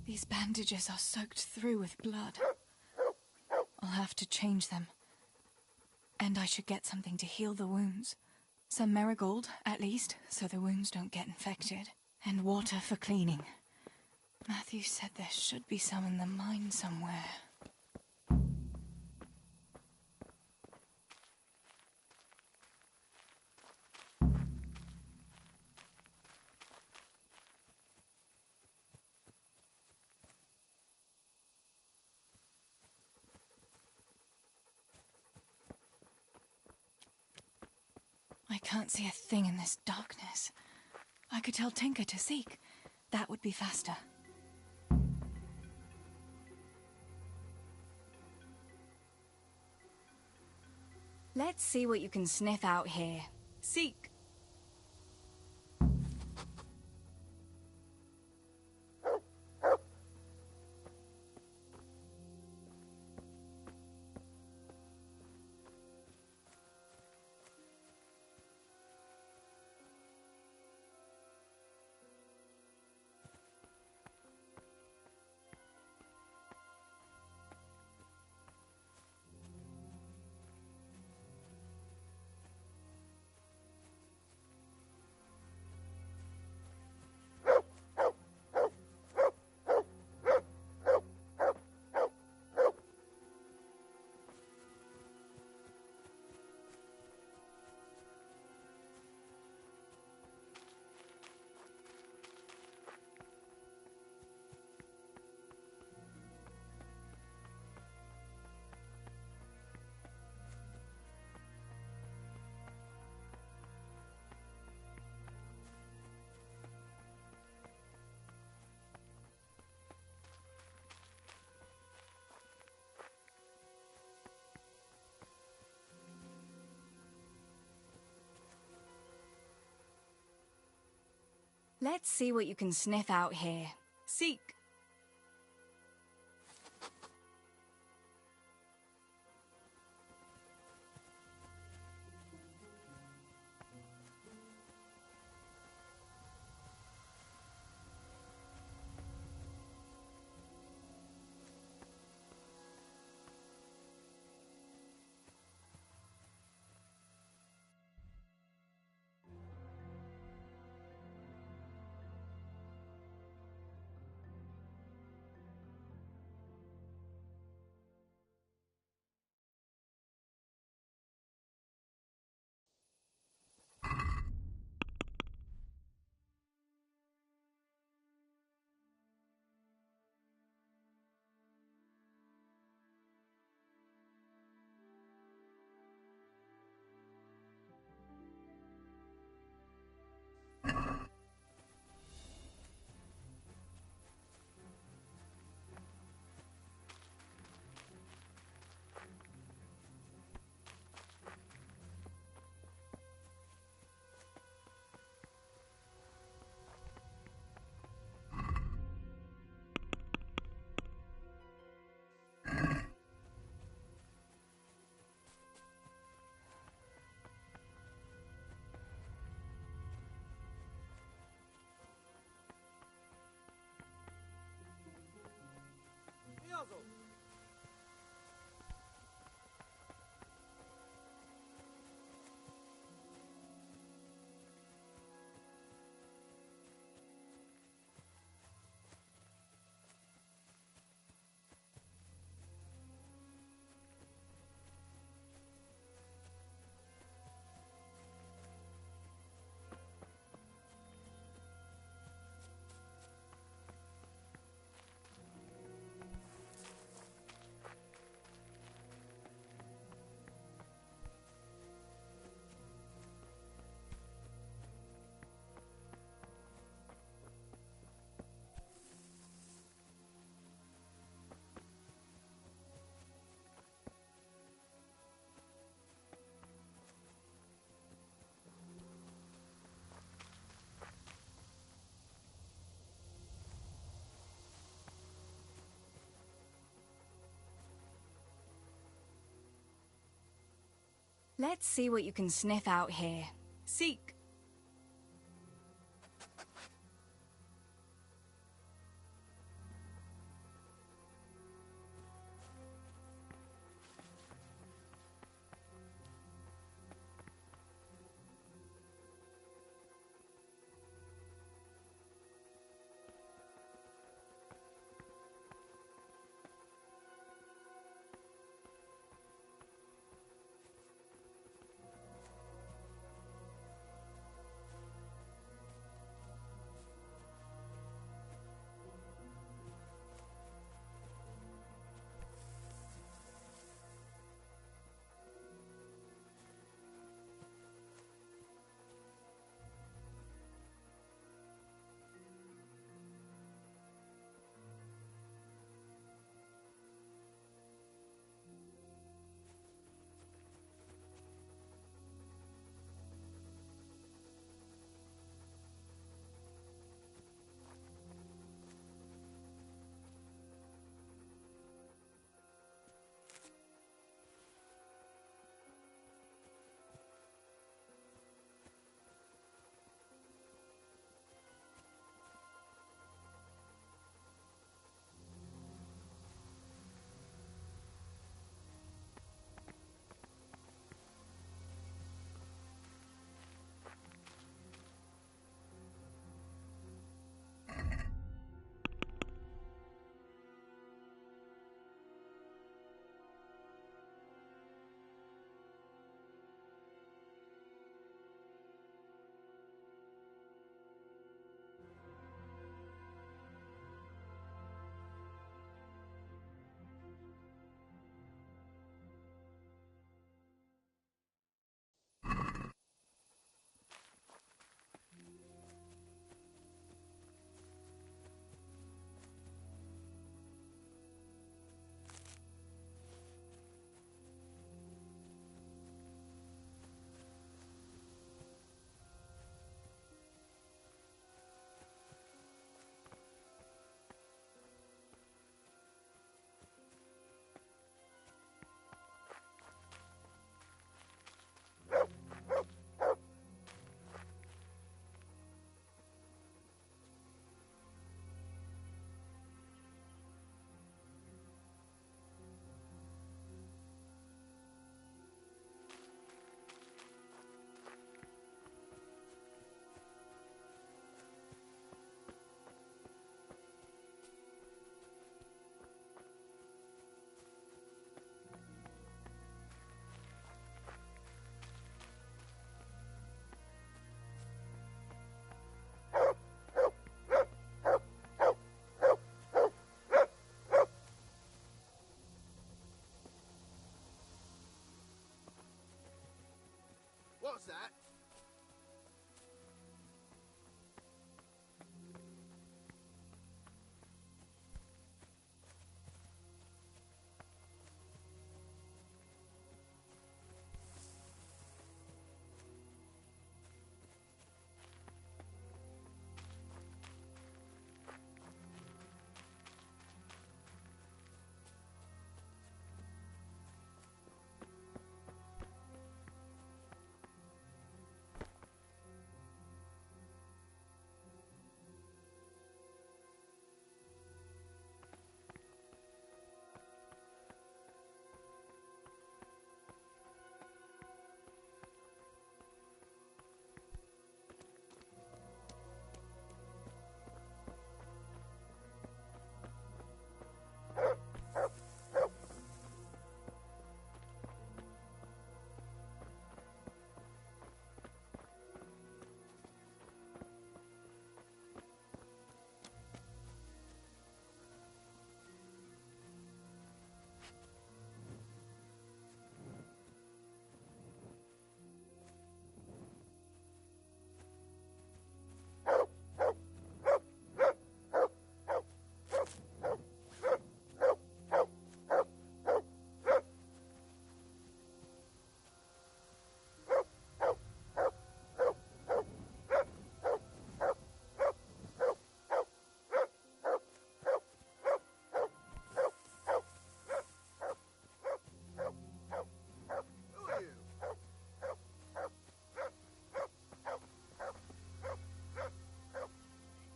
These bandages are soaked through with blood. I'll have to change them. And I should get something to heal the wounds. Some marigold, at least, so the wounds don't get infected. And water for cleaning. Matthew said there should be some in the mine somewhere. I can't see a thing in this darkness. I could tell Tinker to seek. That would be faster. Let's see what you can sniff out here. Seek. Let's see what you can sniff out here. Seek. Let's see what you can sniff out here. Seek. that?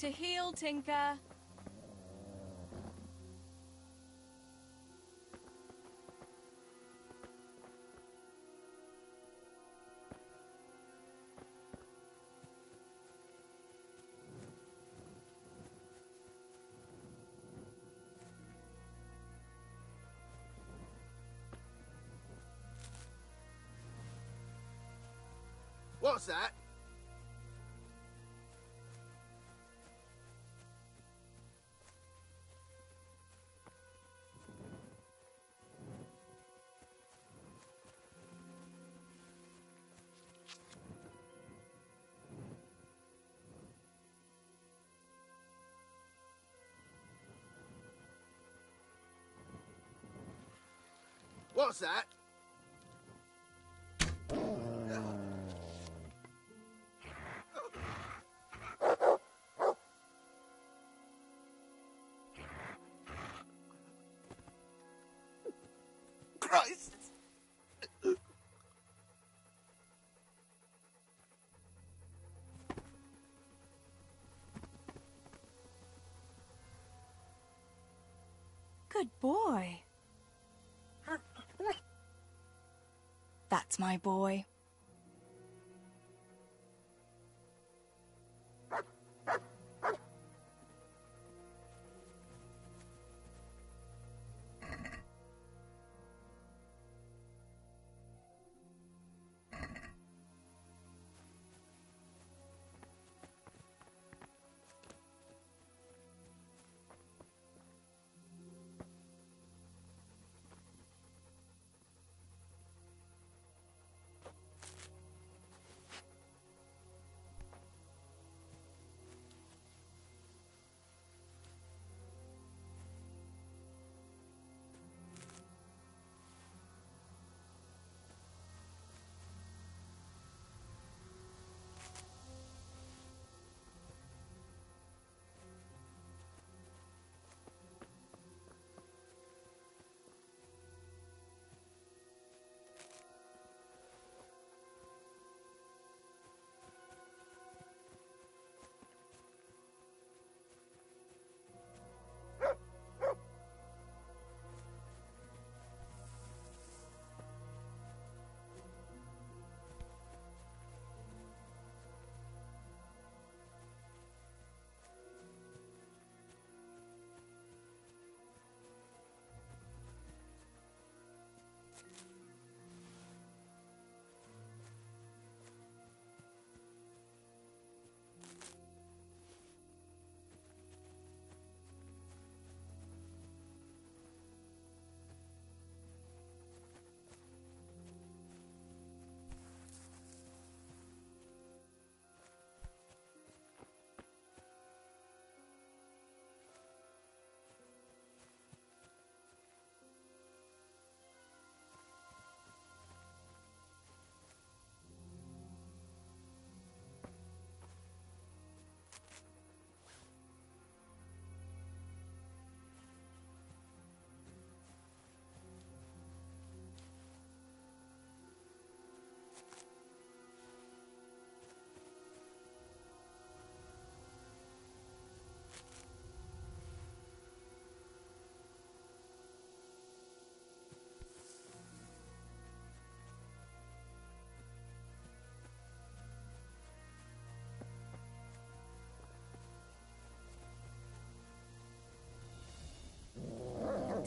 To heel, Tinker. What's that? What's that? Christ! Good boy. That's my boy.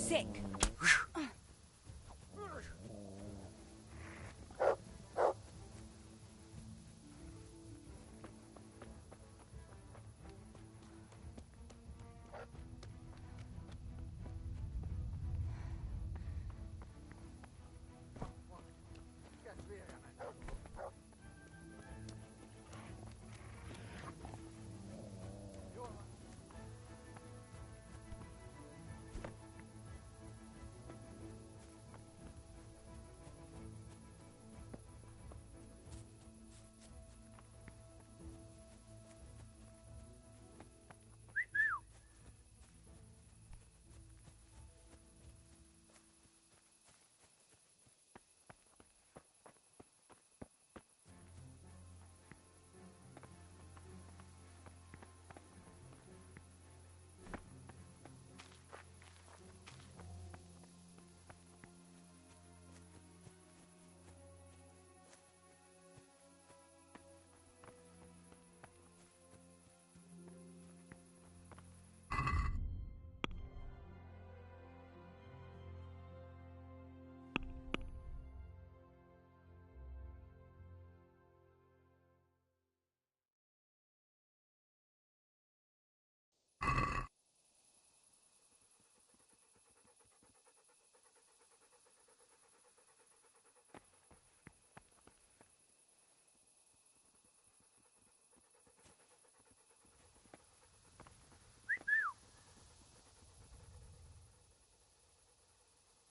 sick.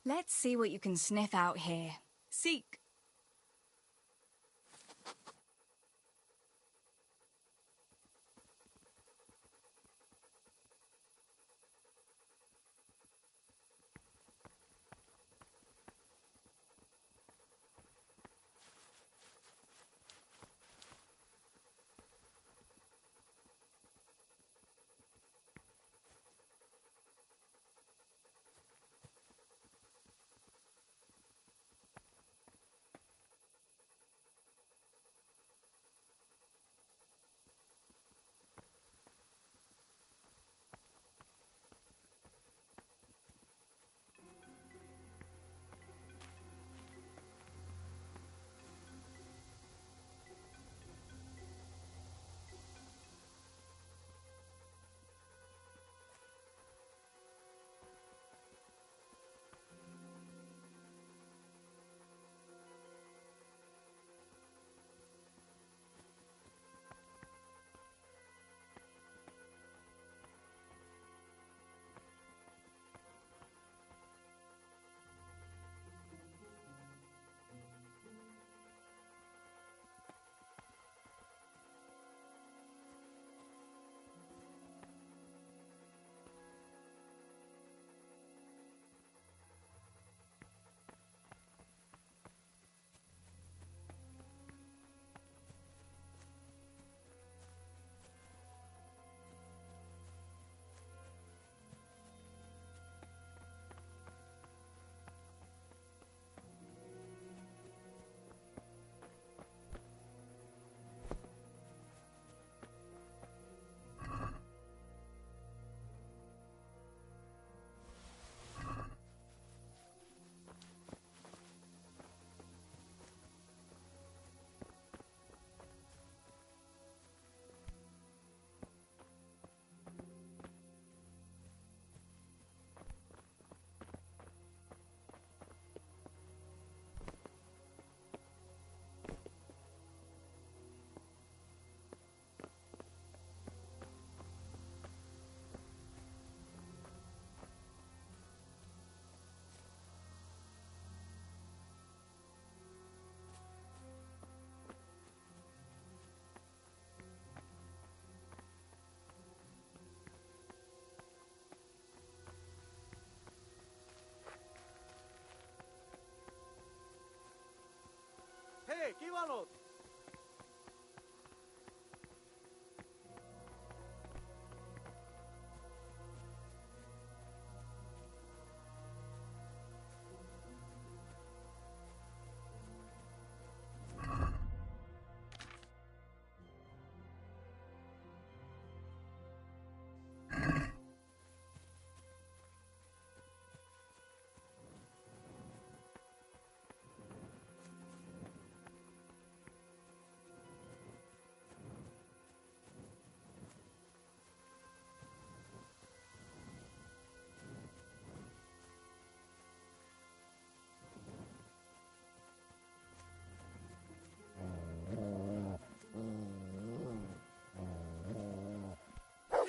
Let's see what you can sniff out here. Seek. Hé, ki van ott?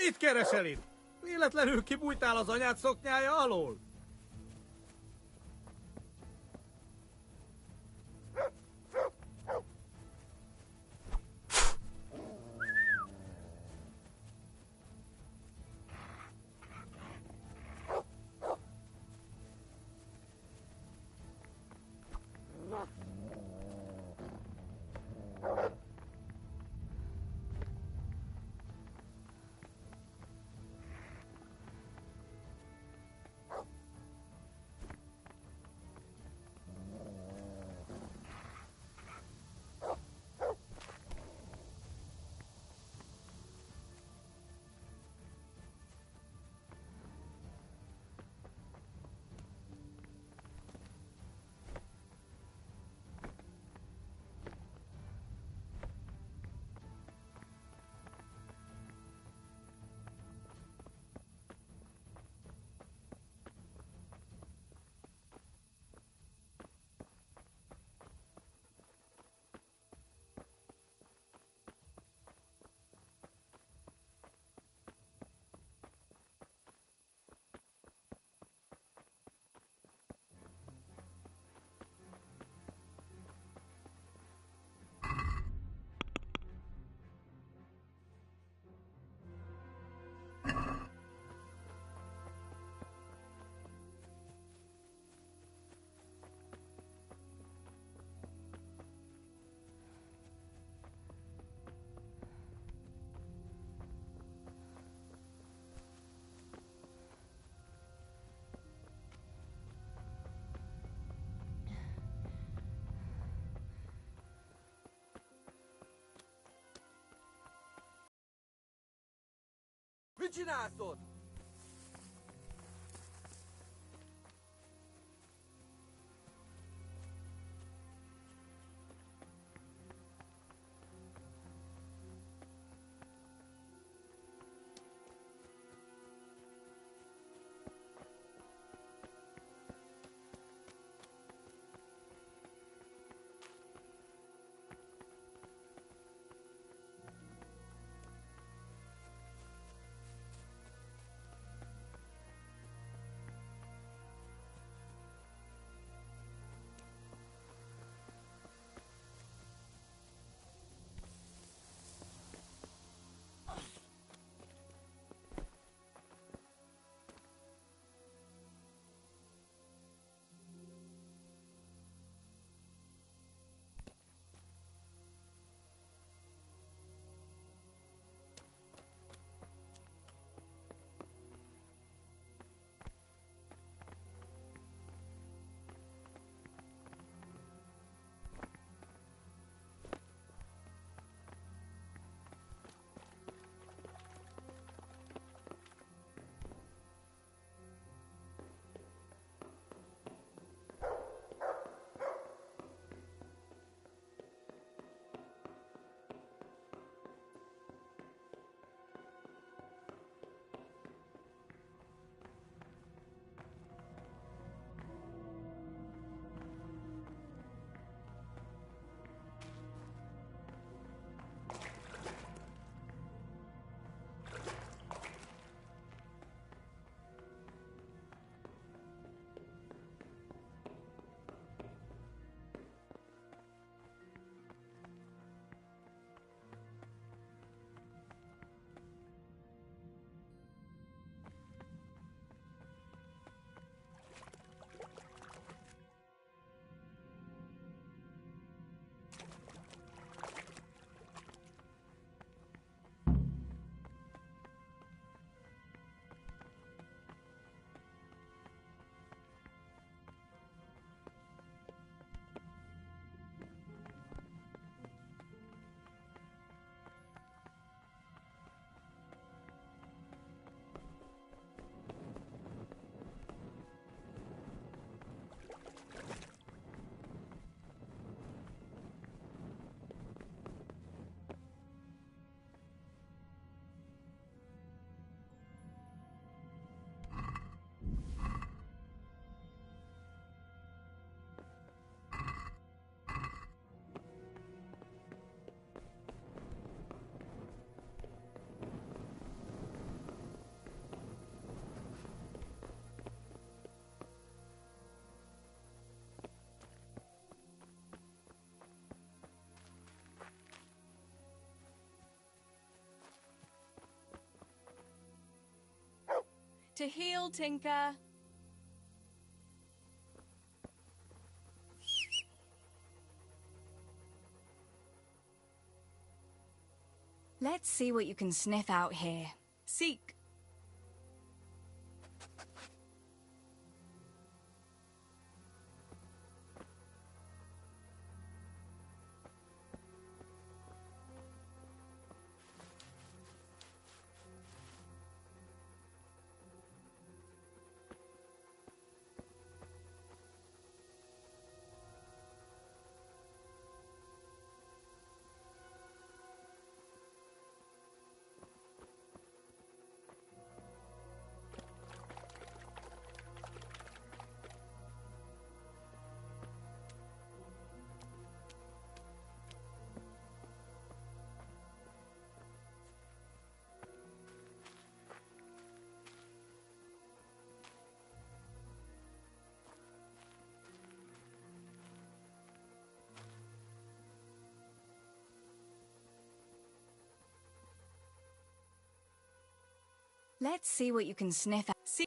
Mit keresel itt? Véletlenül kibújtál az anyád szoknyája alól? Mit csinálsz ott? To heel, Tinker. Let's see what you can sniff out here. Seek. Let's see what you can sniff out. See.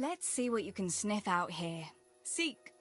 Let's see what you can sniff out here. Seek.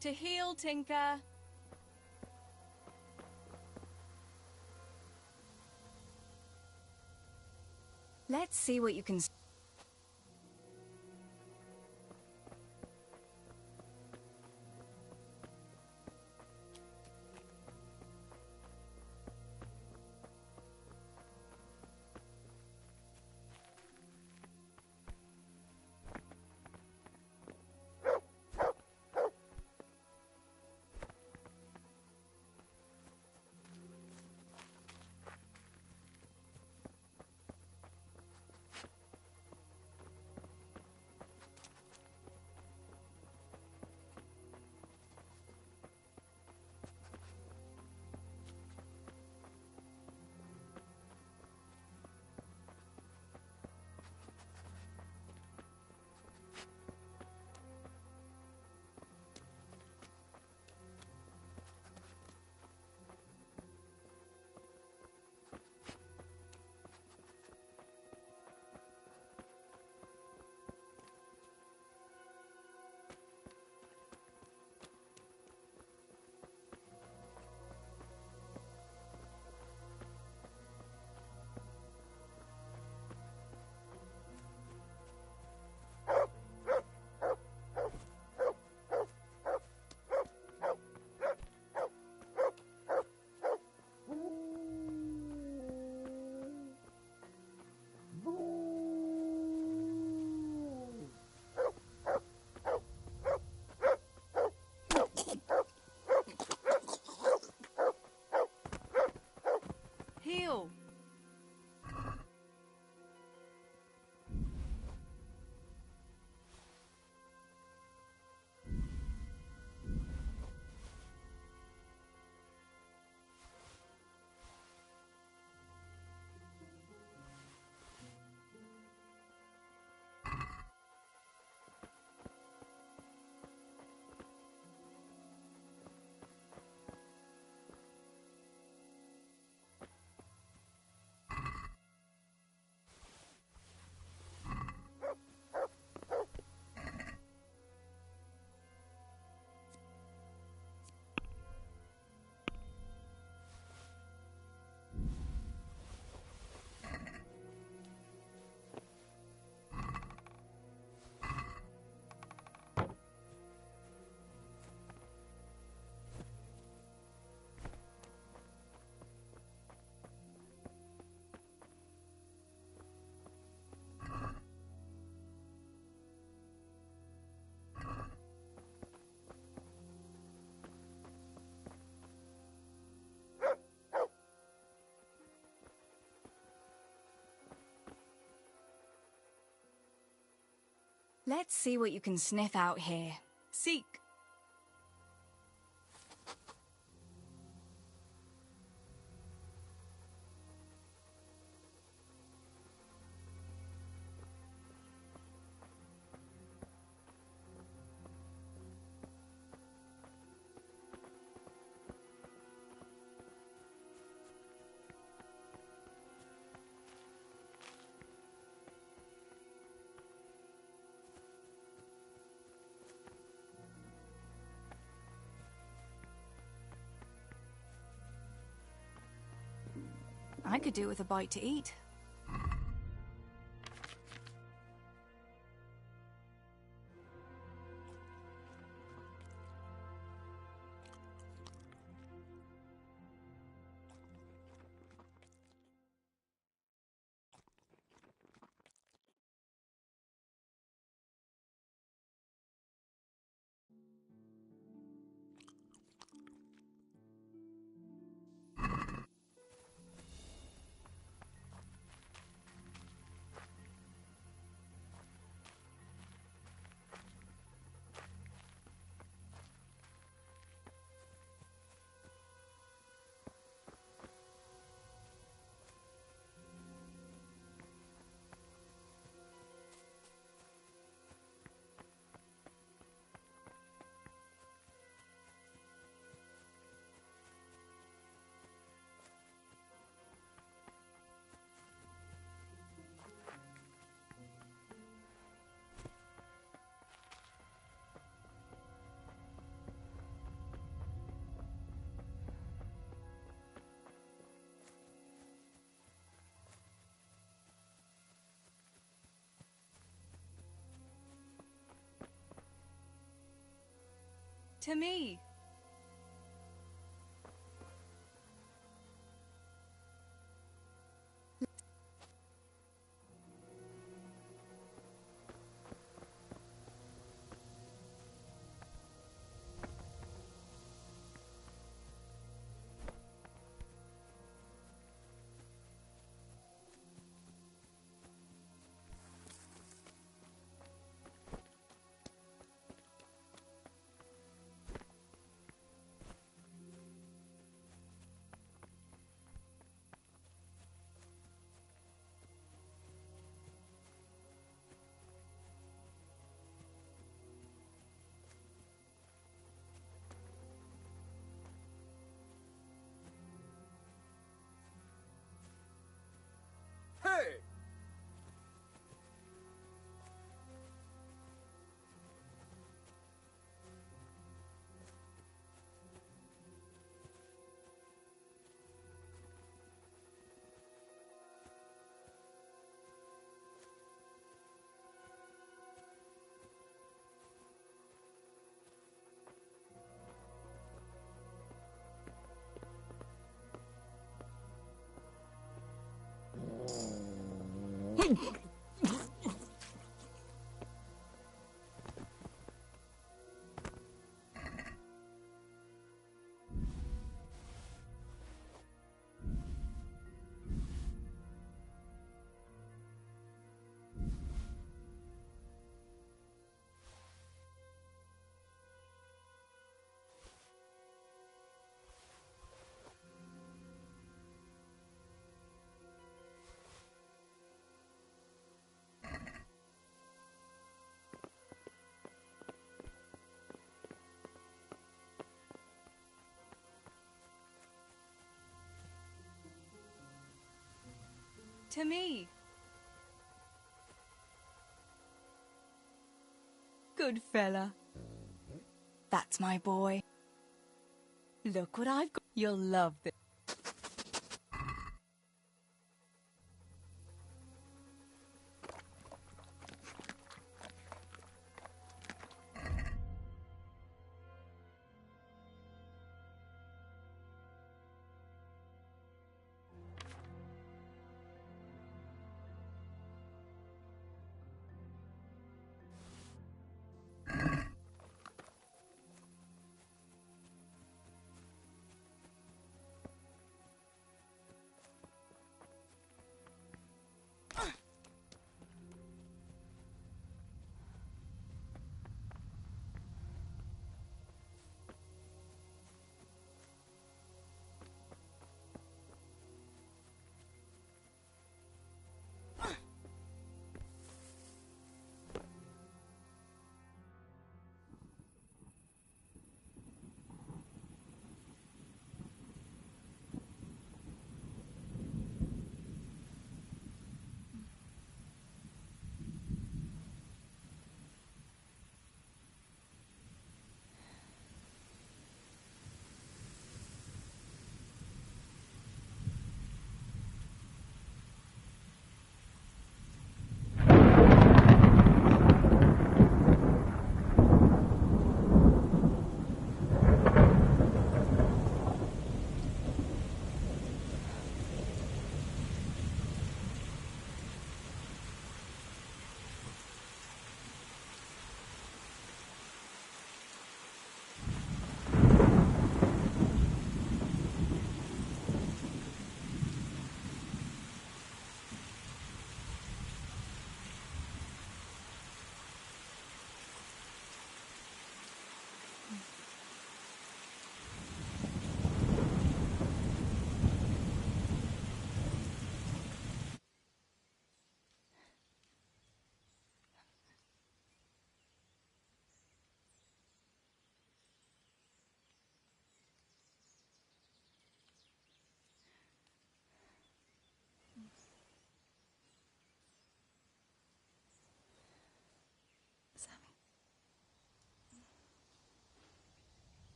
To heal, Tinker. Let's see what you can... Heal. Let's see what you can sniff out here. Seek. I could do with a bite to eat. To me. Hey! To me. Good fella. That's my boy. Look what I've got. You'll love this.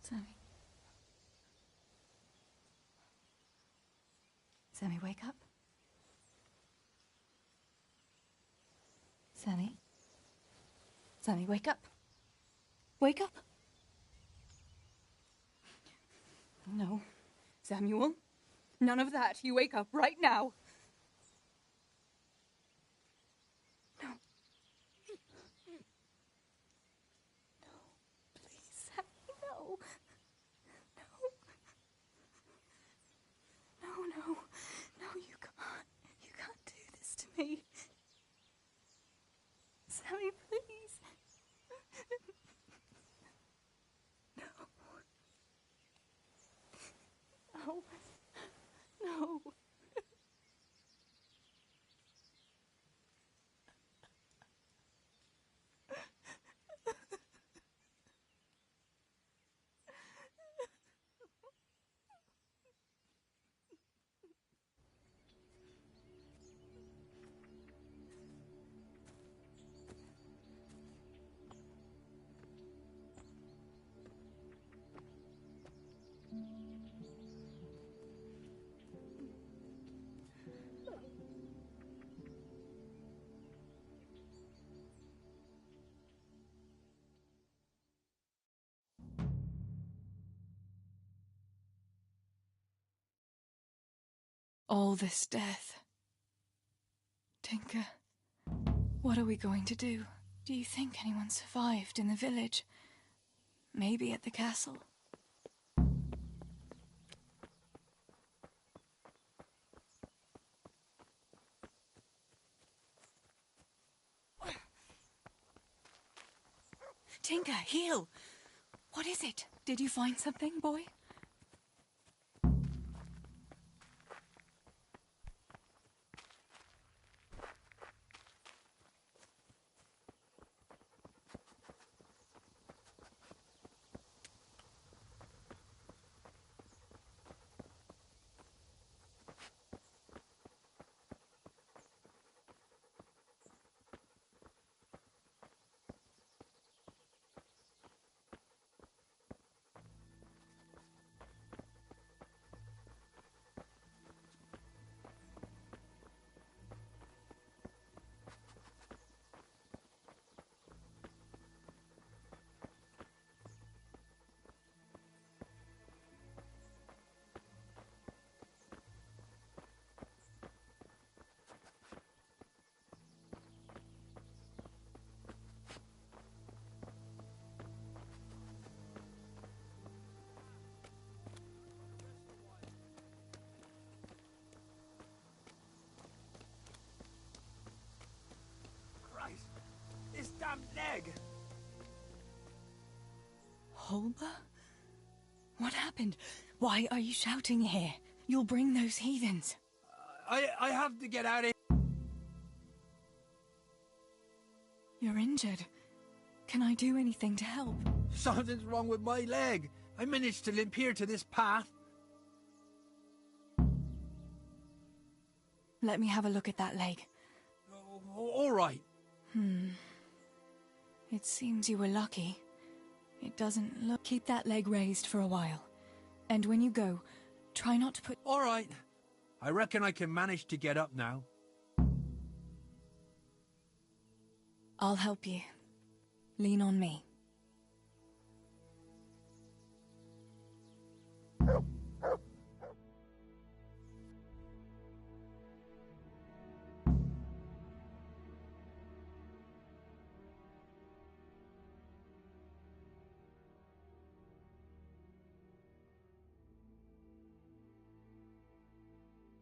Sammy. Sammy, wake up. Sammy. Sammy, wake up. Wake up. No. Samuel. None of that. You wake up right now. No. No. Please, Sammy, no. No. No. No, you can't. You can't do this to me. Sammy, please. No. No. No. All this death. Tinker, what are we going to do? Do you think anyone survived in the village? Maybe at the castle? Tinker, heel! What is it? Did you find something, boy? This damn leg! Holber? What happened? Why are you shouting here? You'll bring those heathens. I have to get out of here. You're injured. Can I do anything to help? Something's wrong with my leg. I managed to limp here to this path. Let me have a look at that leg. All right. It seems you were lucky. It doesn't look... Keep that leg raised for a while. And when you go, try not to put... All right. I reckon I can manage to get up now. I'll help you. Lean on me.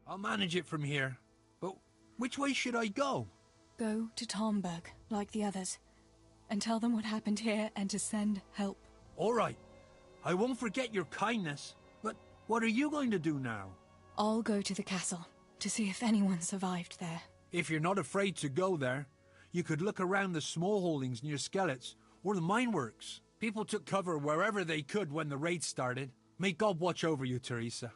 I'll manage it from here. But which way should I go? Go to Tomberg, like the others, and tell them what happened here and to send help. All right. I won't forget your kindness. But what are you going to do now? I'll go to the castle to see if anyone survived there. If you're not afraid to go there, you could look around the small holdings near Skellets or the mine works. People took cover wherever they could when the raid started. May God watch over you, Teresa.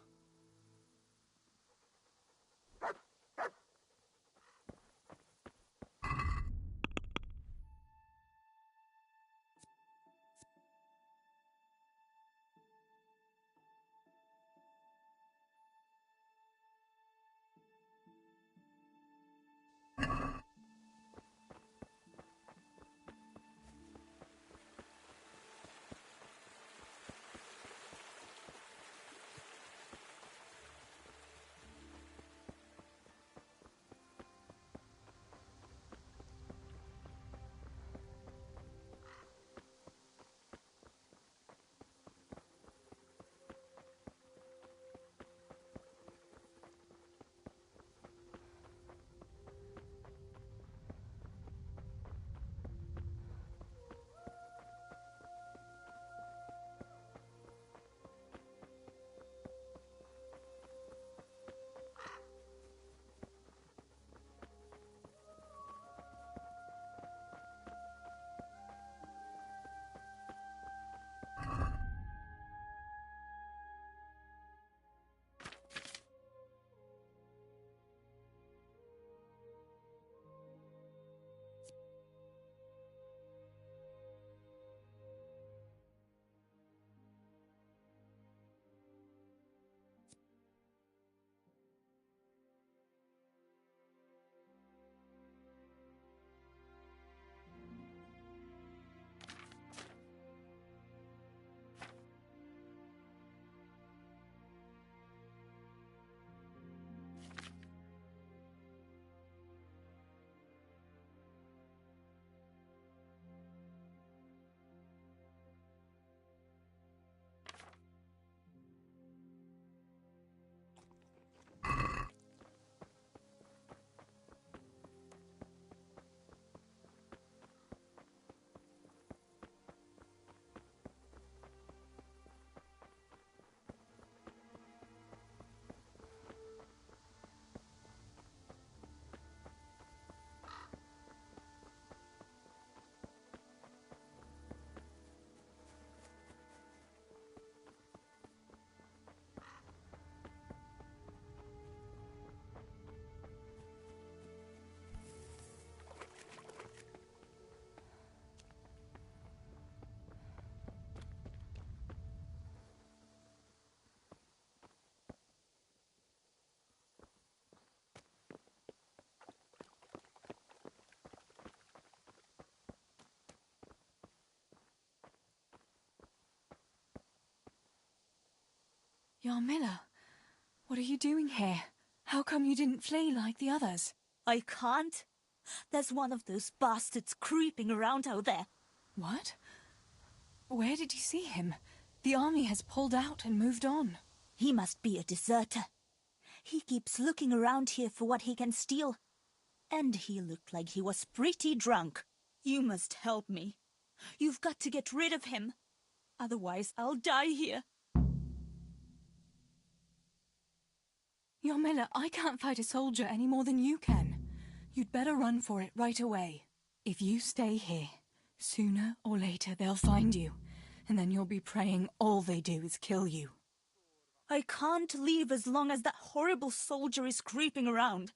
Yarmila, what are you doing here? How come you didn't flee like the others? I can't. There's one of those bastards creeping around out there. What? Where did you see him? The army has pulled out and moved on. He must be a deserter. He keeps looking around here for what he can steal. And he looked like he was pretty drunk. You must help me. You've got to get rid of him. Otherwise, I'll die here. Yarmila, I can't fight a soldier any more than you can. You'd better run for it right away. If you stay here, sooner or later they'll find you, and then you'll be praying all they do is kill you. I can't leave as long as that horrible soldier is creeping around.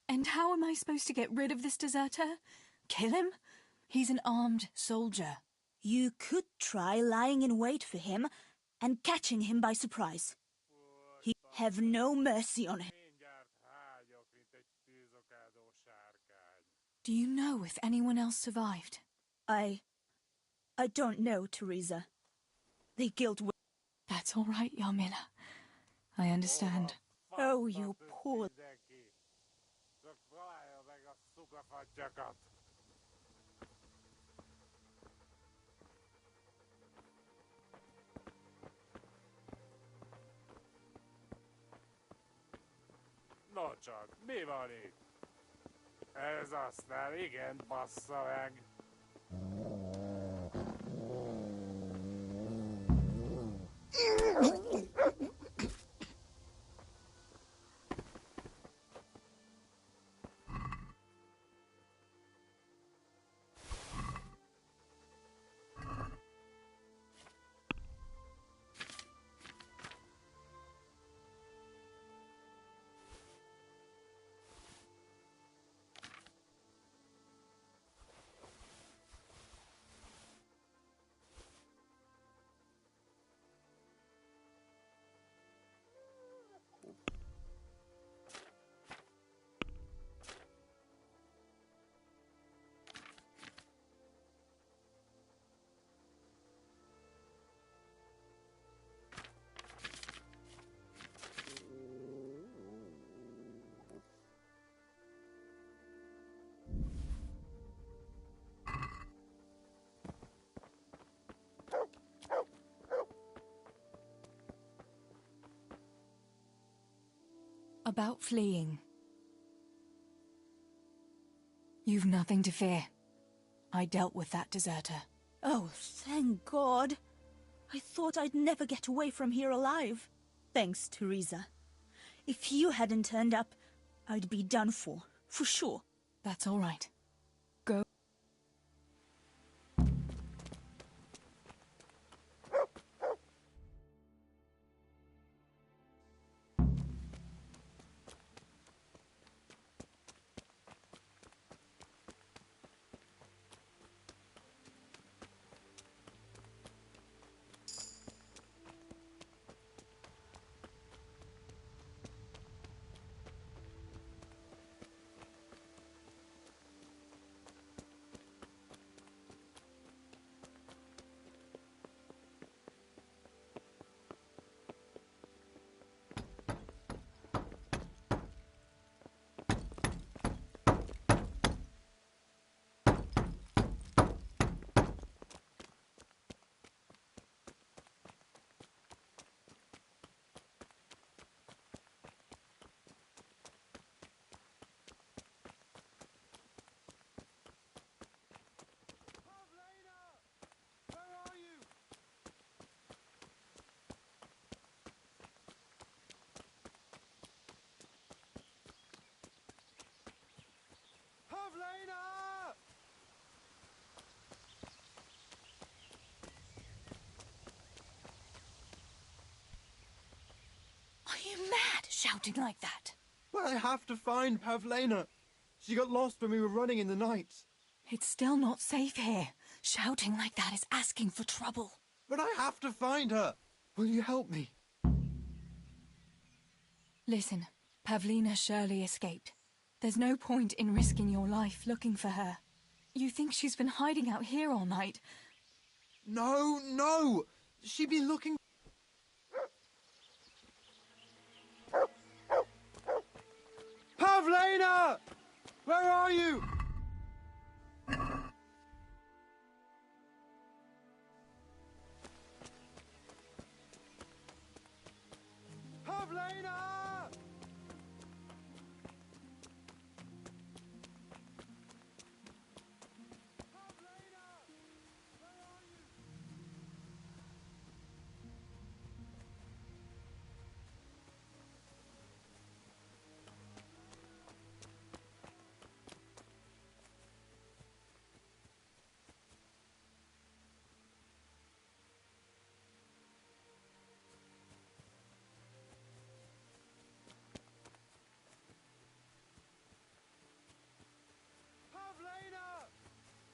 And how am I supposed to get rid of this deserter? Kill him? He's an armed soldier. You could try lying in wait for him and catching him by surprise. He'd have no mercy on him. Do you know if anyone else survived? I don't know, Teresa. They killed... That's all right, Yarmila. I understand. Oh, you poor... No csak, mi van itt? Ez aztán igen, bassza meg. About fleeing. You've nothing to fear. I dealt with that deserter. Oh, thank God. I thought I'd never get away from here alive. Thanks, Teresa. If you hadn't turned up, I'd be done for sure. That's all right. Go. Are you mad, shouting like that? But I have to find Pavlena. She got lost when we were running in the night. It's still not safe here. Shouting like that is asking for trouble. But I have to find her. Will you help me? Listen, Pavlina surely escaped. There's no point in risking your life looking for her. You think she's been hiding out here all night? No, no! She'd be looking... Pavlena! Where are you? Pavlena!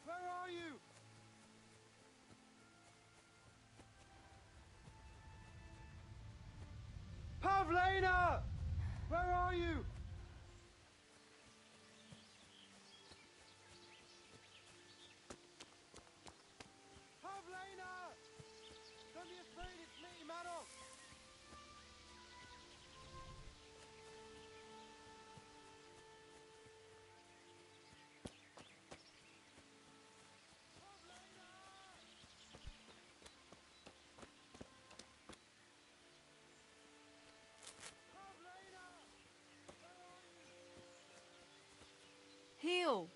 Where are you? Pavlena! Where are you? Pavlena! Don't be afraid, it's me, Madoc! Heal!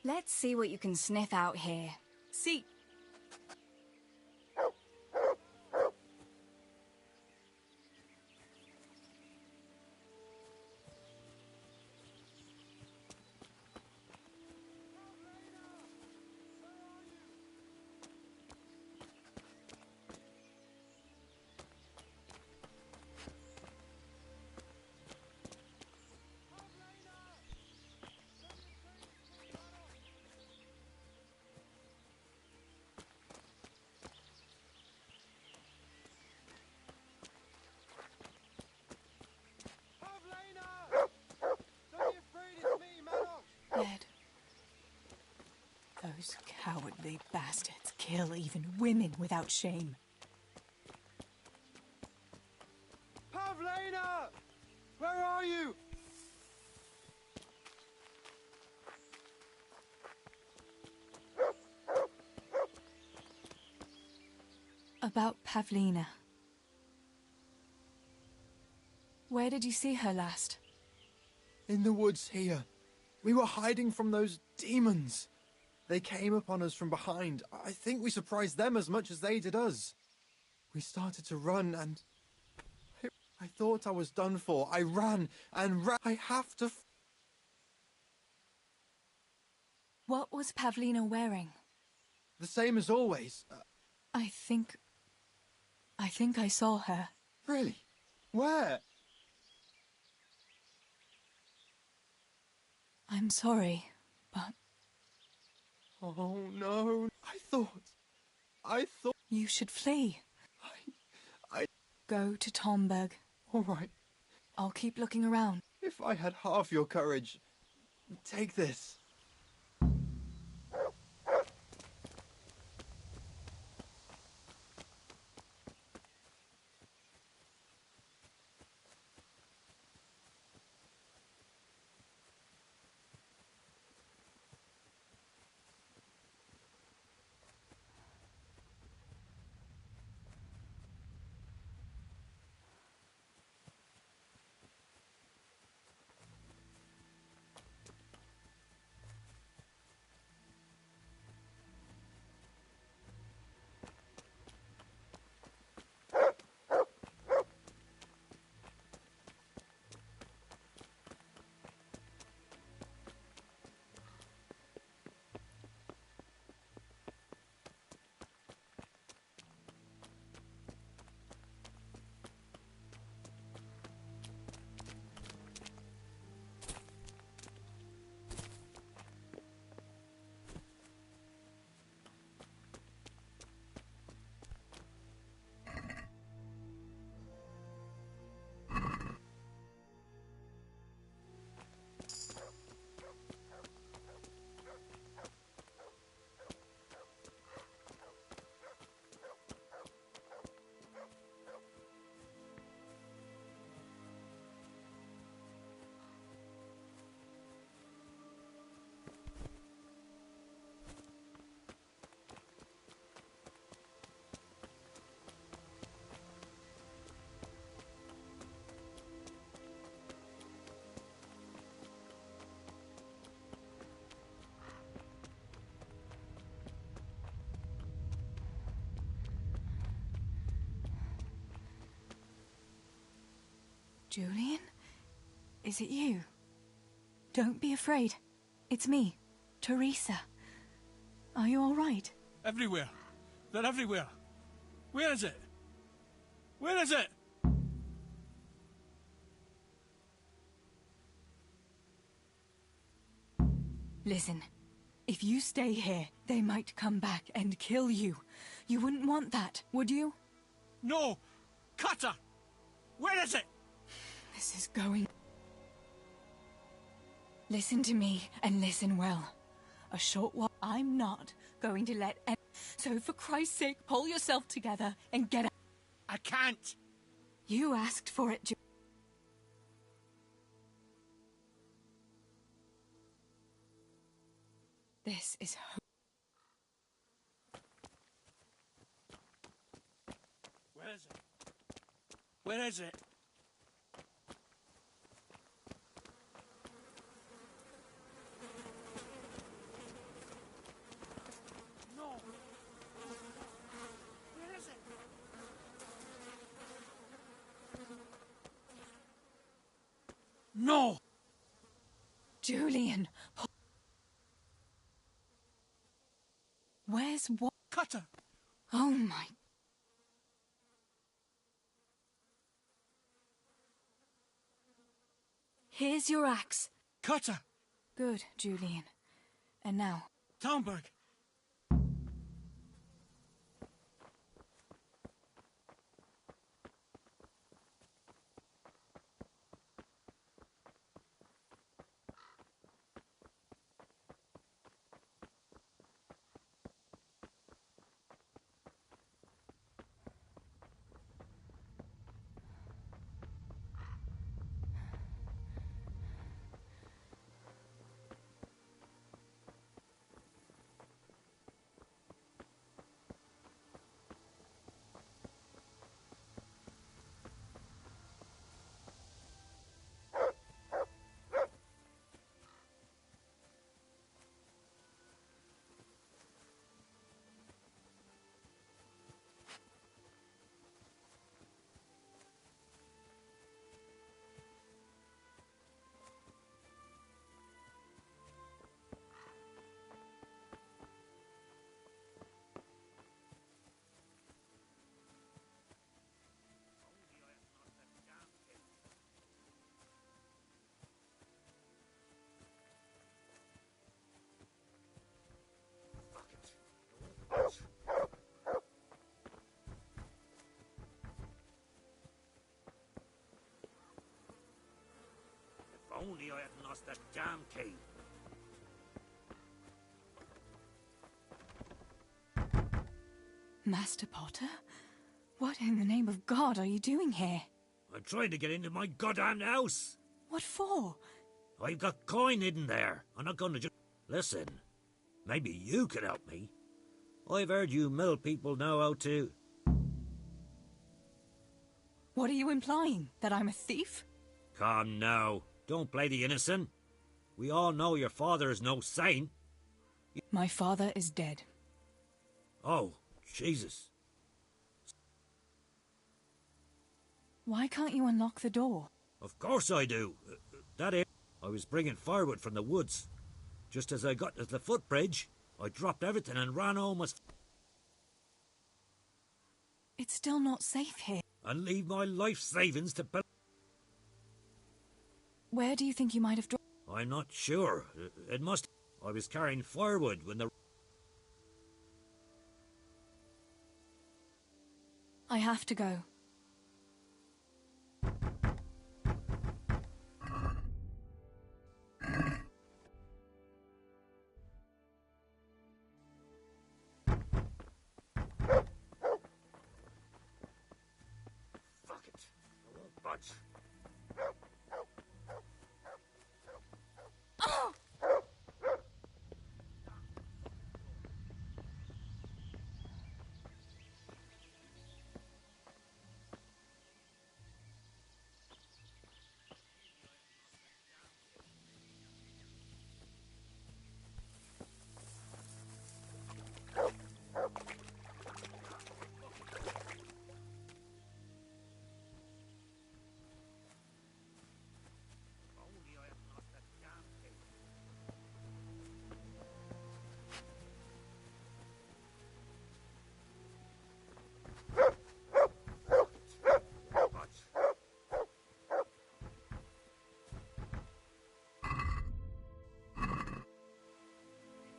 Let's see what you can sniff out here. See. Dead. Those cowardly bastards kill even women without shame. Pavlena! Where are you? About Pavlina. Where did you see her last? In the woods here. We were hiding from those demons. They came upon us from behind. I think we surprised them as much as they did us. We started to run and... I thought I was done for. I ran and ran. I have to... What was Pavlina wearing? The same as always. I think I saw her. Really? Where? I'm sorry, but... Oh, no. I thought... You should flee. I... Go to Tomberg. All right. I'll keep looking around. If I had half your courage... Take this. Julian? Is it you? Don't be afraid. It's me, Teresa. Are you all right? Everywhere. They're everywhere. Where is it? Where is it? Listen, if you stay here, they might come back and kill you. You wouldn't want that, would you? No! Cutter! Where is it? This is going... Listen to me, and listen well. A short while, I'm not going to let any... So for Christ's sake, pull yourself together and get out. I can't! You asked for it, This is... Where is it? Where is it? No! Where is it? No! Julian! Where's what? Cutter! Oh my... Here's your axe. Cutter! Good, Julian. And now... Talmberg! Only I hadn't lost that damn key. Master Potter? What in the name of God are you doing here? I'm trying to get into my goddamn house. What for? I've got coin hidden there. I'm not going to just... Listen, maybe you could help me. I've heard you mill people know how to... What are you implying? That I'm a thief? Come now. Don't play the innocent. We all know your father is no saint. My father is dead. Oh, Jesus. Why can't you unlock the door? Of course I do. That is... I was bringing firewood from the woods. Just as I got to the footbridge, I dropped everything and ran home as... It's still not safe here. And leave my life savings to... Where do you think you might have dropped? I'm not sure. It must... I was carrying firewood when the... I have to go. Fuck it. I won't budge.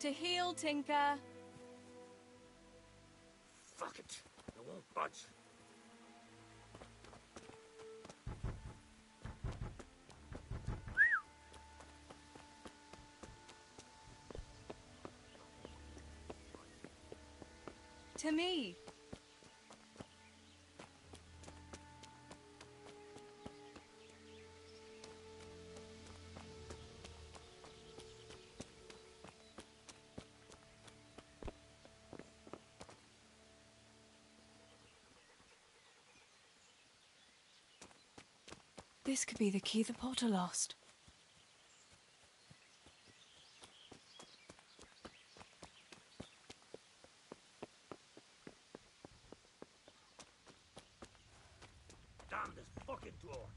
To heel, Tinker. Fuck it. I won't budge. To me. This could be the key the Potter lost. Damn this fucking door.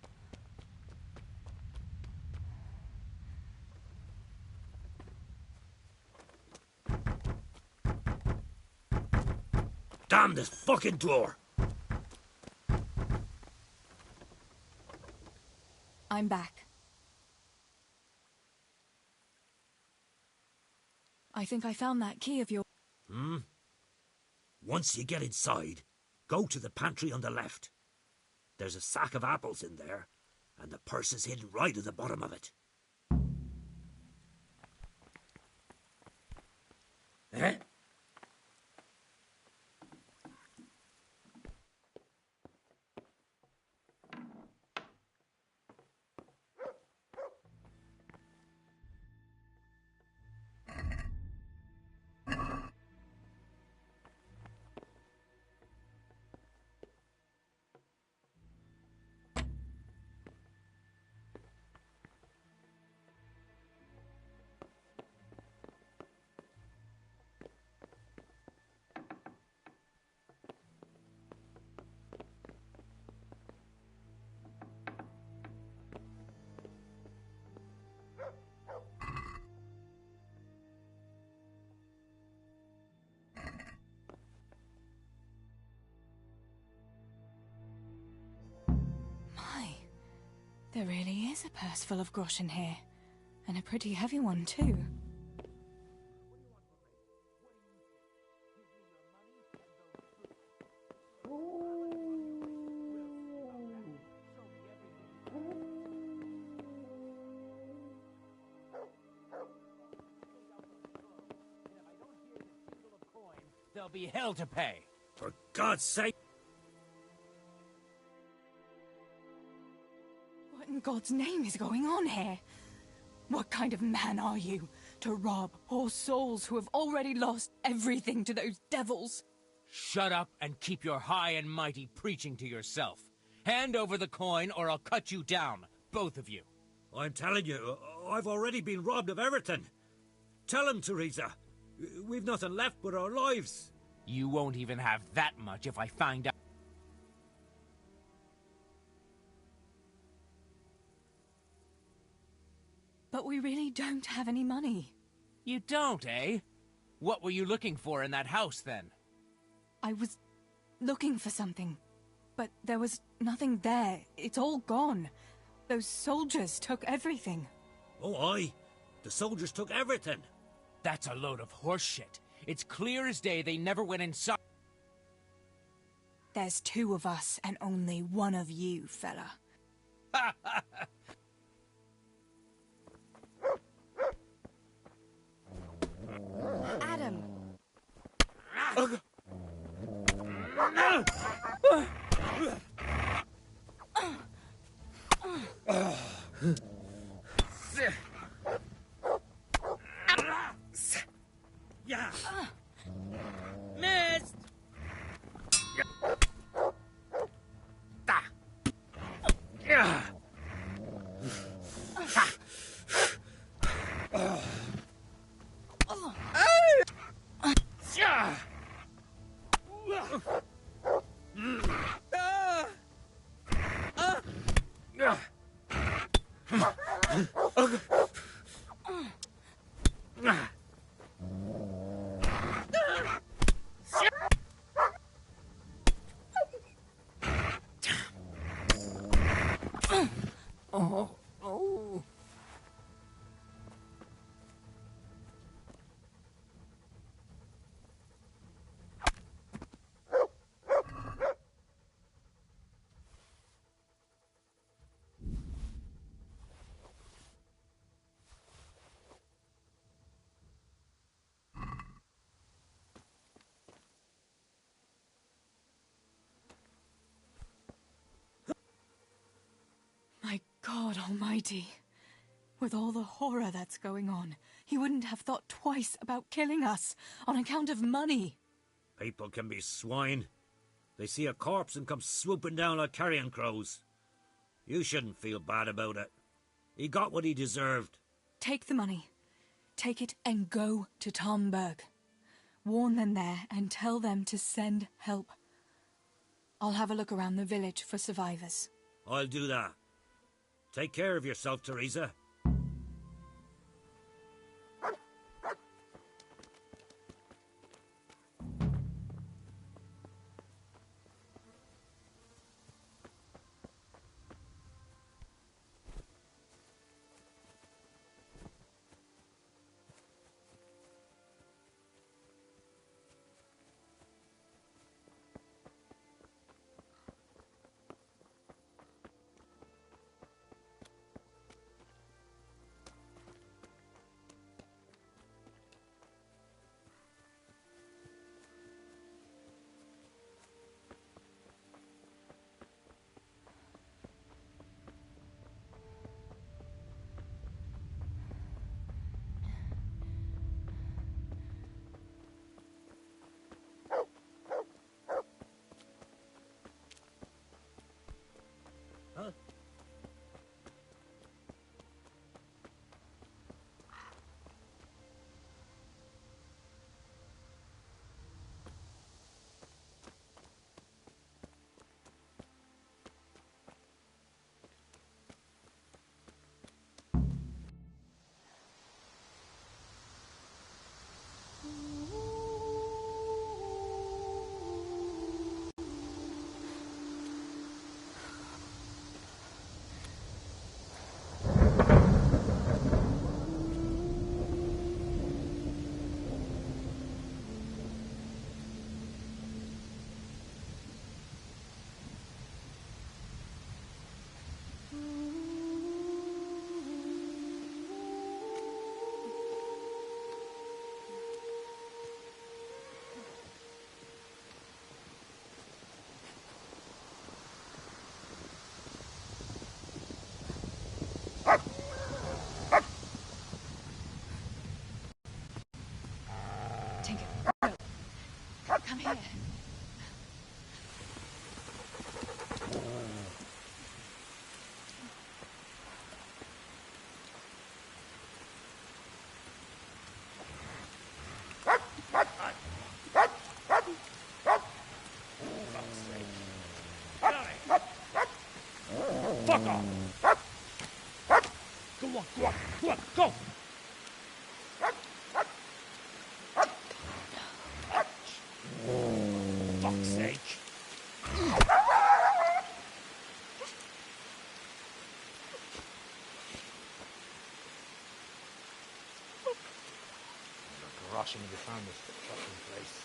Damn this fucking door. I'm back. I think I found that key of yours. Once you get inside, go to the pantry on the left. There's a sack of apples in there, and the purse is hidden right at the bottom of it. Eh? My, there really is a purse full of groschen here. And a pretty heavy one, too. There'll be hell to pay. For God's sake! What in God's name is going on here? What kind of man are you to rob poor souls who have already lost everything to those devils? Shut up and keep your high and mighty preaching to yourself. Hand over the coin or I'll cut you down, both of you. I'm telling you, I've already been robbed of everything. Tell him, Teresa. We've nothing left but our lives. You won't even have that much if I find out. But we really don't have any money. You don't, eh? What were you looking for in that house, then? I was looking for something, but there was nothing there. It's all gone. Those soldiers took everything. Oh, aye. The soldiers took everything. That's a load of horse shit. It's clear as day they never went inside. There's two of us and only one of you, fella. Adam! Yeah. Missed. Yeah. God almighty. With all the horror that's going on, he wouldn't have thought twice about killing us on account of money. People can be swine. They see a corpse and come swooping down like carrion crows. You shouldn't feel bad about it. He got what he deserved. Take the money. Take it and go to Tomberg. Warn them there and tell them to send help. I'll have a look around the village for survivors. I'll do that. Take care of yourself, Teresa. Tinker, go. Come here. Fuck off! Go on, go on, go on, go! Fuck's sake. Rushing to find this fucking place.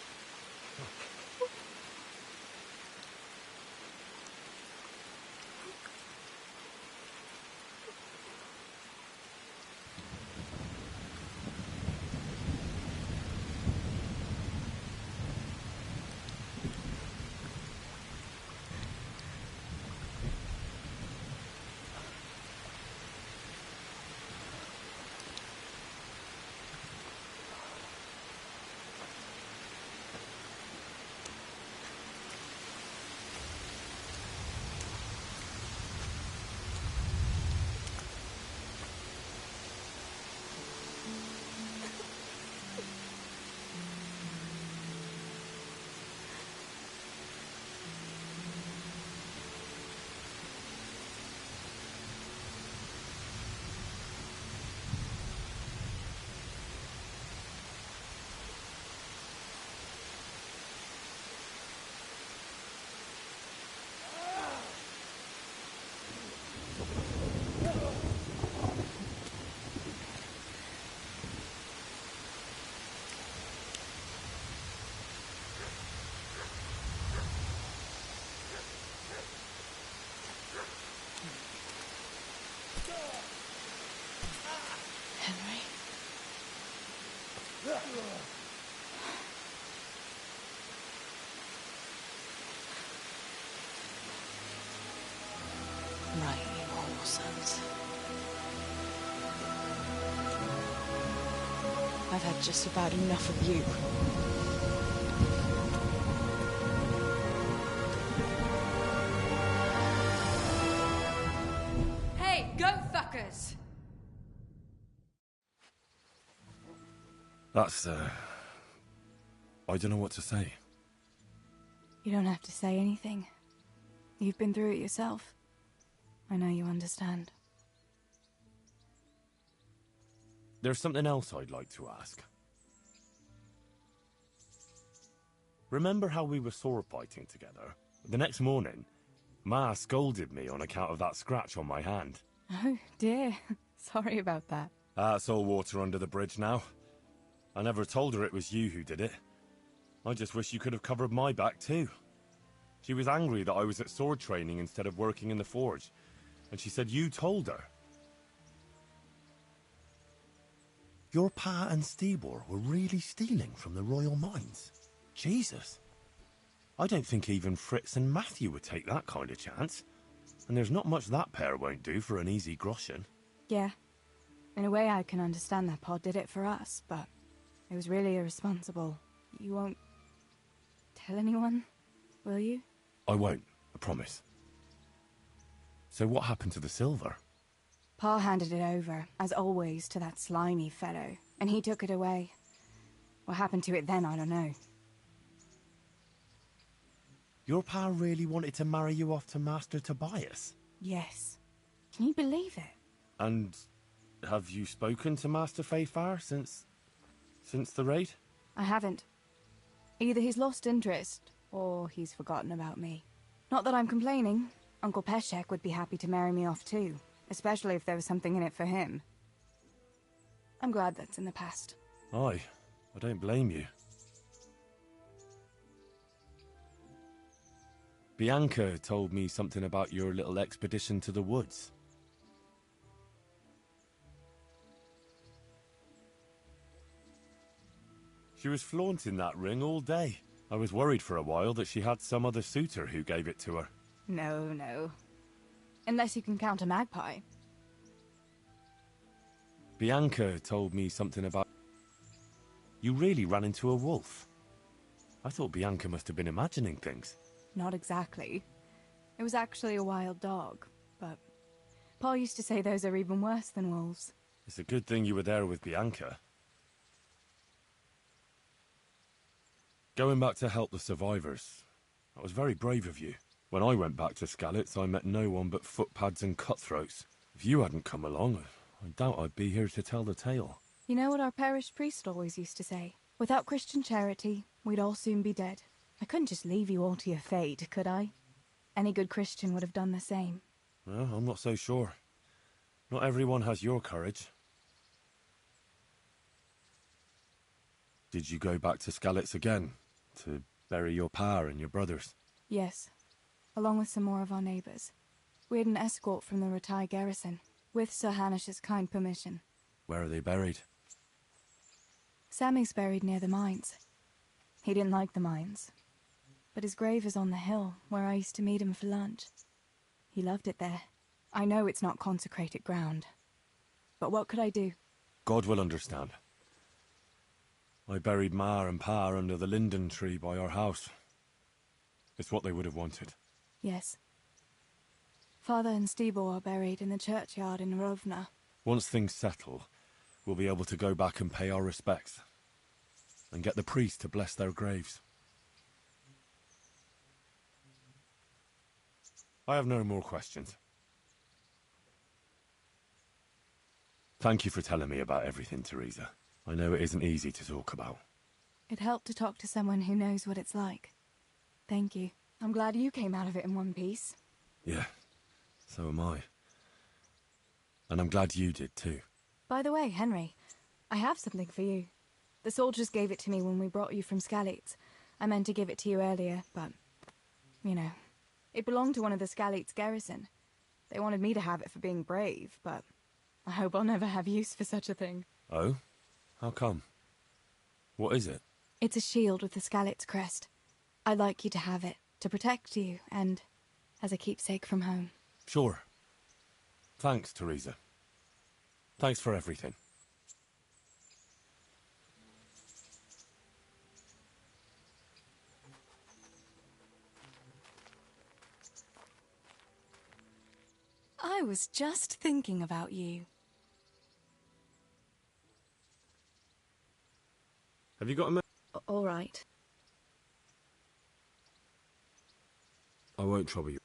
Henry? Right, you whole sons. had just about enough of you. Hey, go fuckers! That's, I don't know what to say. You don't have to say anything. You've been through it yourself. I know you understand. There's something else I'd like to ask. Remember how we were sword fighting together? The next morning, Ma scolded me on account of that scratch on my hand. Oh, dear. Sorry about that. That's all water under the bridge now. I never told her it was you who did it. I just wish you could have covered my back too. She was angry that I was at sword training instead of working in the forge, and she said you told her. Your pa and Stibor were really stealing from the royal mines? Jesus. I don't think even Fritz and Matthew would take that kind of chance. And there's not much that pair won't do for an easy groschen. Yeah. In a way I can understand that Pa did it for us, but it was really irresponsible. You won't tell anyone, will you? I won't, I promise. So what happened to the silver? Pa handed it over, as always, to that slimy fellow, and he took it away. What happened to it then, I don't know. Your pa really wanted to marry you off to Master Tobias? Yes. Can you believe it? And have you spoken to Master Fayfar since the raid? I haven't. Either he's lost interest, or he's forgotten about me. Not that I'm complaining. Uncle Peshek would be happy to marry me off too, especially if there was something in it for him. I'm glad that's in the past. Aye, I don't blame you. Bianca told me something about your little expedition to the woods. She was flaunting that ring all day. I was worried for a while that she had some other suitor who gave it to her. No. Unless you can count a magpie. Bianca told me something about... You really ran into a wolf. I thought Bianca must have been imagining things. Not exactly. It was actually a wild dog, but Pa used to say those are even worse than wolves. It's a good thing you were there with Bianca. Going back to help the survivors, that was very brave of you. When I went back to Skalitz, I met no one but footpads and cutthroats. If you hadn't come along, I doubt I'd be here to tell the tale. You know what our parish priest always used to say? Without Christian charity, we'd all soon be dead. I couldn't just leave you all to your fate, could I? Any good Christian would have done the same. Well, I'm not so sure. Not everyone has your courage. Did you go back to Skalitz again? To bury your pa and your brothers? Yes, along with some more of our neighbours. We had an escort from the Ratai garrison, with Sir Hanish's kind permission. Where are they buried? Sammy's buried near the mines. He didn't like the mines, but his grave is on the hill where I used to meet him for lunch. He loved it there. I know it's not consecrated ground, but what could I do? God will understand. I buried Ma and Pa under the linden tree by our house. It's what they would have wanted. Yes. Father and Stibor are buried in the churchyard in Rovna. Once things settle, we'll be able to go back and pay our respects. And get the priest to bless their graves. I have no more questions. Thank you for telling me about everything, Teresa. I know it isn't easy to talk about. It helped to talk to someone who knows what it's like. Thank you. I'm glad you came out of it in one piece. Yeah, so am I. And I'm glad you did too. By the way, Henry, I have something for you. The soldiers gave it to me when we brought you from Skalitz. I meant to give it to you earlier, but, you know, it belonged to one of the Skalitz garrison. They wanted me to have it for being brave, but I hope I'll never have use for such a thing. Oh? How come? What is it? It's a shield with the Skalitz crest. I'd like you to have it, to protect you, and as a keepsake from home. Sure. Thanks, Teresa. Thanks for everything. I was just thinking about you. Have you got a minute? All right. I won't trouble you.